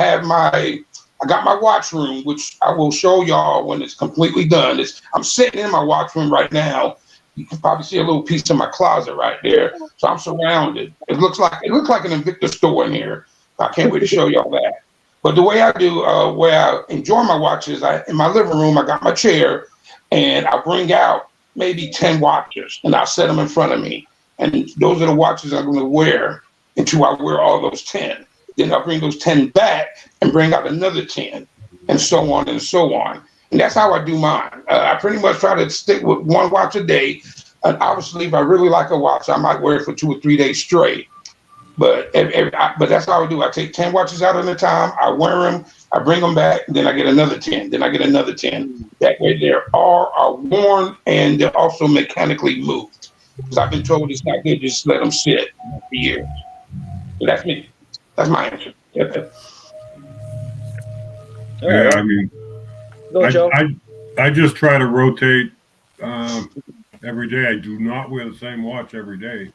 M: got my watch room, which I will show y'all when it's completely done. I'm sitting in my watch room right now. You can probably see a little piece of my closet right there. So I'm surrounded. It looks like an Invicta store in here. I can't wait to show y'all that. But the way I do, where I enjoy my watches, in my living room, I got my chair, and I bring out maybe 10 watches, and I'll set them in front of me. And those are the watches I'm going to wear until I wear all those 10. Then I'll bring those 10 back and bring out another 10, and so on and so on. And that's how I do mine. I pretty much try to stick with one watch a day. And obviously, if I really like a watch, I might wear it for 2 or 3 days straight. But that's how I do. I take 10 watches out at a time. I wear them. I bring them back. Then I get another 10. Then I get another 10. That way, they're all are worn and they're also mechanically moved. Because I've been told it's not good to just let them sit for years. So that's me. That's my answer.
S: Yeah, I mean, I just try to rotate every day. I do not wear the same watch every day.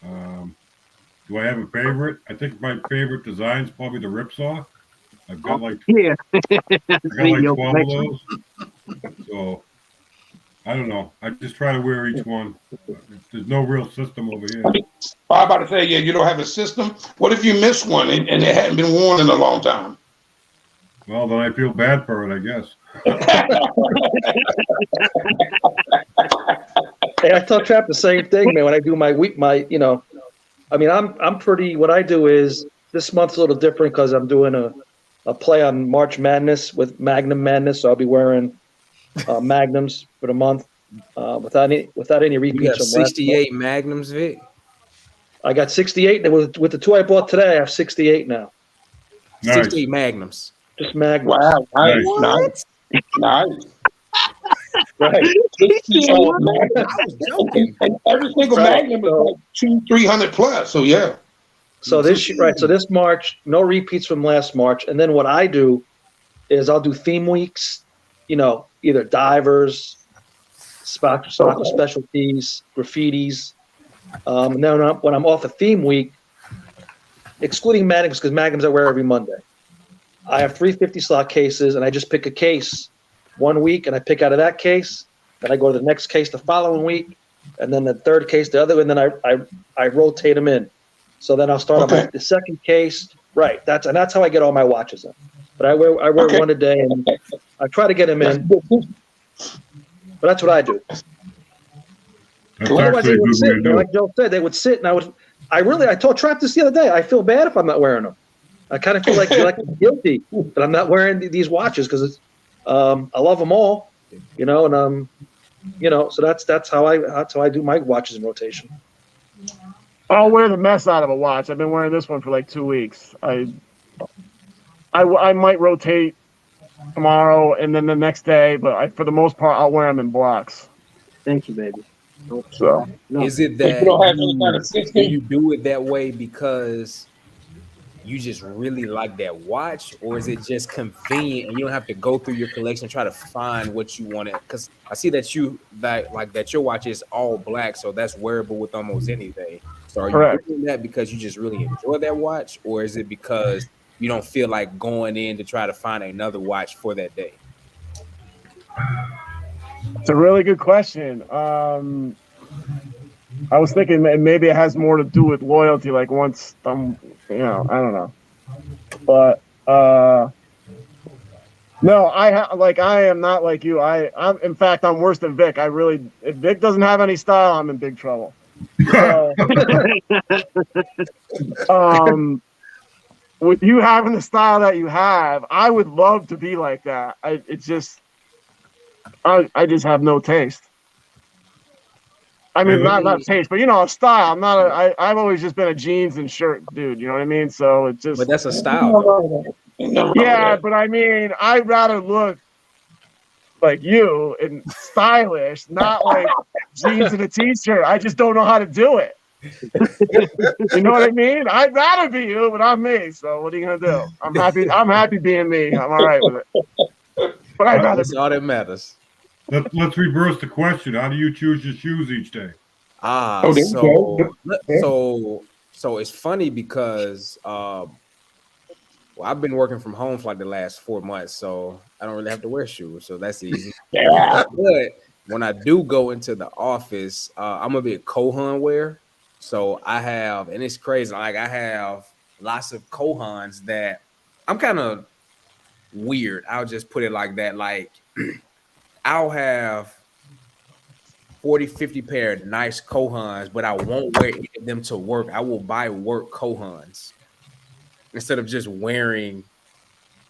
S: Do I have a favorite? I think my favorite design is probably the Ripsaw. I've got like
B: yeah.
S: I got like 12 of those. So I don't know. I just try to wear each one. There's no real system over here.
M: I'm about to say, yeah, you don't have a system. What if you miss one and it hadn't been worn in a long time?
S: Well, then I feel bad for it, I guess.
J: Hey, I tell Trap the same thing, man. When I do my week, I'm pretty. What I do is this month's a little different because I'm doing a play on March Madness with Magnum Madness, so I'll be wearing Magnums for the month without any repeats.
F: You have 68 Magnums, Vic.
J: I got 68. With the 2 I bought today, I have 68 now.
S: Nice.
F: 68 Magnums.
J: Just Magnums.
M: Wow, nice. Right. And every single Magnum is like 200-300 plus. So yeah.
J: So this March, no repeats from last March. And then what I do is I'll do theme weeks, either divers, soccer specialties, graffitis. And then when I'm off a theme week, excluding Magnums, because Magnums I wear every Monday, I have 350 slot cases, and I just pick a case one week, and I pick out of that case. Then I go to the next case the following week, and then the third case the other, and then I rotate them in. So then I'll start on the second case. Right. That's how I get all my watches in. But I wear one a day, and I try to get them in. But that's what I do. Otherwise, they would sit. Like Joe said, they would sit, and I told Trap this the other day. I feel bad if I'm not wearing them. I kind of feel like guilty that I'm not wearing these watches because I love them all, and so that's how I do my watches in rotation.
I: I'll wear the mess out of a watch. I've been wearing this one for like 2 weeks. I might rotate tomorrow and then the next day, but for the most part, I'll wear them in blocks.
B: Thank you, baby.
I: So
F: is it that you do it that way because you just really like that watch, or is it just convenient and you don't have to go through your collection and try to find what you want it? Because I see that that your watch is all black, so that's wearable with almost anything. So are you
I: Correct.
F: doing that because you just really enjoy that watch, or is it because you don't feel like going in to try to find another watch for that day?
I: It's a really good question. I was thinking maybe it has more to do with loyalty. Like once I'm, I don't know, but no, I am not like you. I'm in fact I'm worse than Vic. If Vic doesn't have any style, I'm in big trouble. So, with you having the style that you have, I would love to be like that. I just have no taste. I mean, not taste, but a style. I've always just been a jeans and shirt dude. You know what I mean? So it just.
F: But that's a style, though.
I: Yeah, but I mean, I'd rather look like you and stylish, not like jeans and a t-shirt. I just don't know how to do it. You know what I mean? I'd rather be you, but I'm me. So what are you gonna do? I'm happy being me. I'm all right with it. But I'd rather.
F: That's all that matters.
S: Let's reverse the question. How do you choose your shoes each day?
F: So it's funny because I've been working from home for like the last 4 months, so I don't really have to wear shoes, so that's easy.
M: Yeah.
F: But when I do go into the office, I'm a bit Kohan wear, so I have, and it's crazy. Like I have lots of Kohans that I'm kind of weird. I'll just put it like that. Like I'll have 40, 50 pair of nice Kohans, but I won't wear any of them to work. I will buy work Kohans instead of just wearing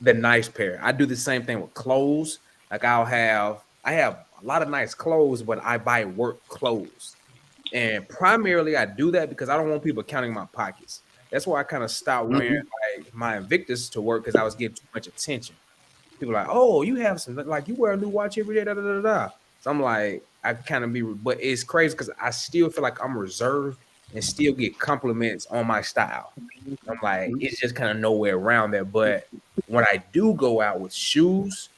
F: the nice pair. I do the same thing with clothes. Like I have a lot of nice clothes, but I buy work clothes. And primarily I do that because I don't want people counting my pockets. That's why I kind of stopped wearing like my Invictus to work, because I was getting too much attention. People are like, oh, you have some, like you wear a new watch every day, da da da da. So I'm like, I kind of be, but it's crazy because I still feel like I'm reserved and still get compliments on my style. I'm like, it's just kind of nowhere around there. But when I do go out with shoes,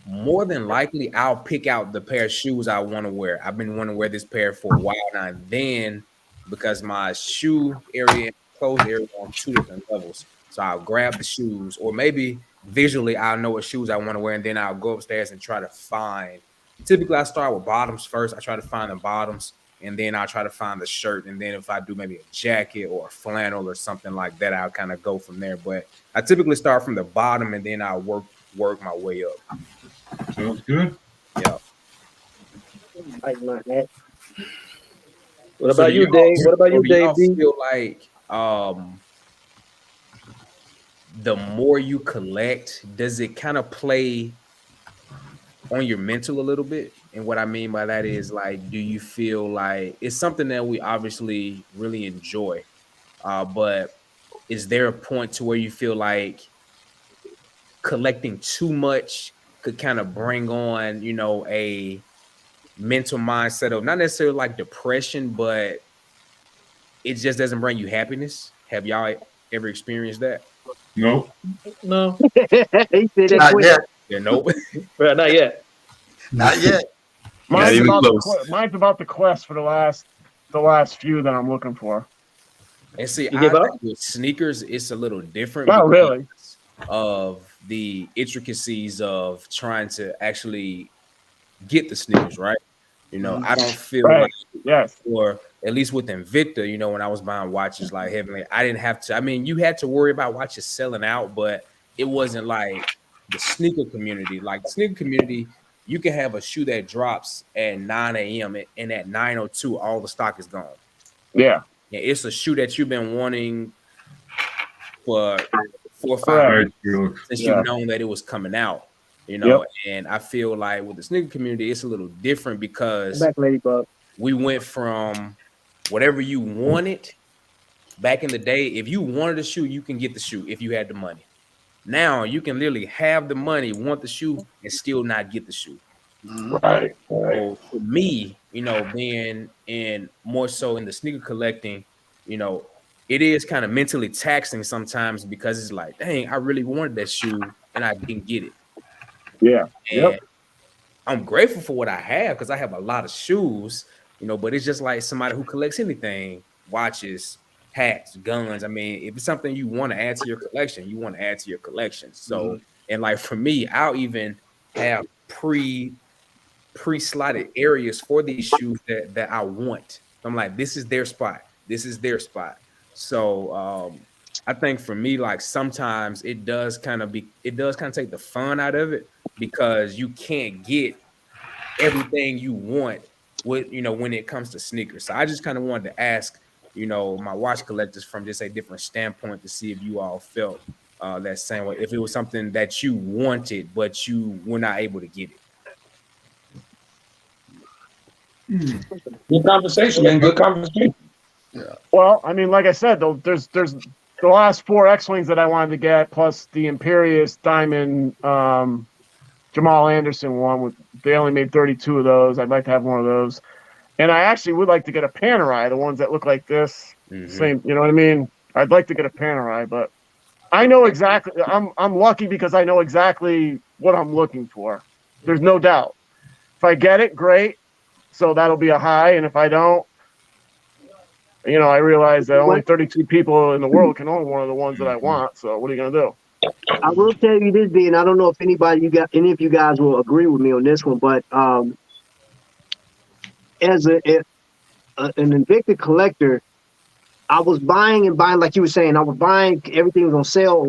F: more than likely I'll pick out the pair of shoes I want to wear. I've been wanting to wear this pair for a while now. And then because my shoe area and clothes area are on 2 different levels, so I'll grab the shoes, or maybe visually I'll know what shoes I want to wear, and then I'll go upstairs and try to find. Typically, I start with bottoms first. I try to find the bottoms, and then I'll try to find the shirt. And then if I do maybe a jacket or a flannel or something like that, I'll kind of go from there. But I typically start from the bottom, and then I'll work my way up.
S: Sounds good.
F: Yeah.
J: What about you, Dave? What about you, Dave?
F: I feel like the more you collect, does it kind of play on your mental a little bit? And what I mean by that is, like, do you feel like it's something that we obviously really enjoy, but is there a point to where you feel like collecting too much could kind of bring on, a mental mindset of not necessarily like depression, but it just doesn't bring you happiness? Have y'all ever experienced that?
S: No.
J: No.
K: Not yet.
F: Yeah, nope.
J: Not yet.
K: Not yet.
I: Mine's about the quest for the last few that I'm looking for.
F: And see, I think with sneakers, it's a little different.
I: Not really.
F: Of the intricacies of trying to actually get the sneakers, right? I don't feel like, or at least with Invicta, when I was buying watches like Heavenly, I didn't have to. I mean, you had to worry about watches selling out, but it wasn't like the sneaker community. Like the sneaker community, you can have a shoe that drops at 9 a.m. and at 9:02, all the stock is gone.
I: Yeah.
F: It's a shoe that you've been wanting for 4 or 5 years since you've known that it was coming out. And I feel like with the sneaker community, it's a little different because we went from whatever you wanted back in the day. If you wanted a shoe, you can get the shoe if you had the money. Now you can literally have the money, want the shoe, and still not get the shoe.
M: Right.
F: So for me, being in more so in the sneaker collecting, it is kind of mentally taxing sometimes because it's like, dang, I really wanted that shoe and I didn't get it.
I: Yeah.
F: And I'm grateful for what I have because I have a lot of shoes, you know, but it's just like somebody who collects anything, watches, hats, guns. I mean, if it's something you want to add to your collection, you want to add to your collection. So, and like for me, I'll even have pre-slotted areas for these shoes that I want. I'm like, this is their spot. This is their spot. So I think for me, like sometimes it does kind of take the fun out of it because you can't get everything you want with, you know, when it comes to sneakers. So I just kind of wanted to ask, you know, my watch collectors from just a different standpoint to see if you all felt that same way. If it was something that you wanted, but you were not able to get it.
M: Good conversation, man. Good conversation.
I: Yeah. Well, I mean, like I said, though, there's the last 4 X-Wings that I wanted to get, plus the Imperious Diamond Jamal Anderson one. They only made 32 of those. I'd like to have one of those. And I actually would like to get a Panerai, the ones that look like this. Same, you know what I mean? I'd like to get a Panerai, but I know exactly. I'm lucky because I know exactly what I'm looking for. There's no doubt. If I get it, great. So that'll be a high. And if I don't, you know, I realize that only 32 people in the world can own one of the ones that I want. So what are you gonna do?
B: I will tell you this, B, and I don't know if any of you guys will agree with me on this one, but as an Invicta collector, I was buying like you were saying. I was buying, everything was on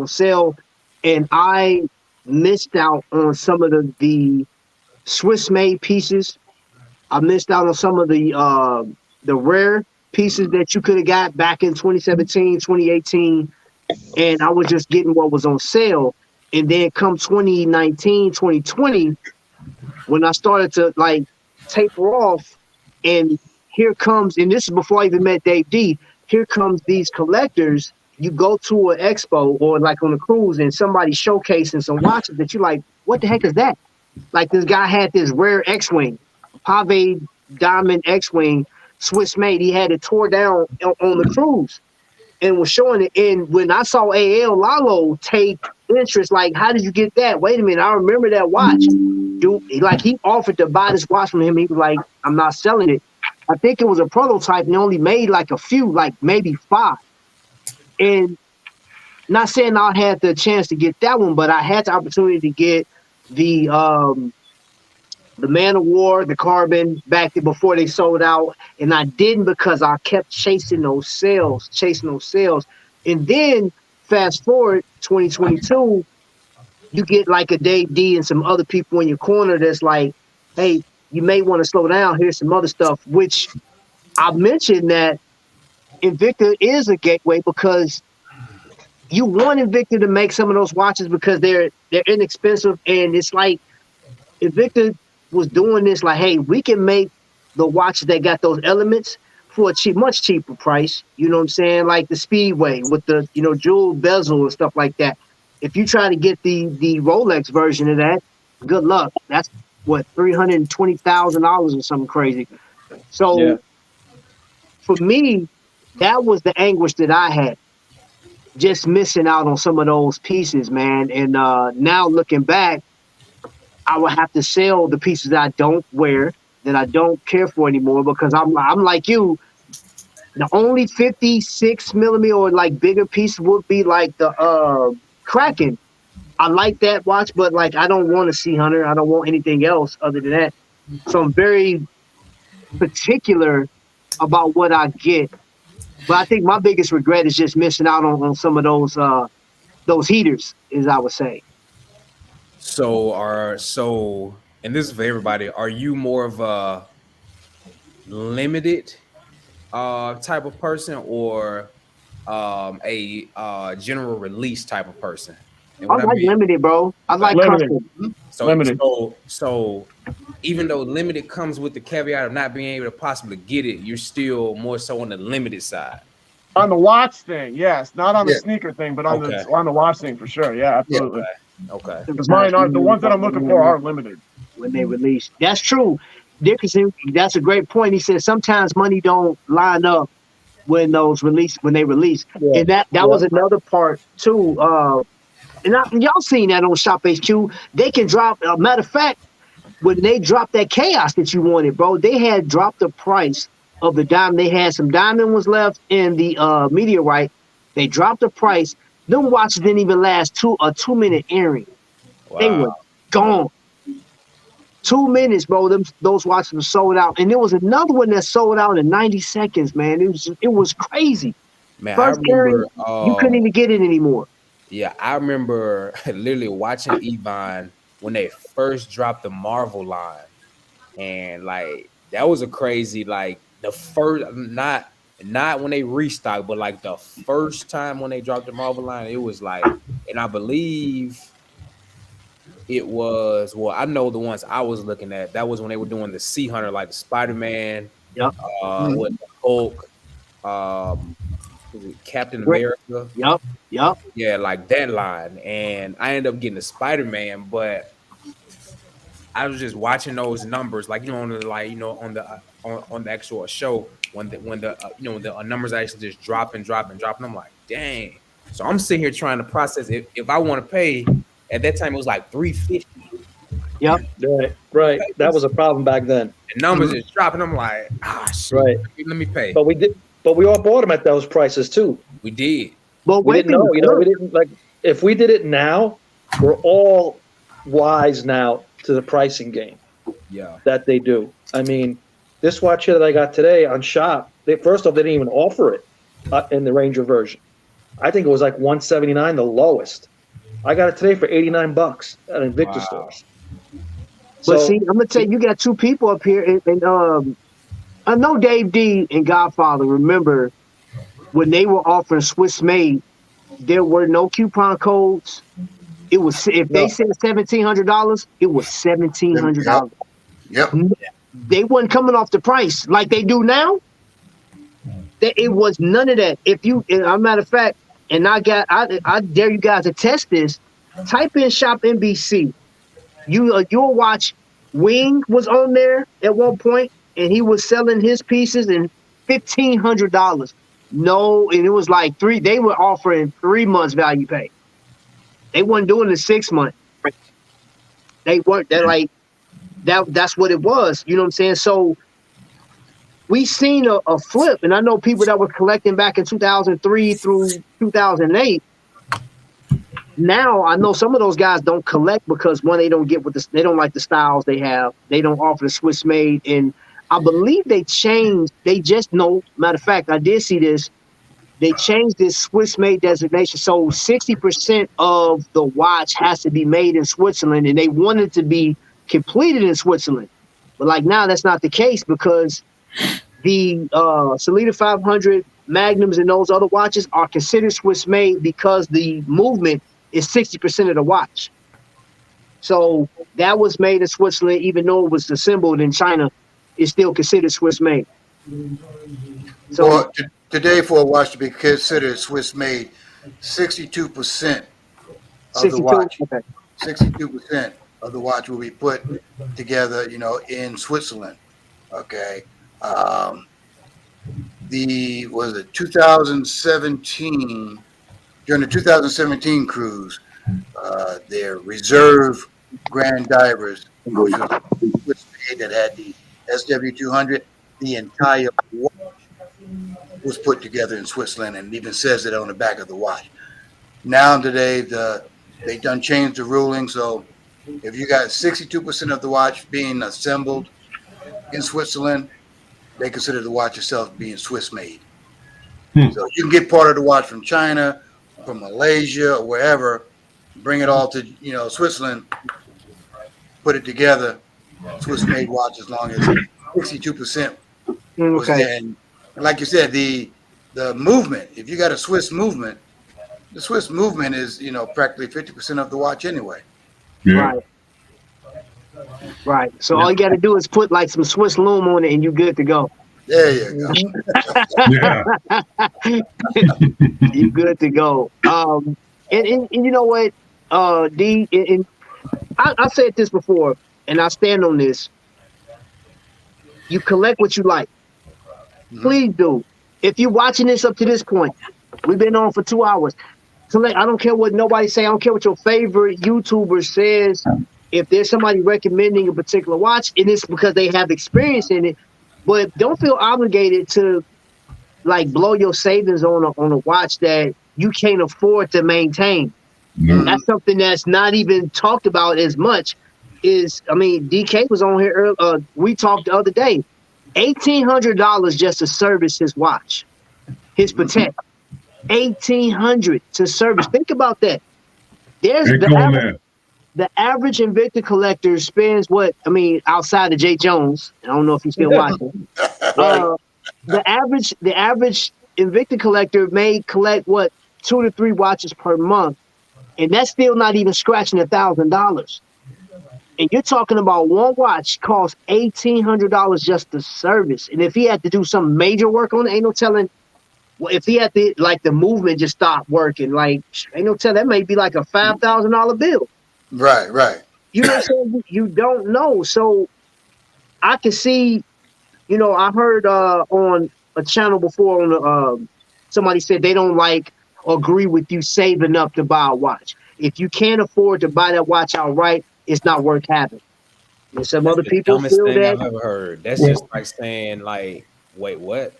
B: sale, and I missed out on some of the Swiss-made pieces. I missed out on some of the rare pieces that you could have got back in 2017, 2018, and I was just getting what was on sale. And then come 2019, 2020, when I started to like taper off, and here comes, and this is before I even met Dave D, here comes these collectors. You go to an expo or like on a cruise and somebody's showcasing some watches that you're like, what the heck is that? Like this guy had this rare X-Wing, Pave Diamond X-Wing, Swiss made. He had it tore down on the cruise and was showing it. And when I saw AL Lalo take interest, like, how did you get that? Wait a minute, I remember that watch. Dude, like he offered to buy this watch from him. He was like, I'm not selling it. I think it was a prototype and they only made like a few, like maybe 5. And not saying I had the chance to get that one, but I had the opportunity to get the Man of War, the Carbon back before they sold out. And I didn't because I kept chasing those sales. And then fast forward 2022, you get like a Dave D and some other people in your corner that's like, hey, you may want to slow down. Here's some other stuff, which I mentioned that Invicta is a gateway because you want Invicta to make some of those watches because they're inexpensive. And it's like Invicta was doing this like, hey, we can make the watches that got those elements for a much cheaper price. You know what I'm saying? Like the Speedway with the, you know, jewel bezel and stuff like that. If you try to get the Rolex version of that, good luck. That's what, $320,000 or something crazy. So for me, that was the anguish that I had, just missing out on some of those pieces, man. And now looking back, I would have to sell the pieces that I don't wear, that I don't care for anymore, because I'm like you. The only 56 millimeter or like bigger piece would be like the Kraken. I like that watch, but like I don't want a C Hunter. I don't want anything else other than that. So I'm very particular about what I get. But I think my biggest regret is just missing out on some of those heaters, as I would say.
F: So, and this is for everybody. Are you more of a limited type of person or a general release type of person? And
B: I like limited, bro. I like custom.
F: So even though limited comes with the caveat of not being able to possibly get it, you're still more so on the limited side.
I: On the watch thing, yes. Not on the sneaker thing, but on the watch thing for sure. Yeah, absolutely.
F: Okay.
I: Because mine are the ones that I'm looking for are limited.
B: When they release. That's true. Dickinson, that's a great point. He said sometimes money don't line up when they released.
J: Yeah.
B: And that
J: Yeah.
B: was another part too. Y'all seen that on Shop HQ. They can drop. Matter of fact, when they dropped that chaos that you wanted, bro, they had dropped the price of the diamond. They had some diamond ones left in the meteorite. They dropped the price. Them watches didn't even last a 2-minute airing. They
F: Wow.
B: were gone. 2 minutes, bro. Those watches were sold out. And there was another one that sold out in 90 seconds, man. It was crazy.
F: Man, I
B: First airing,
F: remember
B: you couldn't even get it anymore.
F: yeah, I remember literally watching Yvonne when they first dropped the Marvel line. And like that was a crazy, like the first not when they restocked, but like the first time when they dropped the Marvel line, it was like, and I believe it was, well, I know the ones I was looking at, that was when they were doing the Sea Hunter, like the Spider-Man,
B: Yep.
F: with the Hulk, was it Captain America?
B: Yep.
F: Yeah, like that line. And I ended up getting the Spider-Man, but I was just watching those numbers, like, on the, like, on the on the actual show when the the numbers actually just drop and drop and drop, and I'm like, dang. So I'm sitting here trying to process it. If I want to pay, at that time it was like $350.
B: Yep.
J: Right. That was a problem back then.
F: The numbers is dropping. I'm like, shit,
J: Right.
F: let me pay.
J: But we all bought them at those prices too.
F: We did.
B: But
J: we didn't know. We didn't, like, if we did it now, we're all wise now to the pricing game.
F: Yeah.
J: That they do. I mean, this watch here that I got today on Shop, first off, they didn't even offer it in the Ranger version. I think it was like $179, the lowest. I got it today for $89 at Invicta stores.
B: But see, I'm gonna tell you got two people up here, and I know Dave D and Godfather. Remember when they were offering Swiss made, there were no coupon codes. It was if they said $1,700, it was $1,700.
K: Yep.
B: They wasn't coming off the price like they do now. It was none of that. If you, as a matter of fact, and I dare you guys to test this. Type in Shop NBC. You'll watch. Wing was on there at one point, and he was selling his pieces in $1,500. No, and it was like they were offering 3 months value pay. They weren't doing the 6 month. They weren't. They're like that. That's what it was. You know what I'm saying? So we seen a flip, and I know people that were collecting back in 2003 through 2008. Now I know some of those guys don't collect because one, they don't get they don't like the styles they have. They don't offer the Swiss made, and I believe they changed. They just know. Matter of fact, I did see this. They changed this Swiss made designation. So 60% of the watch has to be made in Switzerland, and they want it to be completed in Switzerland. But like now, that's not the case because the Salida 500 Magnums and those other watches are considered Swiss made because the movement is 60% of the watch. So that was made in Switzerland, even though it was assembled in China, it's still considered Swiss made. So
K: well, today for a watch to be considered Swiss made, 62% of the watch, 62% of the watch will be put together, in Switzerland. Okay. Was it 2017, during the 2017 cruise, their reserve Grand Divers, which was Swiss made, that had the SW200, the entire watch was put together in Switzerland, and it even says it on the back of the watch. Now today, they done changed the ruling, so if you got 62% of the watch being assembled in Switzerland, they consider the watch itself being Swiss made. So you can get part of the watch from China, from Malaysia, or wherever, bring it all to Switzerland, put it together, Swiss made watch, as long as 62% was there. And like you said, the movement, if you got a Swiss movement, the Swiss movement is practically 50% of the watch anyway.
S: Yeah.
B: Right. So all you got to do is put like some Swiss loom on it, and you're good to go.
K: There you
S: Yeah.
B: You're good to go. And you know what, D, and I said this before, and I stand on this. You collect what you like. Please do. if you're watching this up to this point, we've been on for 2 hours. So like, I don't care what nobody say. I don't care what your favorite YouTuber says. If there's somebody recommending a particular watch, it is because they have experience in it. But don't feel obligated to like blow your savings on a watch that you can't afford to maintain. That's something that's not even talked about as much. I mean, DK was on here earlier. We talked the other day. $1,800 just to service his watch, his Patek. $1,800 to service. Think about that. There's the average Invicta collector spends what? I mean, outside of Jay Jones. I don't know if he's still watching. The average Invicta collector may collect what 2 to 3 watches per month, and that's still not even scratching $1,000. And you're talking about one watch costs $1,800 just to service. And if he had to do some major work on it, ain't no telling. Well, if he had to, like, the movement just stopped working, like, ain't no telling. That may be like a $5,000 bill.
K: Right.
B: You know what I'm saying? You don't know. So I can see, you know, I heard on a channel before on somebody said they don't agree with you saving up to buy a watch. If you can't afford to buy that watch outright, it's not worth having. And some other people
F: dumbest
B: feel
F: thing
B: that.
F: I've ever heard. That's just like saying, like, wait, what?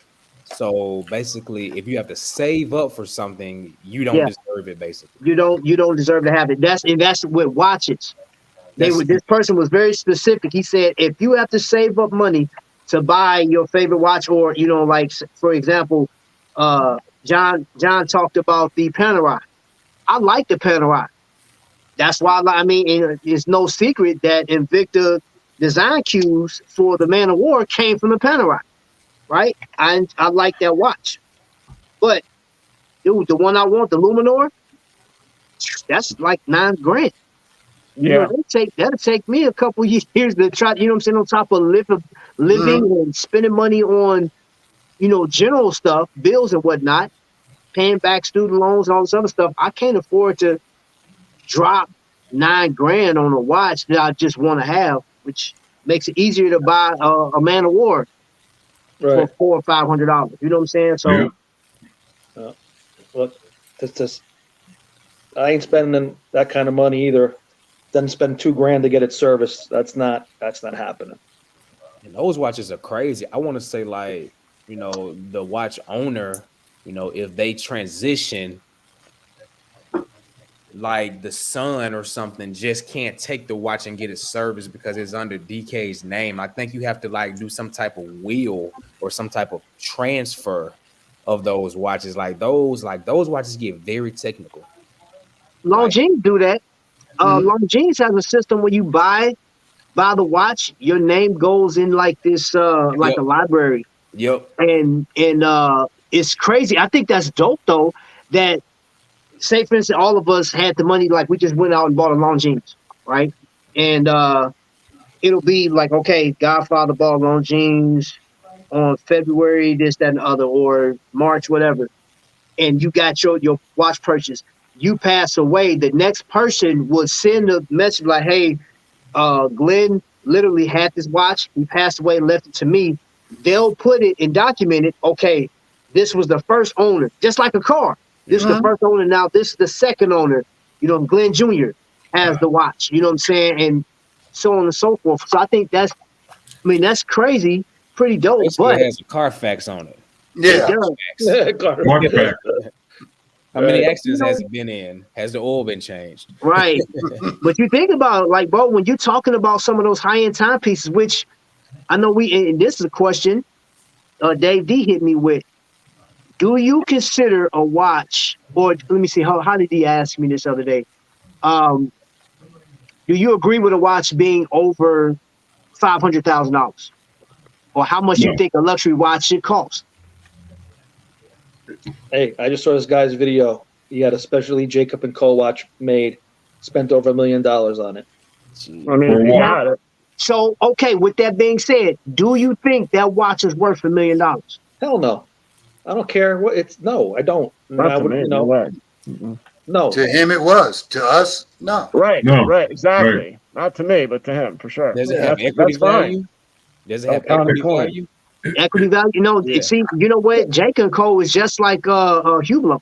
F: So basically, if you have to save up for something, you don't deserve it. Basically,
B: you don't deserve to have it. That's with watches. This person was very specific. He said if you have to save up money to buy your favorite watch, or you know, like for example, John talked about the Panerai. I like the Panerai. That's why I mean, it's no secret that Invicta design cues for the Man of War came from the Panerai, right? I like that watch, but dude, the one I want, the Luminor, that's like $9,000.
I: Yeah.
B: You know, that'll take me a couple years to try, you know what I'm saying, on top of living and spending money on, you know, general stuff, bills and whatnot, paying back student loans and all this other stuff. I can't afford to drop $9,000 on a watch that I just want to have, which makes it easier to buy a Man of War for $400 or $500. You know what I'm saying? So,
J: look, I ain't spending that kind of money either. Then spend $2,000 to get it serviced. That's not happening.
F: And those watches are crazy. I want to say, like, you know, the watch owner, you know, if they transition, like the son or something, just can't take the watch and get it serviced because it's under DK's name. I think you have to like do some type of will or some type of transfer of those watches. Like those watches get very technical.
B: Longines do that. Longines has a system where you buy the watch, your name goes in like this like a library. And it's crazy. I think that's dope though, that say for instance all of us had the money, like we just went out and bought a Longines, right? And it'll be like, okay, Godfather bought Longines on February this, that, and the other, or March, whatever, and you got your watch purchase. You pass away, the next person would send a message like, hey, Glenn literally had this watch. He passed away and left it to me. They'll put it and document it. Okay, this was the first owner, just like a car. This is the first owner. Now this is the second owner. You know, Glenn Jr. has the watch. You know what I'm saying? And so on and so forth. So I think that's crazy, pretty dope.
F: Basically,
B: but
F: it has a Carfax on it.
K: Yeah.
F: How many accidents has he been in? Has the oil been changed?
B: Right. But you think about, like, bro, when you're talking about some of those high-end timepieces, which I know and this is a question Dave D hit me with. Do you consider a watch, or let me see, how did he ask me this other day? Do you agree with a watch being over $500,000? Or how much you think a luxury watch should cost?
J: Hey, I just saw this guy's video. He had a specially Jacob & Co. watch made, spent over $1 million on it.
I: I mean,
B: so, okay, with that being said, do you think that watch is worth $1 million?
J: Hell no. I don't care what it's. No, I don't.
I: Not to me,
J: no.
K: To him, it was. To us, no.
I: Right. Exactly. Right. Not to me, but to him, for sure.
F: Does it have equity value? Does it have equity value?
B: Equity value, you know,
I: Yeah.
B: see, you know what? Jake and Co is just like Hublot.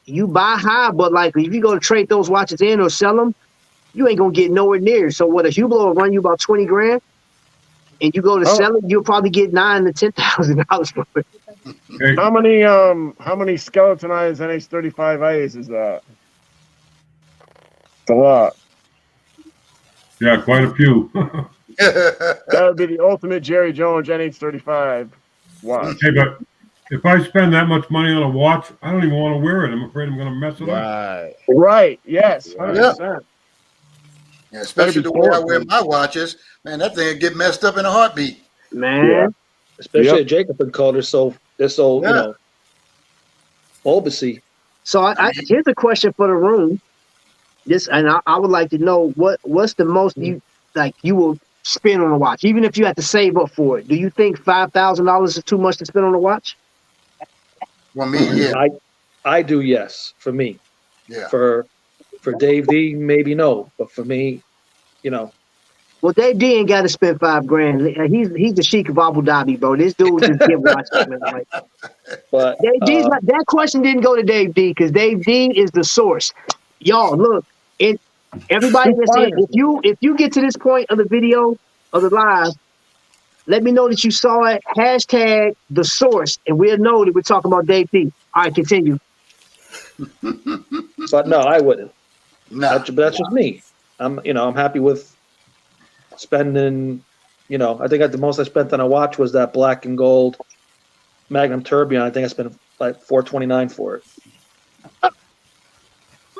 B: You buy high, but like if you go to trade those watches in or sell them, you ain't gonna get nowhere near. So what a Hublot will run you about 20 grand, and you go to sell it, you'll probably get $9,000 to $10,000 for it.
I: How many skeletonized NH35As is that? It's a lot.
S: Yeah, quite a few.
I: That would be the ultimate Jerry Jones NH35 watch.
S: Hey, but if I spend that much money on a watch, I don't even want to wear it. I'm afraid I'm going to mess it up.
I: Right. Yes. 100%.
K: Yeah, especially the way I wear my watches, man, that thing would get messed up in a heartbeat.
B: Man.
J: Especially at Jacobson Cole, they're so you know, bulbousy.
B: So here's a question for the room. I would like to know what's the most you will spend on a watch, even if you have to save up for it. Do you think $5,000 is too much to spend on a watch?
K: Well, me, yeah.
J: I do, yes. For me,
K: yeah.
J: For Dave D, maybe no, but for me, you know.
B: Well, Dave D ain't got to spend $5,000. He's the Sheik of Abu Dhabi, bro. This dude just give watches, man. Like,
J: but
B: Dave D's not, that question didn't go to Dave D because Dave D is the source. Y'all, look, everybody listening, if you get to this point of the video of the live, let me know that you saw it. Hashtag the source, and we'll know that we're talking about Dave D. All right, continue.
J: But no, I wouldn't.
K: No,
J: that's just me. I'm happy with spending. You know, I think the most I spent on a watch was that black and gold Magnum Tourbillon. I think I spent like $429 for it.
B: I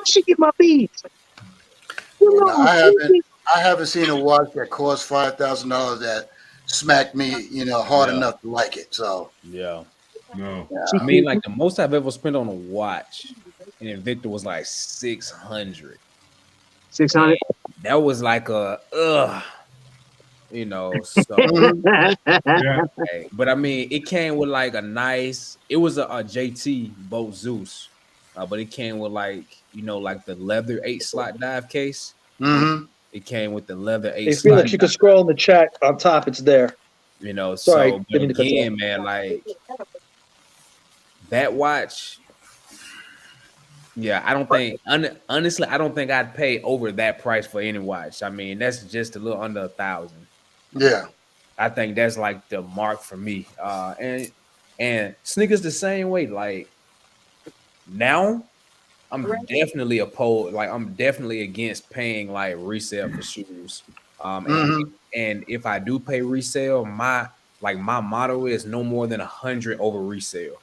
B: should get my beads.
K: I haven't seen a watch that cost $5,000 that smacked me, hard enough to like it. So
F: yeah.
S: No.
F: I mean, like the most I've ever spent on a watch in Invicta was like 600.
B: 600.
F: That was like so
S: Yeah.
F: But I mean, it came with like it was a JT Boat Zeus, but it came with like the leather 8-slot dive case.
K: Mm-hmm.
F: It came with the leather 8-slot.
J: Hey, Felix, you can scroll in the chat on top. It's there. Sorry,
F: So but again, man, like that watch. Yeah, I don't think honestly, I don't think I'd pay over that price for any watch. I mean, that's just a little under $1,000.
K: Yeah.
F: I think that's like the mark for me. And sneakers the same way. Like now, I'm definitely opposed. Like I'm definitely against paying like resale for shoes. And if I do pay resale, my motto is no more than 100 over resale,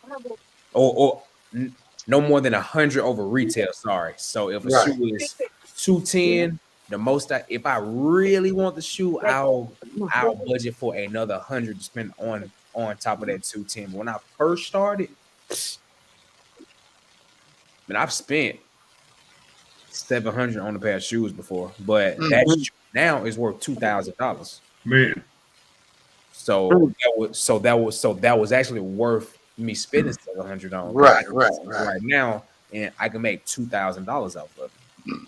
F: or no more than 100 over retail. Sorry. So if a shoe is 210, the most if I really want the shoe, I'll budget for another 100 to spend on top of that 210. But when I first started, man, I've spent $700 on a pair of shoes before, but that shoe now is worth $2,000.
S: Man.
F: So that was actually worth me spending $700 on. Right now, and I can make $2,000 off of it.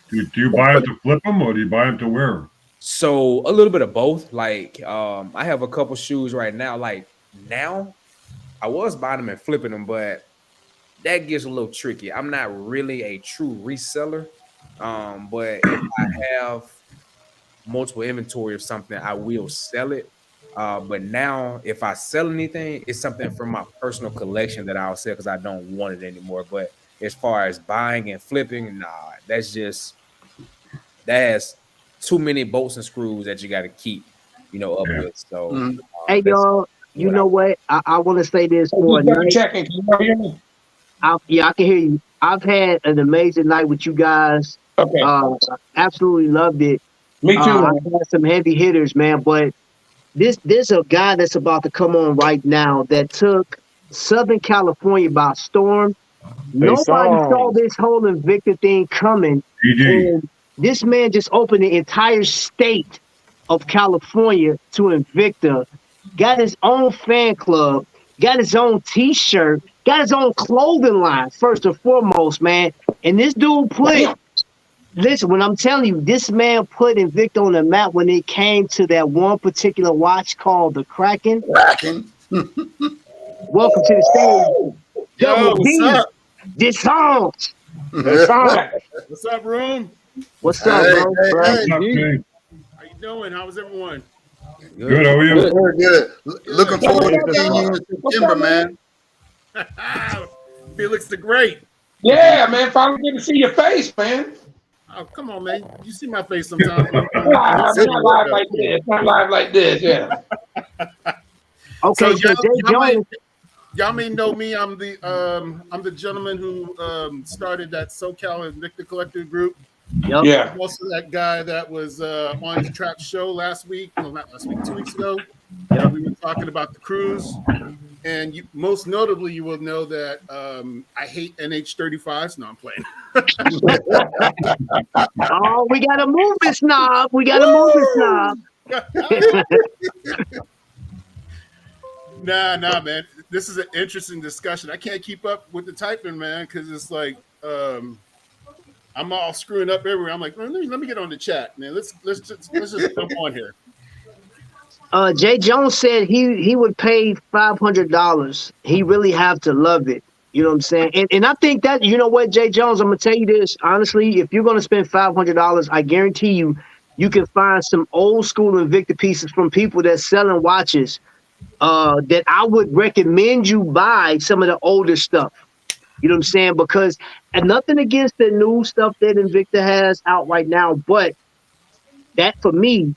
S: Do you buy them to flip them or do you buy them to wear them?
F: So a little bit of both. Like I have a couple shoes right now. Like now, I was buying them and flipping them, but that gets a little tricky. I'm not really a true reseller, but if I have multiple inventory of something, I will sell it. But now, if I sell anything, it's something from my personal collection that I'll sell because I don't want it anymore. But as far as buying and flipping, nah, that has too many bolts and screws that you got to keep, up with. So,
B: hey, y'all, you know what? I want to say this for a night.
M: Checking. Can you hear me?
B: Yeah, I can hear you. I've had an amazing night with you guys.
M: Okay.
B: Absolutely loved it.
M: Me too.
B: I've had some heavy hitters, man, but there's a guy that's about to come on right now that took Southern California by storm. Nobody saw this whole Invicta thing coming. And this man just opened the entire state of California to Invicta, got his own fan club, got his own t-shirt, got his own clothing line, first and foremost, man. And this dude put Listen, when I'm telling you, this man put Invicta on the map when it came to that one particular watch called the Kraken.
K: Kraken.
B: Welcome to the stage,
T: Yo,
B: Double
T: what's
B: D.
T: up?
B: Descent.
T: What's up, room?
B: What's up, bro?
S: What's up, Jay?
T: How you doing? How's everyone?
S: Good, how are you?
K: Good. Looking forward to seeing you in September, man.
T: Felix the Great.
M: Yeah, man. Finally get to see your face, man.
T: Oh, come on, man. You see my face sometimes.
M: Not live like this. Not live like this. Yeah.
B: Okay, so
T: y'all may know me. I'm the gentleman who started that SoCal Invicta Collective group.
B: Yep.
M: Yeah.
T: I'm also that guy that was on the Trap Show last week. No, not last week. 2 weeks ago.
B: Yep.
T: We were talking about the cruise. And most notably, you will know that I hate NH35s. No, I'm playing.
B: Oh, we got a movement snob. We got a movement snob.
T: Nah, man. This is an interesting discussion. I can't keep up with the typing, man, because it's like I'm all screwing up everywhere. I'm like, let me get on the chat, man. Let's just jump on here.
B: Jay Jones said he would pay $500. He really have to love it. You know what I'm saying? And I think that, you know what, Jay Jones, I'm gonna tell you this honestly. If you're gonna spend $500, I guarantee you can find some old school Invicta pieces from people that's selling watches. That I would recommend you buy some of the older stuff. You know what I'm saying? Because, and nothing against the new stuff that Invicta has out right now, but that for me,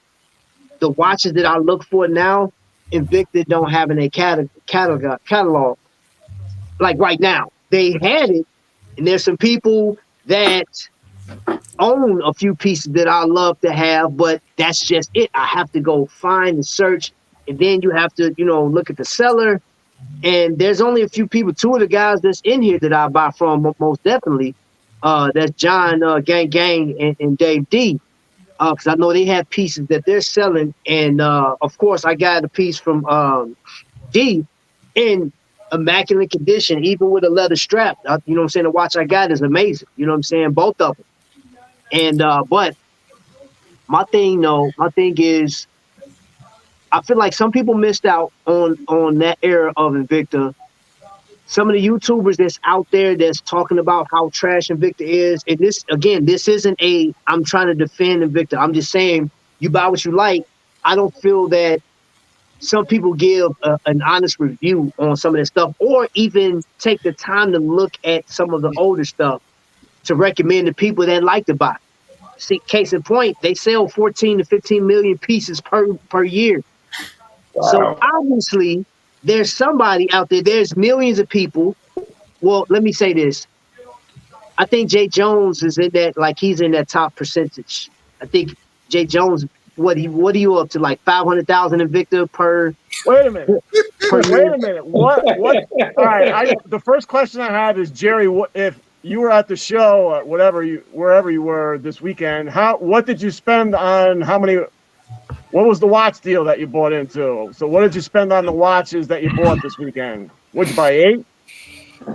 B: the watches that I look for now, Invicta don't have in a catalog. Like right now, they had it, and there's some people that own a few pieces that I love to have, but that's just it. I have to go find and search, and then you have to, look at the seller. And there's only a few people, two of the guys that's in here that I buy from most definitely. That's John Gang and Dave D. Because I know they have pieces that they're selling, and of course I got a piece from D in immaculate condition, even with a leather strap. You know what I'm saying? The watch I got is amazing. You know what I'm saying? Both of them. And but my thing is, I feel like some people missed out on that era of Invicta. Some of the YouTubers that's out there that's talking about how trash Invicta is, and this isn't I'm trying to defend Invicta. I'm just saying you buy what you like. I don't feel that some people give an honest review on some of this stuff, or even take the time to look at some of the older stuff to recommend to people that like to buy. See, case in point, they sell 14 to 15 million pieces per year. Wow. So obviously, there's somebody out there. There's millions of people. Well, let me say this. I think Jay Jones is in that, like he's in that top percentage. I think Jay Jones, what are you up to, like 500,000 Invicta per?
I: Wait a minute. Wait a minute. What? All right. The first question I have is, Jerry, if you were at the show, wherever you were this weekend, what did you spend on? What was the watch deal that you bought into? So what did you spend on the watches that you bought this weekend? What'd you buy, 8?
T: I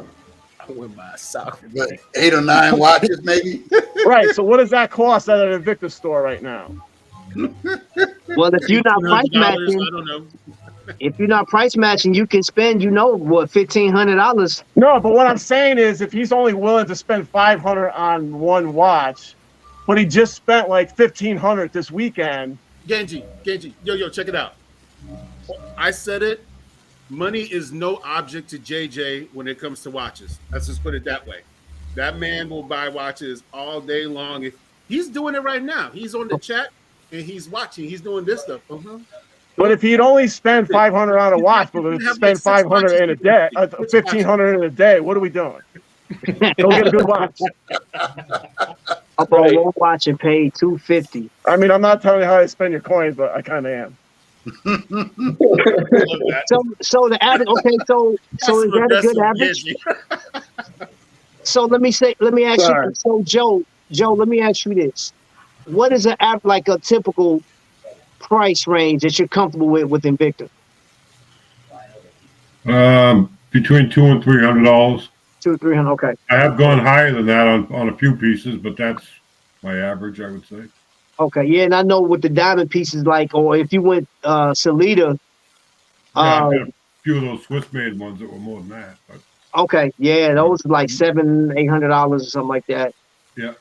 T: went by a soccer.
K: 8 or 9 watches, maybe.
I: Right. So what does that cost at an Invicta store right now?
B: Well, if you're not price matching,
T: I don't know.
B: If you're not price matching, you can spend, $1,500.
I: No, but what I'm saying is, if he's only willing to spend $500 on one watch, but he just spent like $1,500 this weekend.
T: Genji, yo, check it out. I said it. Money is no object to JJ when it comes to watches. Let's just put it that way. That man will buy watches all day long. If he's doing it right now, he's on the chat and he's watching. He's doing this stuff.
I: But if he'd only spend $500 on a watch, but if spend $500 in a day, $1,500 in a day, what are we doing? Go get a good watch.
B: I bought one watch and paid $250.
I: I mean, I'm not telling you how to spend your coins, but I kind of am.
B: So the average. Okay, so is that a good average? So let me ask you. So Joe, let me ask you this: what is like a typical price range that you're comfortable with Invicta?
S: Between $200 and $300.
B: $200-300. Okay.
S: I have gone higher than that on a few pieces, but that's my average, I would say.
B: Okay, yeah, and I know what the diamond piece is like, or if you went Salida.
S: Yeah, I've got a few of those Swiss made ones that were more than that. But
B: Okay, yeah, those are like $700-800 or something like that.
S: yeah.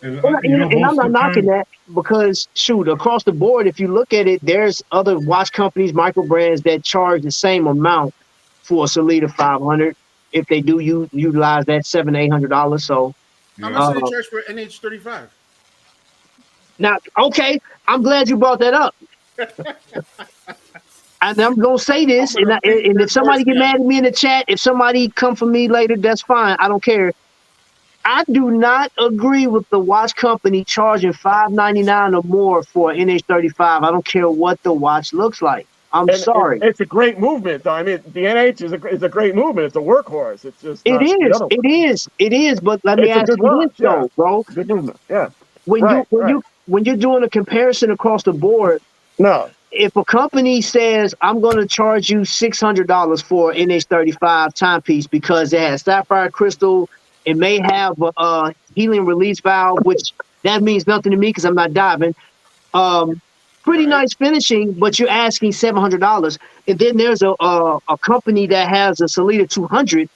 S: And
B: And I'm
S: most
B: not
S: of the
B: knocking
S: time,
B: that because shoot, across the board, if you look at it, there's other watch companies, microbrands that charge the same amount for a Salida 500 if they do utilize that $700-800. So
T: How much do they charge for NH35?
B: now, okay, I'm glad you brought that up. And I'm gonna say this, and if somebody get mad at me in the chat, if somebody come for me later, that's fine. I don't care. I do not agree with the watch company charging $599 or more for an NH35. I don't care what the watch looks like. I'm sorry.
I: It's a great movement, though. I mean, the NH is a great movement. It's a workhorse. It's just
B: It is. But let me
I: It's a
B: ask
I: good
B: you this
I: watch, yeah.
B: though, bro.
I: Good movement, yeah.
B: When you're doing a comparison across the board,
I: no.
B: If a company says I'm going to charge you $600 for an NH35 timepiece because it has sapphire crystal, it may have a helium release valve, which that means nothing to me because I'm not diving. Pretty nice finishing, but you're asking $700. And then there's a company that has a Salida 200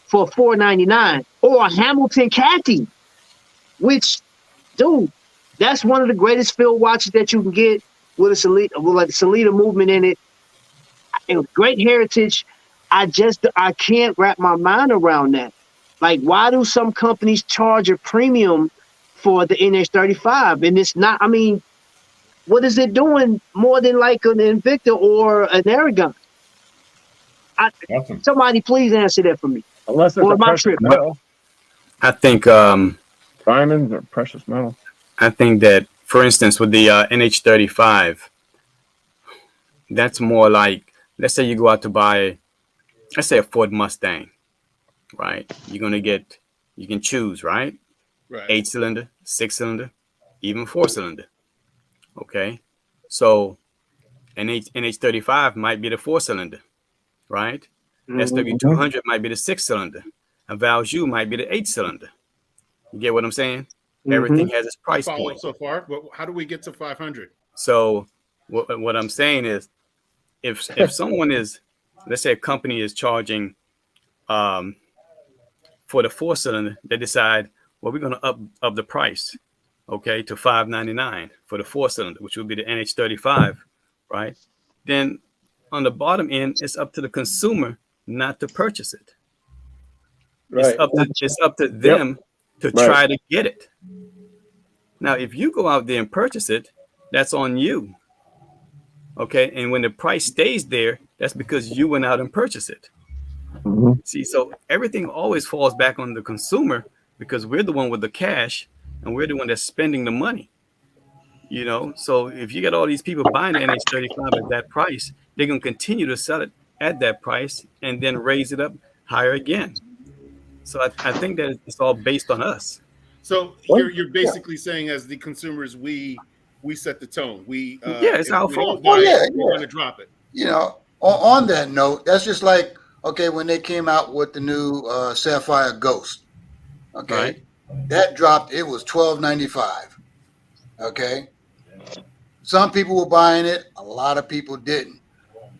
B: for $499, or a Hamilton Cathy, which, dude, that's one of the greatest field watches that you can get with a Salida movement in it. And great heritage. I can't wrap my mind around that. Like, why do some companies charge a premium for the NH35? And it's not, I mean, what is it doing more than like an Invicta or an Aragon? Somebody please answer that for me.
I: Unless it's
B: or
I: a
B: my
I: precious
B: trip.
I: metal.
P: I think
I: diamonds or precious metal.
P: I think that, for instance, with the NH35, that's more like, let's say you go out to buy, let's say a Ford Mustang, right? You can choose, right?
T: Right.
P: 8-cylinder, 6-cylinder, even 4-cylinder. Okay. So an NH35 might be the 4-cylinder, right? SW200 might be the 6-cylinder. A Valjoux might be the 8-cylinder. You get what I'm saying? Everything has its price point.
T: So far, but how do we get to 500?
P: So what I'm saying is, if someone is, let's say a company is charging for the 4-cylinder, they decide, well, we're going to up the price, okay, to $599 for the 4-cylinder, which would be the NH35, right? Then on the bottom end, it's up to the consumer not to purchase it.
I: Right.
P: It's up to them to try to get it. Now, if you go out there and purchase it, that's on you. Okay. And when the price stays there, that's because you went out and purchased it.
I: Mm-hmm.
P: See, so everything always falls back on the consumer because we're the one with the cash and we're the one that's spending the money. You know, so if you got all these people buying the NH35 at that price, they're going to continue to sell it at that price and then raise it up higher again. So I think that it's all based on us.
T: So you're basically saying, as the consumers, we set the tone.
P: It's our fault.
T: We're going to drop it.
K: You know, on that note, that's just like, okay, when they came out with the new Sapphire Ghost, okay, that dropped. It was $12.95. Okay, some people were buying it. A lot of people didn't.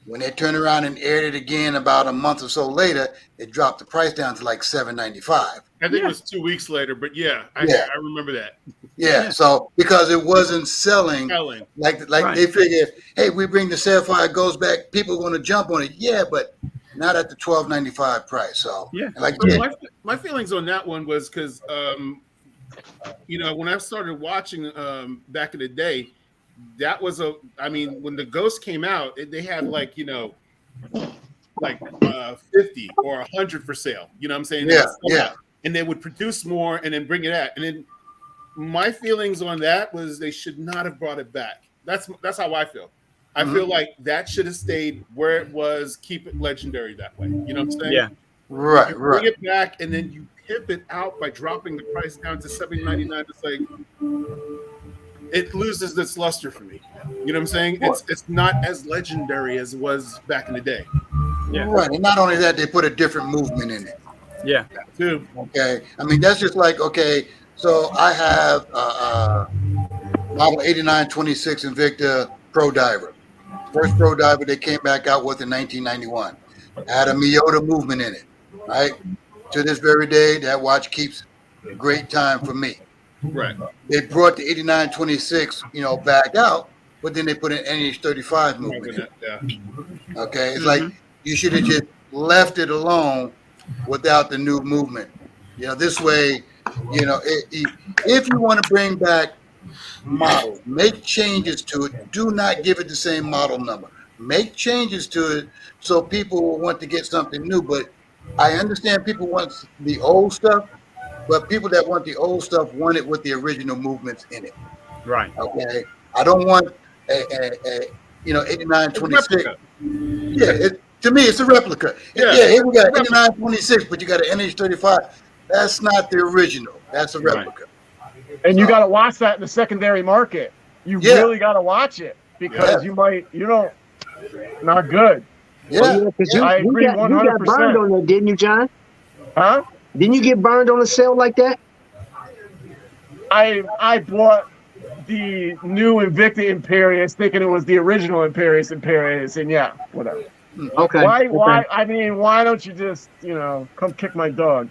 K: When they turned around and aired it again about a month or so later, it dropped the price down to like $7.95.
T: I think it was 2 weeks later, but I remember that.
K: Yeah, so because it wasn't selling like they figured, hey, we bring the Sapphire Ghost back, people are going to jump on it. Yeah, but not at the $12.95 price. So
T: my feelings on that one was because when I started watching back in the day, that was when the Ghost came out, they had 50 or 100 for sale. You know what I'm saying? And they would produce more and then bring it out. And then my feelings on that was they should not have brought it back. That's how I feel. I feel like that should have stayed where it was. Keep it legendary that way. You know what I'm saying?
P: Yeah.
K: Right.
T: Bring it back and then you pimp it out by dropping the price down to $7.99. It's like it loses its luster for me. You know what I'm saying? It's not as legendary as it was back in the day.
P: Yeah.
K: Right. And not only that, they put a different movement in it.
P: Yeah.
T: Too.
K: Okay. I mean, that's just like, okay, So I have model 8926 Invicta Pro Diver. First Pro Diver they came back out with in 1991. Had a Miyota movement in it, right? To this very day, that watch keeps a great time for me.
T: Right.
K: They brought the 8926, back out, but then they put an NH35 movement in it.
T: Yeah.
K: Okay, it's like you should have just left it alone without the new movement. This way, if you want to bring back models, make changes to it. Do not give it the same model number. Make changes to it so people will want to get something new. But I understand people want the old stuff, but people that want the old stuff want it with the original movements in it.
P: Right.
K: Okay. I don't want a 8926. Yeah, to me, it's a replica. Yeah, here we got 8926, but you got an NH35. That's not the original. That's a replica.
I: And you got to watch that in the secondary market. You really got to watch it because not good.
B: Yeah, because
I: I agree 100%.
B: You got burned on that, didn't you, John?
I: Huh?
B: Didn't you get burned on a sale like that?
I: I bought the new Invicta Imperius thinking it was the original Imperius, and yeah, whatever.
B: Okay.
I: Why? I mean, why don't you just, come kick my dog?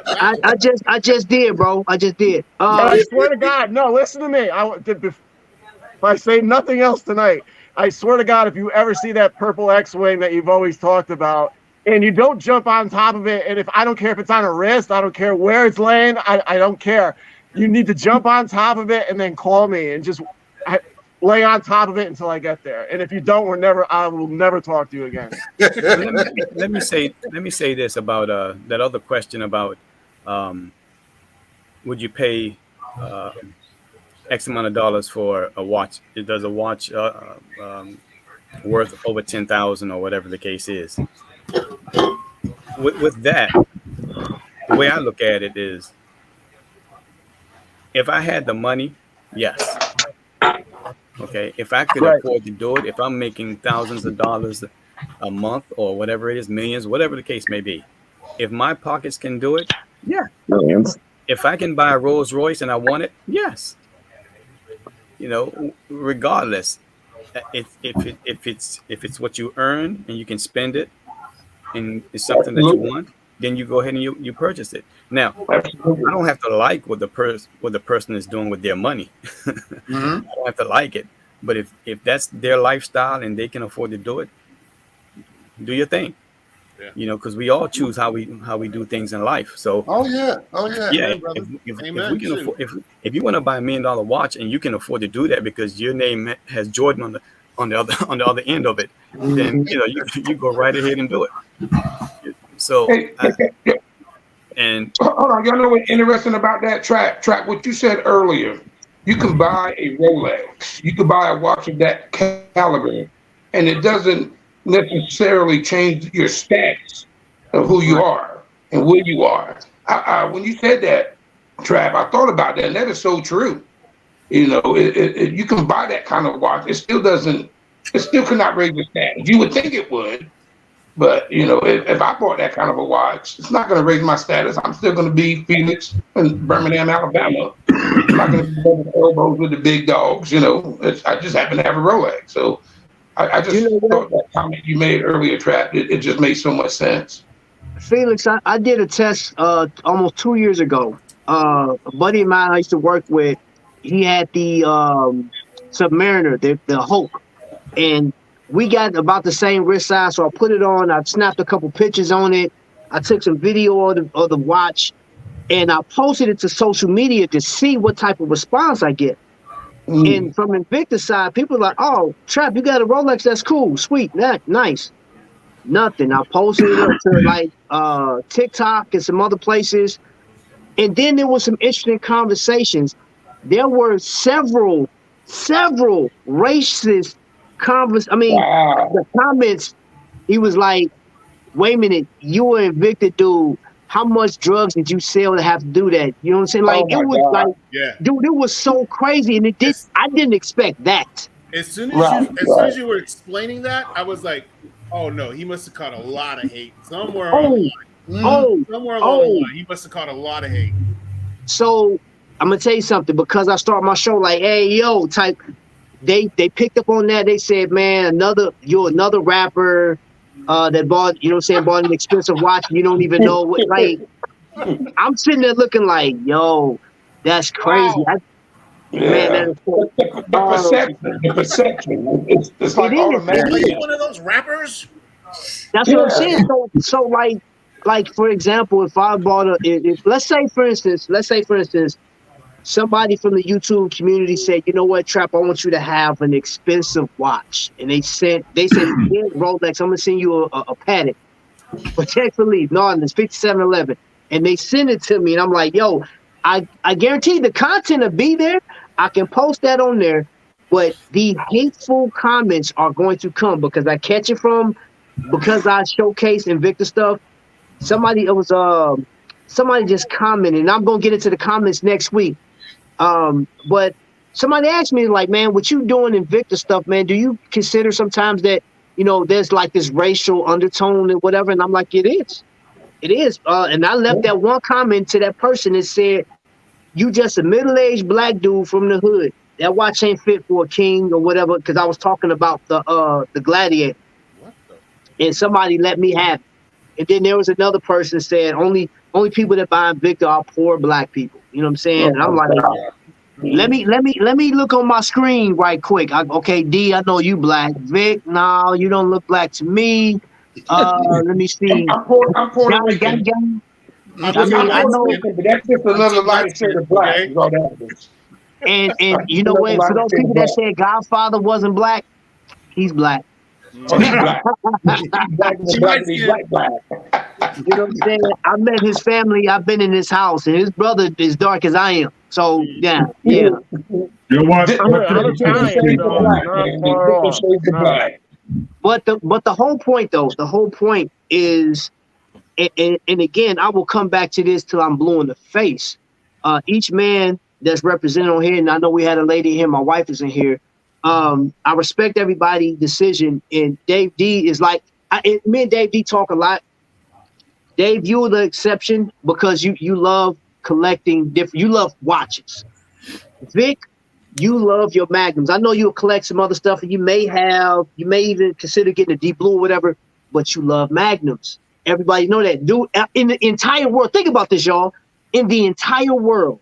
B: I just did, bro. I just did.
I: I swear to God, no. Listen to me. If I say nothing else tonight, I swear to God, if you ever see that purple X-wing that you've always talked about, and you don't jump on top of it, and if I don't care if it's on a wrist, I don't care where it's laying, I don't care. You need to jump on top of it and then call me and just lay on top of it until I get there. And if you don't, I will never talk to you again.
P: let me say this about that other question about would you pay X amount of dollars for a watch? Does a watch worth over 10,000 or whatever the case is? With that, the way I look at it is, if I had the money, yes. Okay, if I could afford to do it, if I'm making thousands of dollars a month or whatever it is, millions, whatever the case may be, if my pockets can do it, yeah.
O: Millions.
P: If I can buy a Rolls Royce and I want it, yes. Regardless, if it's what you earn and you can spend it, and it's something that you want, then you go ahead and you purchase it. Now, I don't have to like what the person is doing with their money. I don't have to like it, but if that's their lifestyle and they can afford to do it, do your thing. Because we all choose how we do things in life. So
K: yeah.
P: If you want to buy $1 million watch and you can afford to do that because your name has Jordan on the other end of it, then you go right ahead and do it. So and
M: hold on, y'all know what's interesting about that track? What you said earlier, you can buy a Rolex, you can buy a watch of that caliber, and it doesn't necessarily change your status of who you are and where you are. When you said that, Trav, I thought about that, and that is so true. You can buy that kind of watch. It still cannot raise your status. You would think it would, but if I bought that kind of a watch, it's not going to raise my status. I'm still going to be Phoenix and Birmingham, Alabama. I'm not going to be rubbing elbows with the big dogs. I just happen to have a Rolex. So I just thought that comment you made earlier, Trap, it just made so much sense.
B: Felix, I did a test almost 2 years ago. A buddy of mine I used to work with, he had the Submariner, the Hulk, and we got about the same wrist size. So I put it on. I snapped a couple pictures on it. I took some video of the watch, and I posted it to social media to see what type of response I get. And from Invicta side, people are like, "Oh, Trap, you got a Rolex? That's cool, sweet, nice." Nothing. I posted it up to like TikTok and some other places, and then there was some interesting conversations. There were several racist the comments. He was like, "Wait a minute, you an Invicta dude. How much drugs did you sell to have to do that?" You know what I'm saying? Like it was like, dude, it was so crazy, and I didn't expect that.
T: As soon as you were explaining that, I was like, "Oh no, he must have caught a lot of hate somewhere." Somewhere along the
B: oh.
T: line, he must have caught a lot of hate.
B: So I'm gonna tell you something, because I start my show like, hey yo, type. They picked up on that. They said, man, you're another rapper that bought, you know what I'm saying, bought an expensive watch. You don't even know what. Like, I'm sitting there looking like, yo, that's crazy.
T: Wow.
B: Man, that is cool.
M: The perception. It's like automatic.
T: Are you one of those rappers?
B: That's what I'm saying. So like for example, if I bought let's say for instance, somebody from the YouTube community said, you know what, Trap, I want you to have an expensive watch, and they said, forget Rolex, I'm gonna send you a Patek, potentially Norton, it's 5711, and they send it to me, and I'm like, yo, I guarantee the content will be there. I can post that on there, but the hateful comments are going to come because I catch it because I showcase Invicta stuff. Somebody just commented, and I'm gonna get into the comments next week. But somebody asked me, like, man, what you doing Invicta stuff, man? Do you consider sometimes that, you know, there's like this racial undertone and whatever? And I'm like, it is. And I left that one comment to that person that said, you just a middle-aged black dude from the hood. That watch ain't fit for a king or whatever. Because I was talking about the Gladiator, and somebody let me have it. And then there was another person that said only people that buy Invicta are poor black people. You know what I'm saying? And I'm like, let me look on my screen right quick. Okay, D, I know you black. Vic, no, you don't look black to me. Let me see.
M: I'm Puerto Rican.
B: I mean, I know.
M: But that's just another light shade of black. Is all that is.
B: And you know what? For those people that said Godfather wasn't black, he's black.
M: Oh, he's black. He's black. He's black.
B: You know what I'm saying? I met his family. I've been in his house, and his brother is dark as I am. So yeah.
S: You know what?
B: But the whole point, though, is, and again, I will come back to this till I'm blue in the face. Each man that's represented on here, and I know we had a lady here, my wife is in here. I respect everybody's decision, and Dave D is like, me and Dave D talk a lot. Dave, you're the exception because you love collecting different. You love watches. Vic, you love your magnums. I know you'll collect some other stuff, and you may even consider getting a deep blue or whatever. But you love magnums. Everybody know that, dude. In the entire world, think about this, y'all. In the entire world,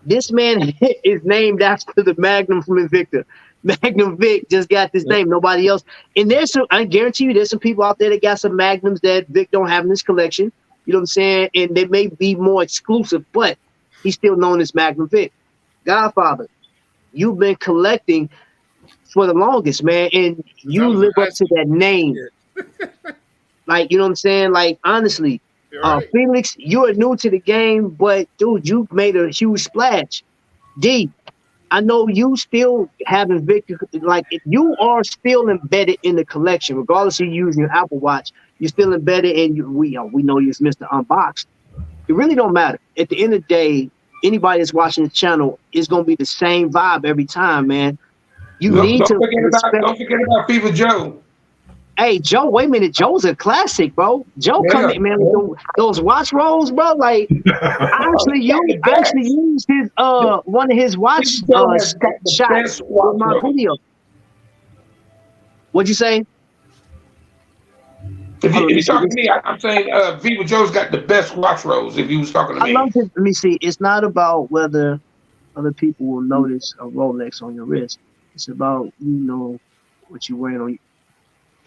B: this man is named after the Magnum from Invicta. Magnum Vic just got this name. Nobody else. And I guarantee you, there's some people out there that got some Magnums that Vic don't have in his collection. You know what I'm saying? And they may be more exclusive, but he's still known as Magnum Vic. Godfather, you've been collecting for the longest, man, and you live up to that name. Like, you know what I'm saying? Like, honestly, Felix, you're new to the game, but dude, you've made a huge splash. D, I know you still have Invicta, like you are still embedded in the collection, regardless of you using your Apple Watch. You're still embedded, and we know you're Mr. Unboxed. It really don't matter. At the end of the day, anybody that's watching the channel is gonna be the same vibe every time, man. Don't
M: forget about Fever Joe.
B: Hey, Joe, wait a minute. Joe's a classic, bro. Joe come in, man, with those watch rolls, bro. Like, I actually used his one of his watch shots for my video. What'd you say?
M: If you're talking to me, I'm saying Viva Joe's got the best watch rolls. If you was talking to me,
B: let me see. It's not about whether other people will notice a Rolex on your wrist. It's about what you're wearing on you.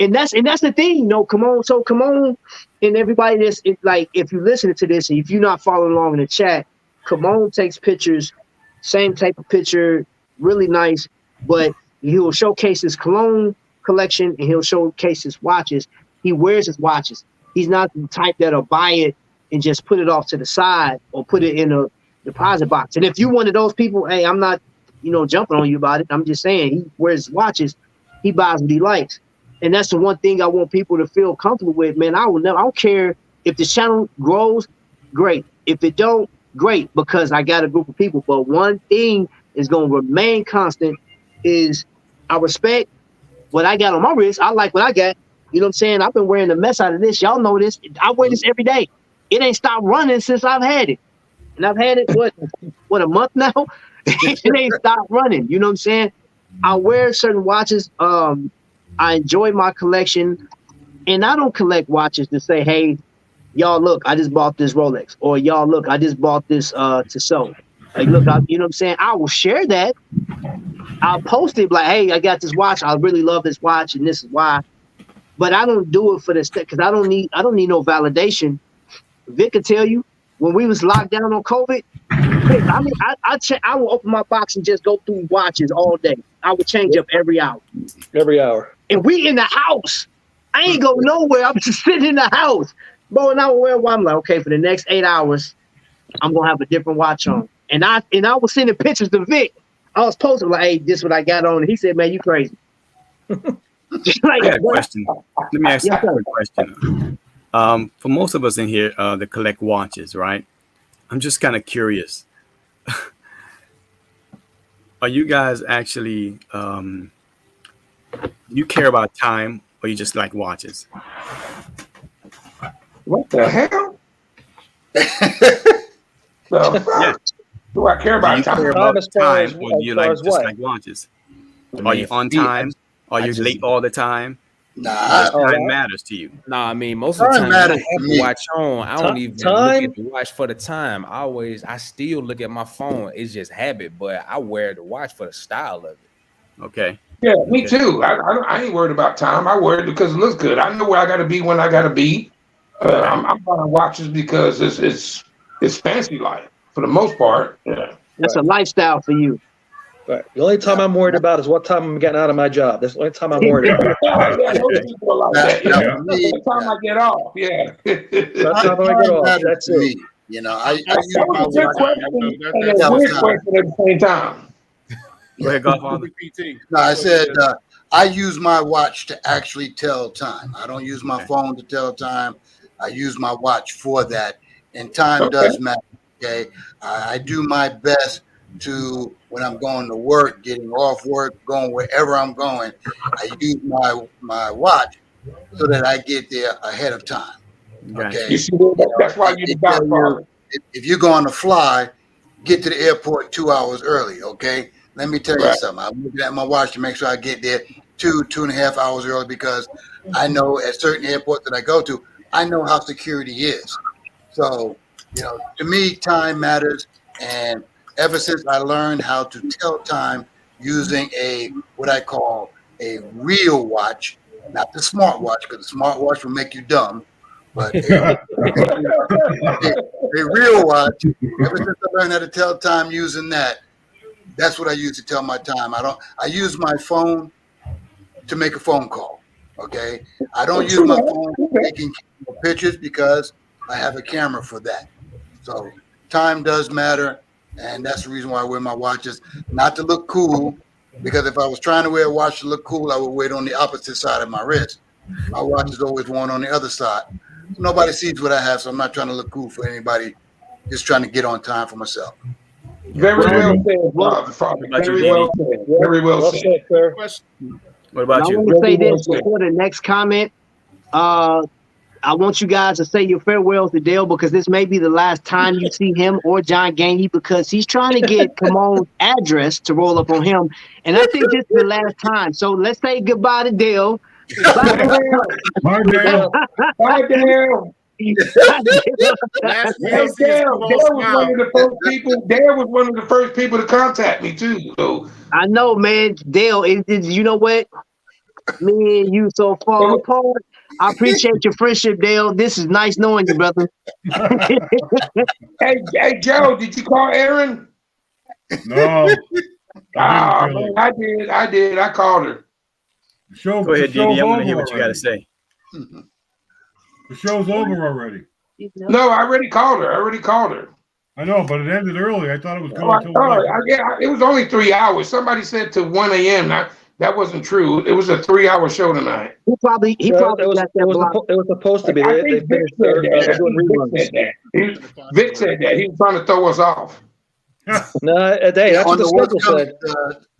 B: And that's the thing, come on, and everybody that's like, if you're listening to this and if you're not following along in the chat, Kamon takes pictures, same type of picture, really nice, but he'll showcase his cologne collection and he'll showcase his watches. He wears his watches. He's not the type that'll buy it and just put it off to the side or put it in a deposit box. And if you're one of those people, hey, I'm not, jumping on you about it. I'm just saying he wears watches. He buys what he likes. And that's the one thing I want people to feel comfortable with, man. I don't care if the channel grows, great. If it don't, great, because I got a group of people. But one thing is going to remain constant is I respect what I got on my wrist. I like what I got. You know what I'm saying? I've been wearing the mess out of this. Y'all know this. I wear this every day. it ain't stopped running since I've had it. And I've had it, what, a month now? It ain't stopped running. You know what I'm saying? I wear certain watches. I enjoy my collection. And I don't collect watches to say, hey, y'all, look, I just bought this Rolex. Or y'all, look, I just bought this Tissot. Like, look, you know what I'm saying? I will share that. I'll post it like, hey, I got this watch. I really love this watch, and this is why. But I don't do it for the because I don't need no validation. Vic could tell you when we was locked down on COVID. Vic, I mean, I will open my box and just go through watches all day. I would change up every hour.
J: Every hour.
B: And we in the house. I ain't go nowhere. I'm just sitting in the house. Bro, and I will wear one. I'm like, okay, for the next 8 hours, I'm gonna have a different watch on. And I was sending pictures to Vic. I was posting like, hey, this is what I got on. And he said, man, you crazy.
P: I got a question. Let me ask you a quick question. For most of us in here that collect watches, right? I'm just kind of curious. Are you guys actually, you care about time or you just like watches?
M: What the hell?
P: Yeah.
M: Do I care about time?
P: Care about time or you like just like watches? Are you on time? Are you late all the time?
K: Nah,
P: time matters to you.
F: Nah, I mean, most of the time when I have a watch on, I don't even
J: time?
F: look at the watch for the time. I still look at my phone. It's just habit, but I wear the watch for the style of it.
P: Okay.
M: Yeah, me too. I ain't worried about time. I worry because it looks good. I know where I got to be when I got to be. I'm buying watches because it's fancy life for the most part. Yeah.
B: That's a lifestyle for you.
J: Right. The only time I'm worried about is what time I'm getting out of my job. That's the only time I'm worried about.
M: Most people are like that.
K: Yeah.
M: The time I get off. Yeah.
J: That's how I get off. That's it.
K: You know, I use
M: That
K: my
M: was a good
K: watch.
M: question and a weird question at the same time.
P: Go ahead, Godfather.
K: No, I said I use my watch to actually tell time. I don't use my phone to tell time. I use my watch for that, and time does matter. Okay, I do my best to when I'm going to work, getting off work, going wherever I'm going. I use my watch so that I get there ahead of time. Okay,
M: You see, that's why you're the godfather.
K: if you're going to fly, get to the airport 2 hours early. Okay. Let me tell you something. I'm looking at my watch to make sure I get there 2.5 hours early because I know at certain airports that I go to, I know how security is. So, you know, to me, time matters. And ever since I learned how to tell time using what I call a real watch, not the smartwatch, because the smartwatch will make you dumb, but a real watch. Ever since I learned how to tell time using that, that's what I use to tell my time. I use my phone to make a phone call. Okay. I don't use my phone for taking pictures because I have a camera for that. So time does matter. And that's the reason why I wear my watches, not to look cool, because if I was trying to wear a watch to look cool, I would wear it on the opposite side of my wrist. My watch is always worn on the other side. Nobody sees what I have, so I'm not trying to look cool for anybody, just trying to get on time for myself.
M: Very well said, Father. Very well said. Very well said.
P: What about
B: I
P: you?
B: want to say this before the next comment. I want you guys to say your farewells to Dale because this may be the last time you see him or John Gainey because he's trying to get Kamon's address to roll up on him. And I think this is the last time. So let's say goodbye to Dale.
M: Bye, Dale. Bye, Dale. Bye, Dale. Dale was one of the first people to contact me too. So
B: I know, man. Dale, you know what? Me and you so far apart. I appreciate your friendship, Dale. This is nice knowing you, brother.
M: Hey, Joe, did you call Aaron?
S: No.
M: Man, I did. I called her.
P: Go ahead, DD. I want to hear what you got to say.
S: The show's over already.
M: No, I already called her.
S: I know, but it ended early. I thought it was going till
M: it was only 3 hours. Somebody said to 1 a.m. That wasn't true. It was a 3-hour show tonight.
B: He probably
J: it was supposed to be.
M: I think Vic said that. Vic said that. He was trying to throw us off.
J: No, that's what the schedule said.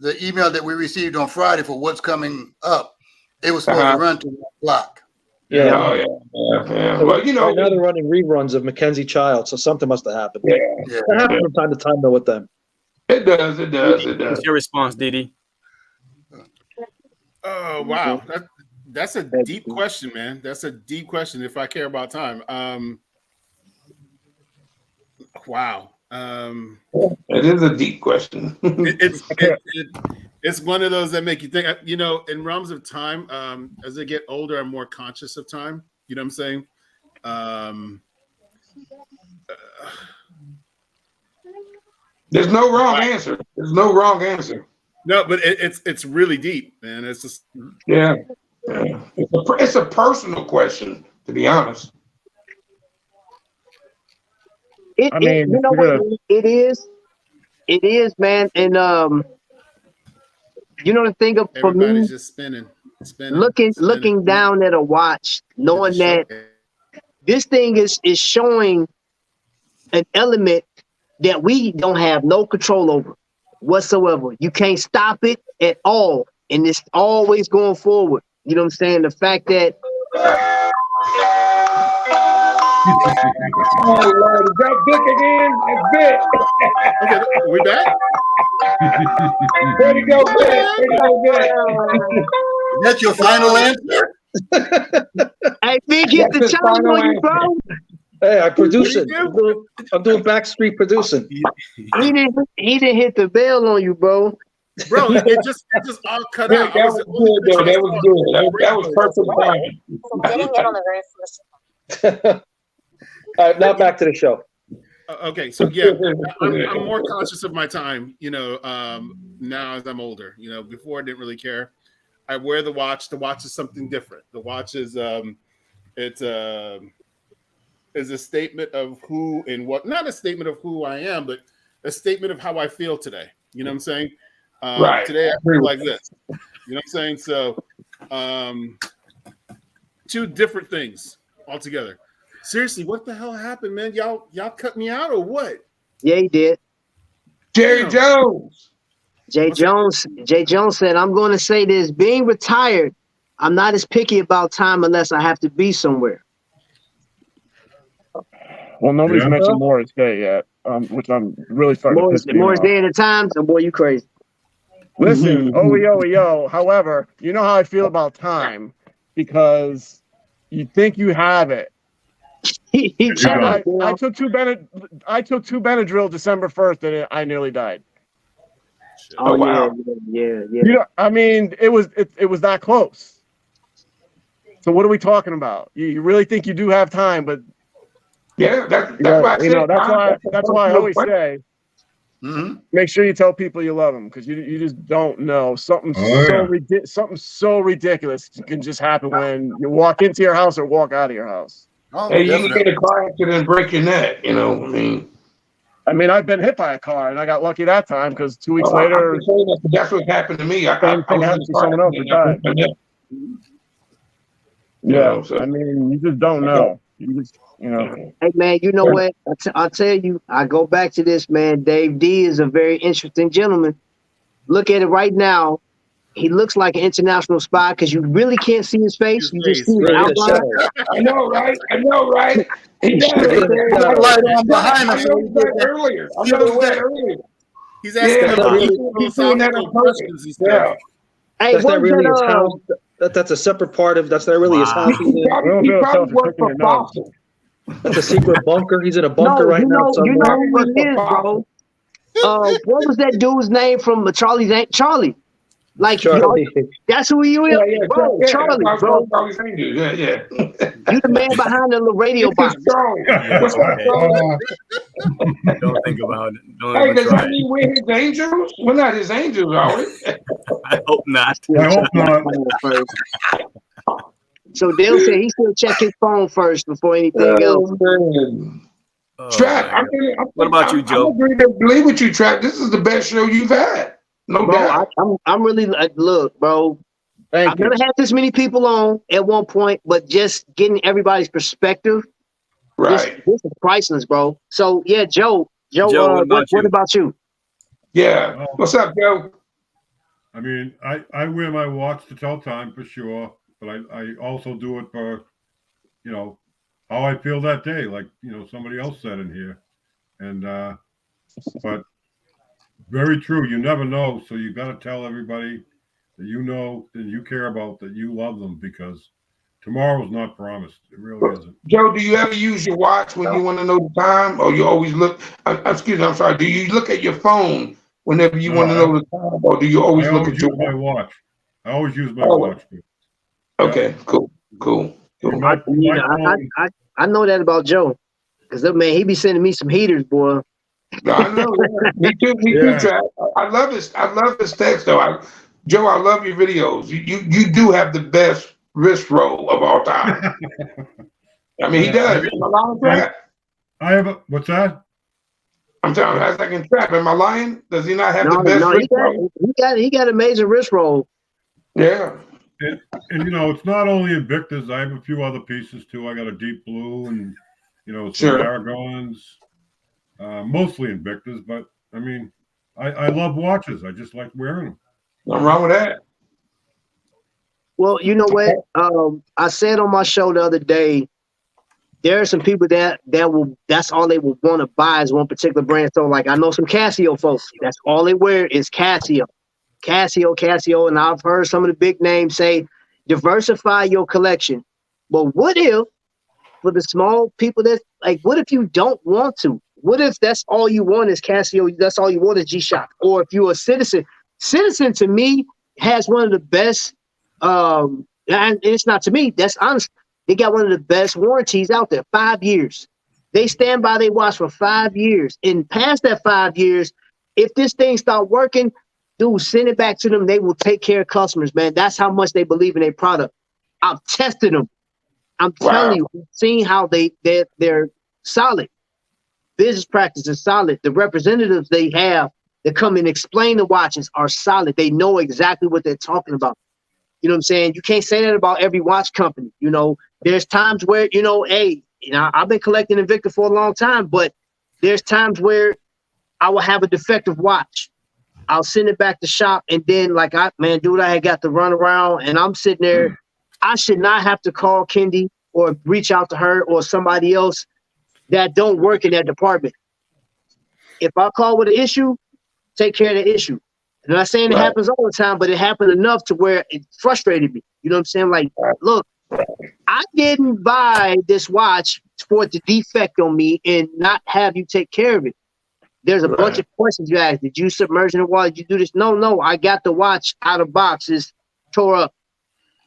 K: The email that we received on Friday for what's coming up, it was supposed to run to 1 o'clock.
J: Yeah.
M: Oh yeah. Well, you know,
J: right now they're running reruns of Mackenzie Child, so something must have happened.
M: Yeah.
J: That happens from time to time, though, with them.
M: It does. It does. It
P: What's
M: does.
P: your response, Didi?
T: Oh wow, that's a deep question, man. That's a deep question. If I care about time, wow.
M: It is a deep question.
T: It's one of those that make you think. You know, in realms of time, as I get older, I'm more conscious of time. You know what I'm saying?
M: There's no wrong answer. There's no wrong answer.
T: No, but it's really deep, man. It's just
M: Yeah. It's a personal question, to be honest.
B: You know what it is? It is, man. And you know the thing for me,
T: everybody's just spinning.
B: looking down at a watch, knowing that this thing is showing an element that we don't have no control over whatsoever. You can't stop it at all, and it's always going forward. You know what I'm saying? The fact that
M: oh Lord, is that Vic again? That's Vic.
T: Okay, we back?
M: Way to go, Vic. Way to go, Vic.
K: Is that your final answer?
B: Hey, Vic, hit the challenge on you, bro.
J: Hey, I'm producing. I'm doing backstreet producing.
B: He didn't hit the bell on you, bro.
T: Bro, it just all cut
M: Vic,
T: out.
M: that was good, though. That was good. That was perfect timing.
D: Getting it on the very first.
J: All right, now back to the show.
T: Okay, so yeah, I'm more conscious of my time, you know, now as I'm older. You know, before I didn't really care. I wear the watch. The watch is something different. The watch is it's is a statement of who and what, not a statement of who I am, but a statement of how I feel today. You know what I'm saying?
M: Right.
T: Today I feel like this. You know what I'm saying? So two different things altogether. Seriously, what the hell happened, man? Y'all cut me out or what?
B: Yeah, he did.
M: Jerry Jones.
B: Jay Jones said, I'm going to say this. Being retired, I'm not as picky about time unless I have to be somewhere.
I: Well, nobody's mentioned Morris Day yet, which I'm really starting to piss me
B: Morris
I: off.
B: Day at the Times? Oh, boy, you crazy.
I: Listen, yo. However, you know how I feel about time because you think you have it. I took two Benadryl December 1st and I nearly died.
B: Oh, wow. Yeah.
I: You know, I mean, it was that close. So what are we talking about? You really think you do have time, but
M: yeah, that's why I said,
I: that's why I always say, make sure you tell people you love them because you just don't know something so ridiculous can just happen when you walk into your house or walk out of your house.
K: Oh,
M: hey, you can get a car accident and break your neck. You know,
I: I mean, I've been hit by a car and I got lucky that time because 2 weeks later,
M: that's what happened to me. I
I: same thing happened to someone else who died. Yeah, I mean, you just don't know. You just, you know.
B: Hey, man, you know what? I'll tell you, I go back to this, man. Dave D is a very interesting gentleman. Look at it right now. He looks like an international spy because you really can't see his face. You just see his outline.
M: I know, right? He does.
K: Light on behind us.
M: I noticed that earlier.
T: He's asking
M: he's doing that on purpose. Yeah.
B: Hey,
J: that's not really his house. That's a separate part of. That's not really his house.
M: He probably worked for Fossil.
J: That's a secret bunker. He's in a bunker right now.
B: You know who he is, bro. What was that dude's name from Charlie's Aunt Charlie? Like, Charlie. That's who you is, bro. Charlie, bro.
M: Yeah.
B: You the man behind the little radio box.
M: What's up, Charlie?
P: Don't think about it.
M: Hey, does that mean we're his angels? We're not his angels, are we?
P: I hope not.
S: I hope not.
B: So Dale said he still check his phone first before anything else.
M: Trap.
P: What about you, Joe?
M: I agree with you, Trap. This is the best show you've had. No doubt.
B: I'm really look, bro. I've never had this many people on at one point, but just getting everybody's perspective.
M: Right.
B: This is priceless, bro. So yeah, Joe, what about you?
M: Yeah. What's up, Joe?
S: I mean, I wear my watch to tell time for sure, but I also do it for you know, how I feel that day, like, you know, somebody else said in here. And, but very true. You never know. So you got to tell everybody that you know, that you care about, that you love them, because tomorrow's not promised. It really isn't.
M: Joe, do you ever use your watch when you want to know the time, or you always look? Excuse me, I'm sorry. Do you look at your phone whenever you want to know the time, or do you always
S: I
M: look
S: always
M: at your
S: use my watch. I always use my
M: Oh,
S: watch.
M: okay, cool.
B: I know that about Joe, because man, he be sending me some heaters, boy.
M: No, I know. Yeah. Me too. Me too, Trav. I love this. I love this text, though. Joe, I love your videos. You do have the best wrist roll of all time. I mean, he does. Am I lying, Trav?
S: I have a, what's that?
M: I'm telling you, I was like, Trav, am I lying? Does he not have the best
B: No,
M: wrist roll?
B: he got amazing wrist roll.
M: Yeah.
S: And you know, it's not only Invictas. I have a few other pieces too. I got a deep blue and, you know, some
M: Sure.
S: Aragons, mostly Invictas. But I mean, I love watches. I just like wearing them.
M: Nothing wrong with that.
B: Well, you know what? I said on my show the other day, there are some people that's all they will want to buy is one particular brand. So like I know some Casio folks, that's all they wear is Casio. Casio, and I've heard some of the big names say, diversify your collection. But what if, for the small people that like, what if you don't want to? What if that's all you want is Casio? That's all you want is G-Shock? Or if you're a Citizen, Citizen to me has one of the best. And it's not to me. That's honest. They got one of the best warranties out there. 5 years. They stand by their watch for 5 years. And past that 5 years, if this thing start working, dude, send it back to them. They will take care of customers, man. That's how much they believe in their product. I've tested them. I'm telling you, seeing how they're solid. Business practice is solid. The representatives they have that come and explain the watches are solid. They know exactly what they're talking about. You know what I'm saying? You can't say that about every watch company. You know, there's times where, you know, hey, you know, I've been collecting Invicta for a long time, but there's times where I will have a defective watch. I'll send it back to shop, and then like dude, I had got to run around, and I'm sitting there. I should not have to call Kendi or reach out to her or somebody else that don't work in that department. If I call with an issue, take care of the issue. I'm not saying it happens all the time, but it happened enough to where it frustrated me. You know what I'm saying? Like, look, I didn't buy this watch for it to defect on me and not have you take care of it. There's a bunch of questions you ask. Did you submerge in the water? Did you do this? No. I got the watch out of boxes, tore up.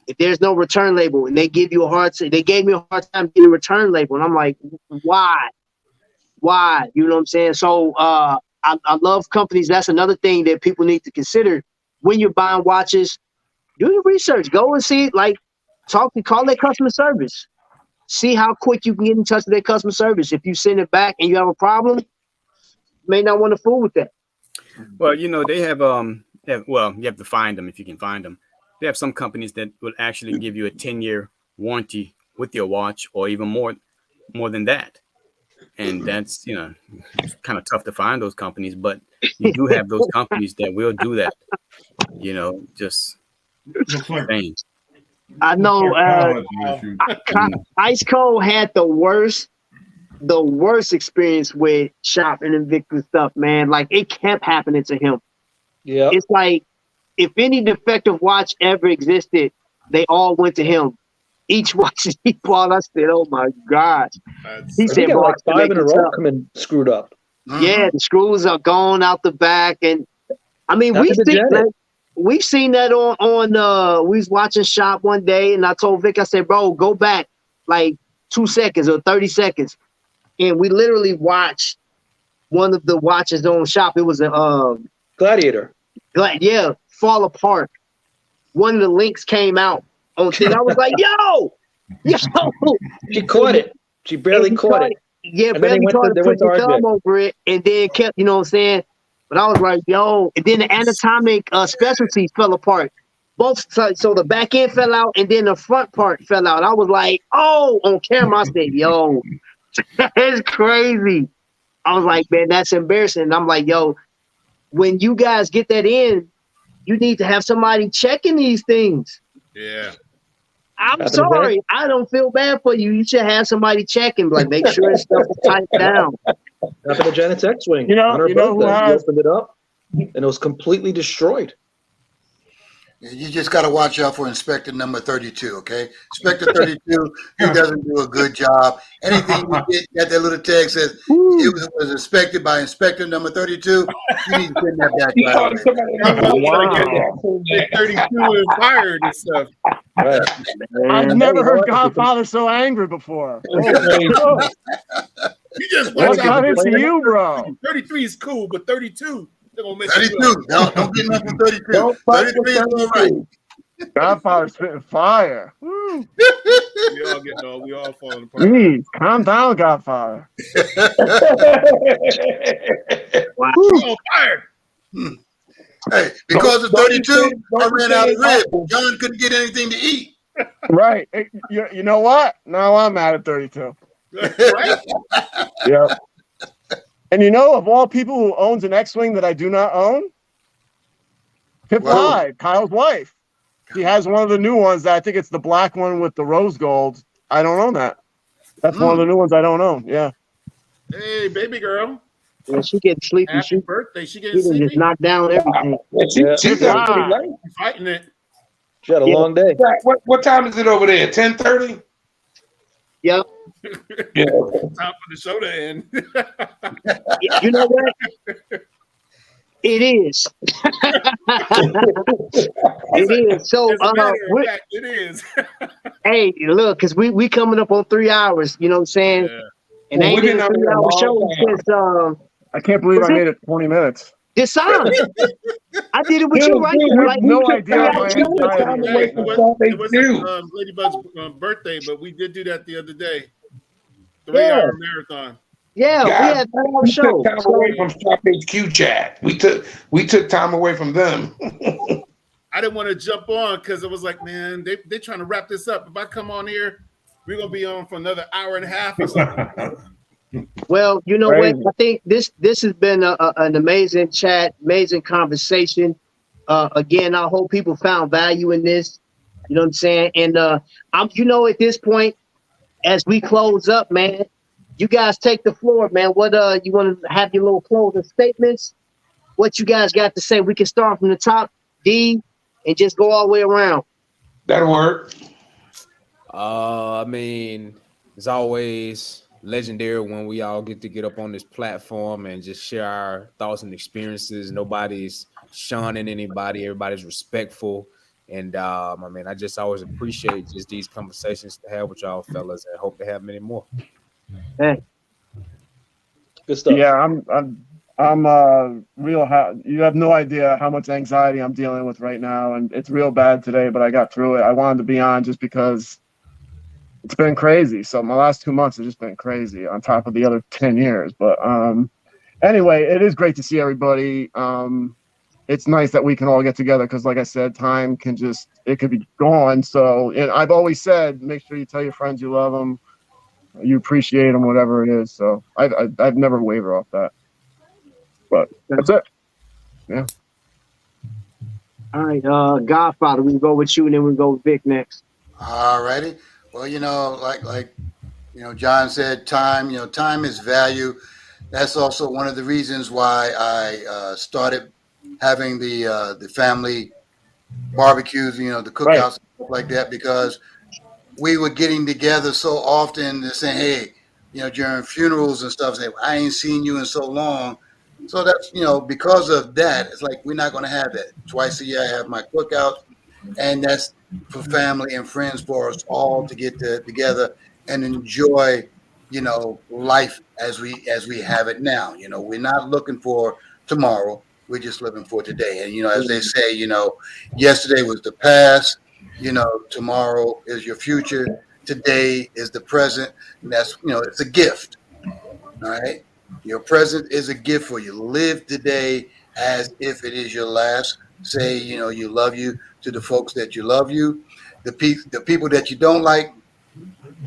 B: If there's no return label, and they give you they gave me a hard time getting a return label, and I'm like, why? You know what I'm saying? So I love companies. That's another thing that people need to consider when you're buying watches. Do your research. Go and see, like, call their customer service. See how quick you can get in touch with their customer service. If you send it back and you have a problem, you may not want to fool with that.
P: Well, you know, they have well, you have to find them if you can find them. They have some companies that will actually give you a 10-year warranty with your watch, or even more than that. And that's, you know, it's kind of tough to find those companies, but you do have those companies that will do that. You know, just insane.
B: I know Ice Cold had the worst experience with shopping Invicta stuff, man. Like, it kept happening to him.
J: Yeah.
B: It's like, if any defective watch ever existed, they all went to him. Each watch he bought, I said, "Oh my gosh!" He said,
J: "Bro, like 5 in a row coming screwed up."
B: Yeah, the screws are gone out the back, and I mean, we've seen that on. We was watching Shop one day, and I told Vic, I said, "Bro, go back like 2 seconds or 30 seconds," and we literally watched one of the watches on Shop. It was a
J: Gladiator.
B: Yeah, fall apart. One of the links came out on thing. I was like, yo.
J: She caught it. She barely caught it.
B: Yeah,
J: and
B: barely caught it.
J: They
B: Put
J: went to
B: the thumb
J: RJ.
B: over it, and then kept, you know what I'm saying? But I was like, yo. And then the anatomic specialties fell apart. Both sides. So the back end fell out, and then the front part fell out. I was like, oh, on camera. I said, yo, that's crazy. I was like, man, that's embarrassing. And I'm like, yo, when you guys get that in, you need to have somebody checking these things.
T: Yeah.
B: I'm sorry. I don't feel bad for you. You should have somebody checking, like make sure this stuff is typed down.
J: Happened to Janet's X-wing.
I: You know-
J: on her
I: you know who
J: birthday.
I: has-
J: She opened it up, and it was completely destroyed.
K: You just got to watch out for Inspector number 32, okay? Inspector 32, he doesn't do a good job. Anything you get that little tag says, it was inspected by Inspector number 32, you need to send that back right away.
T: Get 32 and fired and stuff.
I: I've never heard Godfather so angry before. Oh,
T: You just
I: what
T: watch
I: got
T: out.
I: into you, bro?
T: 33 is cool, but 32, they're gonna mess
K: 32,
T: you up.
K: don't get nothing 32.
I: Don't fuck
K: 33 is
I: with
K: all right.
I: Godfather's spitting fire. Woo.
T: We all falling apart.
I: Jeez, calm down, Godfather.
K: Wow.
T: On fire.
K: Hey, because of 32, I ran out of ribs. John couldn't get anything to eat.
I: Right. Hey, you know what? Now I'm mad at 32.
T: Right?
I: Yeah. And you know, of all people who owns an X-Wing that I do not own, Pip
K: Wow.
I: Live, Kyle's wife. She has one of the new ones that I think it's the black one with the rose gold. I don't own that. That's one of the new ones I don't own. Yeah.
T: Hey, baby girl.
B: Yeah, she getting sleepy.
T: Happy
B: She
T: birthday. She
B: done
T: getting
B: just
T: sleepy.
B: knocked down everything.
M: She's got pretty late.
T: You fighting it.
J: She had a long day.
M: What time is it over there? 10:30?
B: Yep.
M: Yeah.
T: Time for the show to end.
B: You know what? It is. It is. So,
T: As a matter of
B: we're-
T: fact, it is.
B: hey, look, because we coming up on 3 hours. You know what I'm saying?
T: Yeah.
B: And
M: Well,
B: ain't
M: we've
B: been
M: been
B: a
M: on here a
B: 3 hour
M: long
B: show
M: time.
B: since
I: I can't believe
B: Was
I: I
B: it-
I: made it 20 minutes.
B: Disarmed. I did it with you, right?
I: You have
B: Like,
I: no
B: we
I: idea
B: took
I: my
B: 3 hours.
I: anxiety.
T: Hey,
I: Right now.
T: it wasn't Ladybug's birthday, but we did do that the other day. 3-hour marathon.
B: Yeah, we had 3 hour
M: we
B: show.
M: took time away from Shop HQ chat. We took time away from them.
T: I didn't want to jump on because it was like, man, they trying to wrap this up. If I come on here, we're gonna be on for another hour and a half or something.
B: Well, you know
I: Crazy.
B: what? I think this has been an amazing chat, amazing conversation. Again, I hope people found value in this. You know what I'm saying? And at this point, as we close up, man, you guys take the floor, man. What you want to have your little closing statements? What you guys got to say? We can start from the top, D, and just go all the way around.
M: That'll work.
F: I mean, it's always legendary when we all get up on this platform and just share our thoughts and experiences. Nobody's shunning anybody. Everybody's respectful. And I mean, I just always appreciate just these conversations to have with y'all fellas, and hope to have many more.
B: Hey.
J: Good stuff.
I: Yeah, I'm real. You have no idea how much anxiety I'm dealing with right now, and it's real bad today. But I got through it. I wanted to be on just because it's been crazy. So my last 2 months have just been crazy, on top of the other 10 years. But anyway, it is great to see everybody. It's nice that we can all get together because, like I said, time can it could be gone. So, and I've always said, make sure you tell your friends you love them, you appreciate them, whatever it is. So I've never wavered off that. But that's it. Yeah.
B: All right, Godfather, we can go with you, and then we can go with Vic next.
K: All righty. Well, like John said, time, time is value. That's also one of the reasons why I started having the family barbecues, the cookouts,
I: Right.
K: and stuff like that, because we were getting together so often and saying, hey, during funerals and stuff, saying, I ain't seen you in so long. So that's, because of that, it's like, we're not going to have that. Twice a year, I have my cookouts, and that's for family and friends, for us all to get together and enjoy, life as we have it now. We're not looking for tomorrow. We're just living for today. And, as they say, yesterday was the past, tomorrow is your future. Today is the present. And that's, it's a gift. All right. Your present is a gift for you. Live today as if it is your last. Say, you love you to the folks that you love you. The people that you don't like,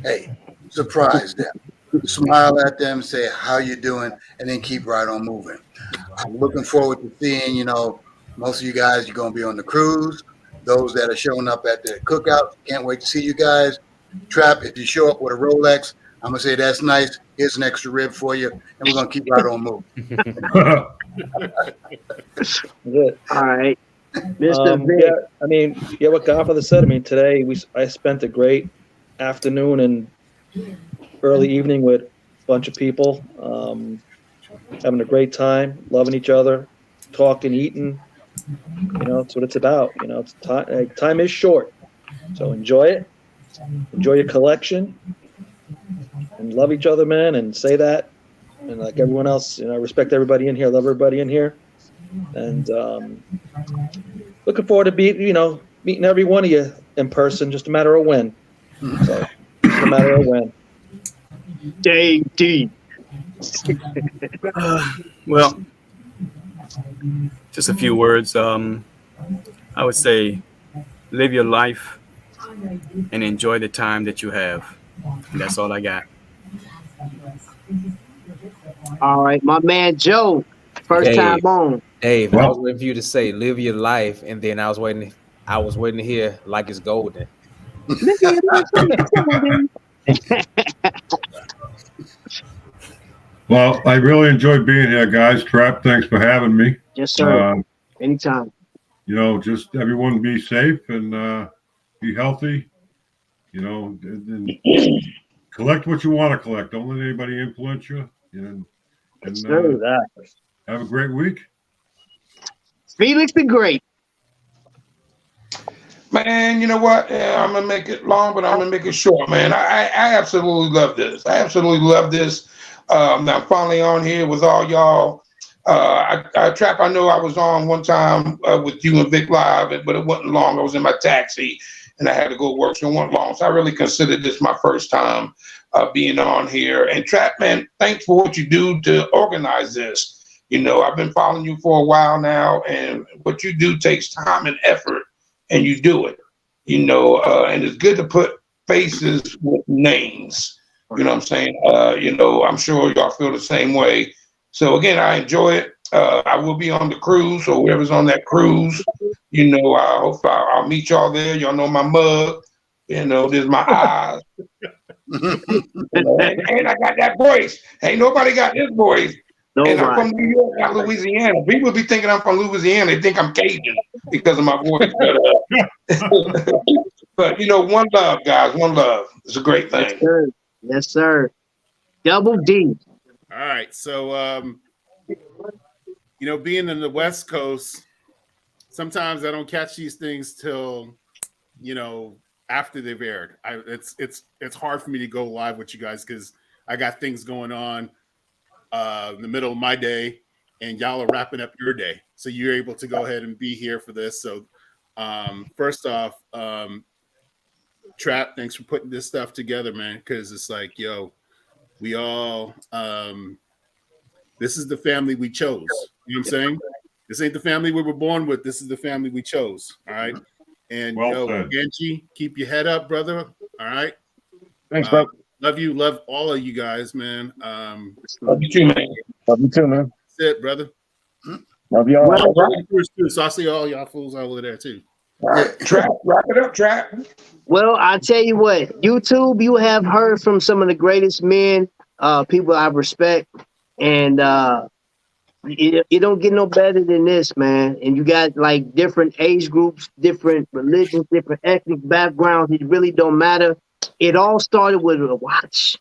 K: hey, surprise them. Smile at them, say, how you doing? And then keep right on moving. I'm looking forward to seeing, most of you guys, you're going to be on the cruise. those that are showing up at the cookout. Can't wait to see you guys. Trap, if you show up with a Rolex, I'm gonna say that's nice. Here's an extra rib for you, and we're gonna keep right on moving.
J: Good.
B: All right, Mr. Vic.
J: Yeah, I mean, yeah, what Godfather said. I mean, today I spent a great afternoon and early evening with a bunch of people, having a great time, loving each other, talking, eating. You know, that's what it's about. You know, it's time. Time is short, so enjoy it. Enjoy your collection, and love each other, man. And say that, and like everyone else, you know, I respect everybody in here, love everybody in here, and looking forward to meeting every one of you in person. Just a matter of when. So, just a matter of when.
B: JD.
P: Well, just a few words. I would say live your life and enjoy the time that you have. And that's all I got.
B: All right, my man Joe, first time on.
F: Dave, I was waiting for you to say live your life, and then I was waiting to hear like it's golden.
S: Well, I really enjoyed being here, guys. Trap, thanks for having me.
B: Yes, sir. Anytime.
S: You know, just everyone be safe and be healthy. You know, and collect what you want to collect. Don't let anybody influence you. And have a great week.
B: Felix the Great.
M: Man, you know what? I'm gonna make it long, but I'm gonna make it short, man. I absolutely love this. I absolutely love this. I'm finally on here with all y'all. Trap, I know I was on one time with you and Vic Live, but it wasn't long. I was in my taxi and I had to go work, so it wasn't long. So I really consider this my first time being on here. And Trap, man, thanks for what you do to organize this. You know, I've been following you for a while now, and what you do takes time and effort, and you do it. You know, and it's good to put faces with names. You know what I'm saying? You know, I'm sure y'all feel the same way. So again, I enjoy it. I will be on the cruise, or whoever's on that cruise. You know, I hope I'll meet y'all there. Y'all know my mug. You know, there's my eyes. and I got that voice. Ain't nobody got this voice. And I'm from New York, not Louisiana. People be thinking I'm from Louisiana. They think I'm Cajun because of my voice. But you know, one love, guys. One love. It's a great thing.
B: Yes, sir. Yes, sir. Double D.
T: All right. So, you know, being in the West Coast, sometimes I don't catch these things till, you know, after they've aired. It's hard for me to go live with you guys because I got things going on in the middle of my day, and y'all are wrapping up your day. So you're able to go ahead and be here for this. So first off, Trap, thanks for putting this stuff together, man, because it's like, yo, we all, this is the family we chose. You know what I'm saying? This ain't the family we were born with. This is the family we chose. All right. And yo, Genji, keep your head up, brother. All right.
I: Thanks, bro.
T: Love you. Love all of you guys, man.
M: Love you too, man.
I: Love you too, man.
T: That's it, brother.
I: Love y'all.
T: So I see all y'all fools over there too.
M: Trap, wrap it up, Trap.
B: Well, I tell you what, YouTube, you have heard from some of the greatest men, people I respect, and it don't get no better than this, man. And you got like different age groups, different religions, different ethnic backgrounds. It really don't matter. It all started with a watch.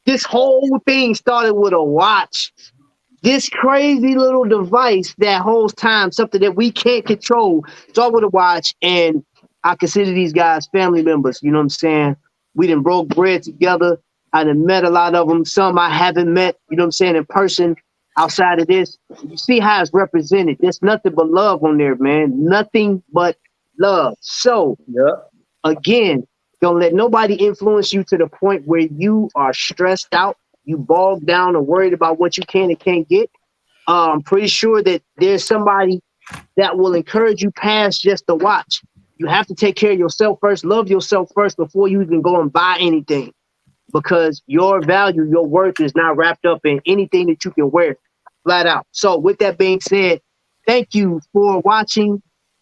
B: This whole thing started with a watch. This crazy little device that holds time, something that we can't control, started with a watch. And I consider these guys family members. You know what I'm saying? We done broke bread together. I done met a lot of them. Some I haven't met, you know what I'm saying, in person outside of this. You see how it's represented. There's nothing but love on there, man. Nothing but love. So, again, don't let nobody influence you to the point where you are stressed out, you bogged down or worried about what you can and can't get. I'm pretty sure that there's somebody that will encourage you past just the watch. You have to take care of yourself first, love yourself first before you even go and buy anything, because your value, your worth is not wrapped up in anything that you can wear, flat out. So with that being said, thank you for watching.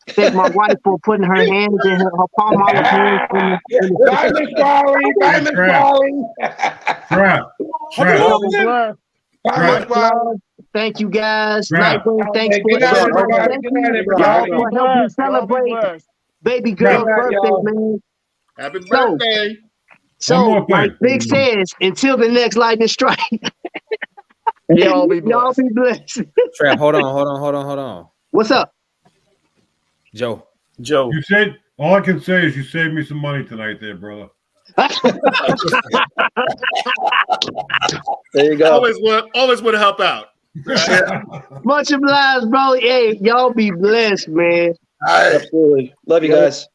B: Thank my wife for putting her hands in her palm olive hands.
M: Bye, Miss Wally. Bye, Miss Wally.
S: Trap.
B: Much love. Thank you guys.
S: Trap.
B: Nightwing, thanks for
M: Good night, everybody. Good night, everybody.
B: Y'all help me celebrate baby girl's birthday, man.
T: Happy birthday.
B: So like Big says, until the next lightning strike.
I: Y'all be blessed.
B: Y'all be blessed.
F: Trap, hold on.
B: What's up?
F: Joe.
S: You said all I can say is you saved me some money tonight, there, brother.
J: There you go.
T: Always want to help out.
B: Much obliged, bro. Hey, y'all be blessed, man.
J: Absolutely. Love you guys.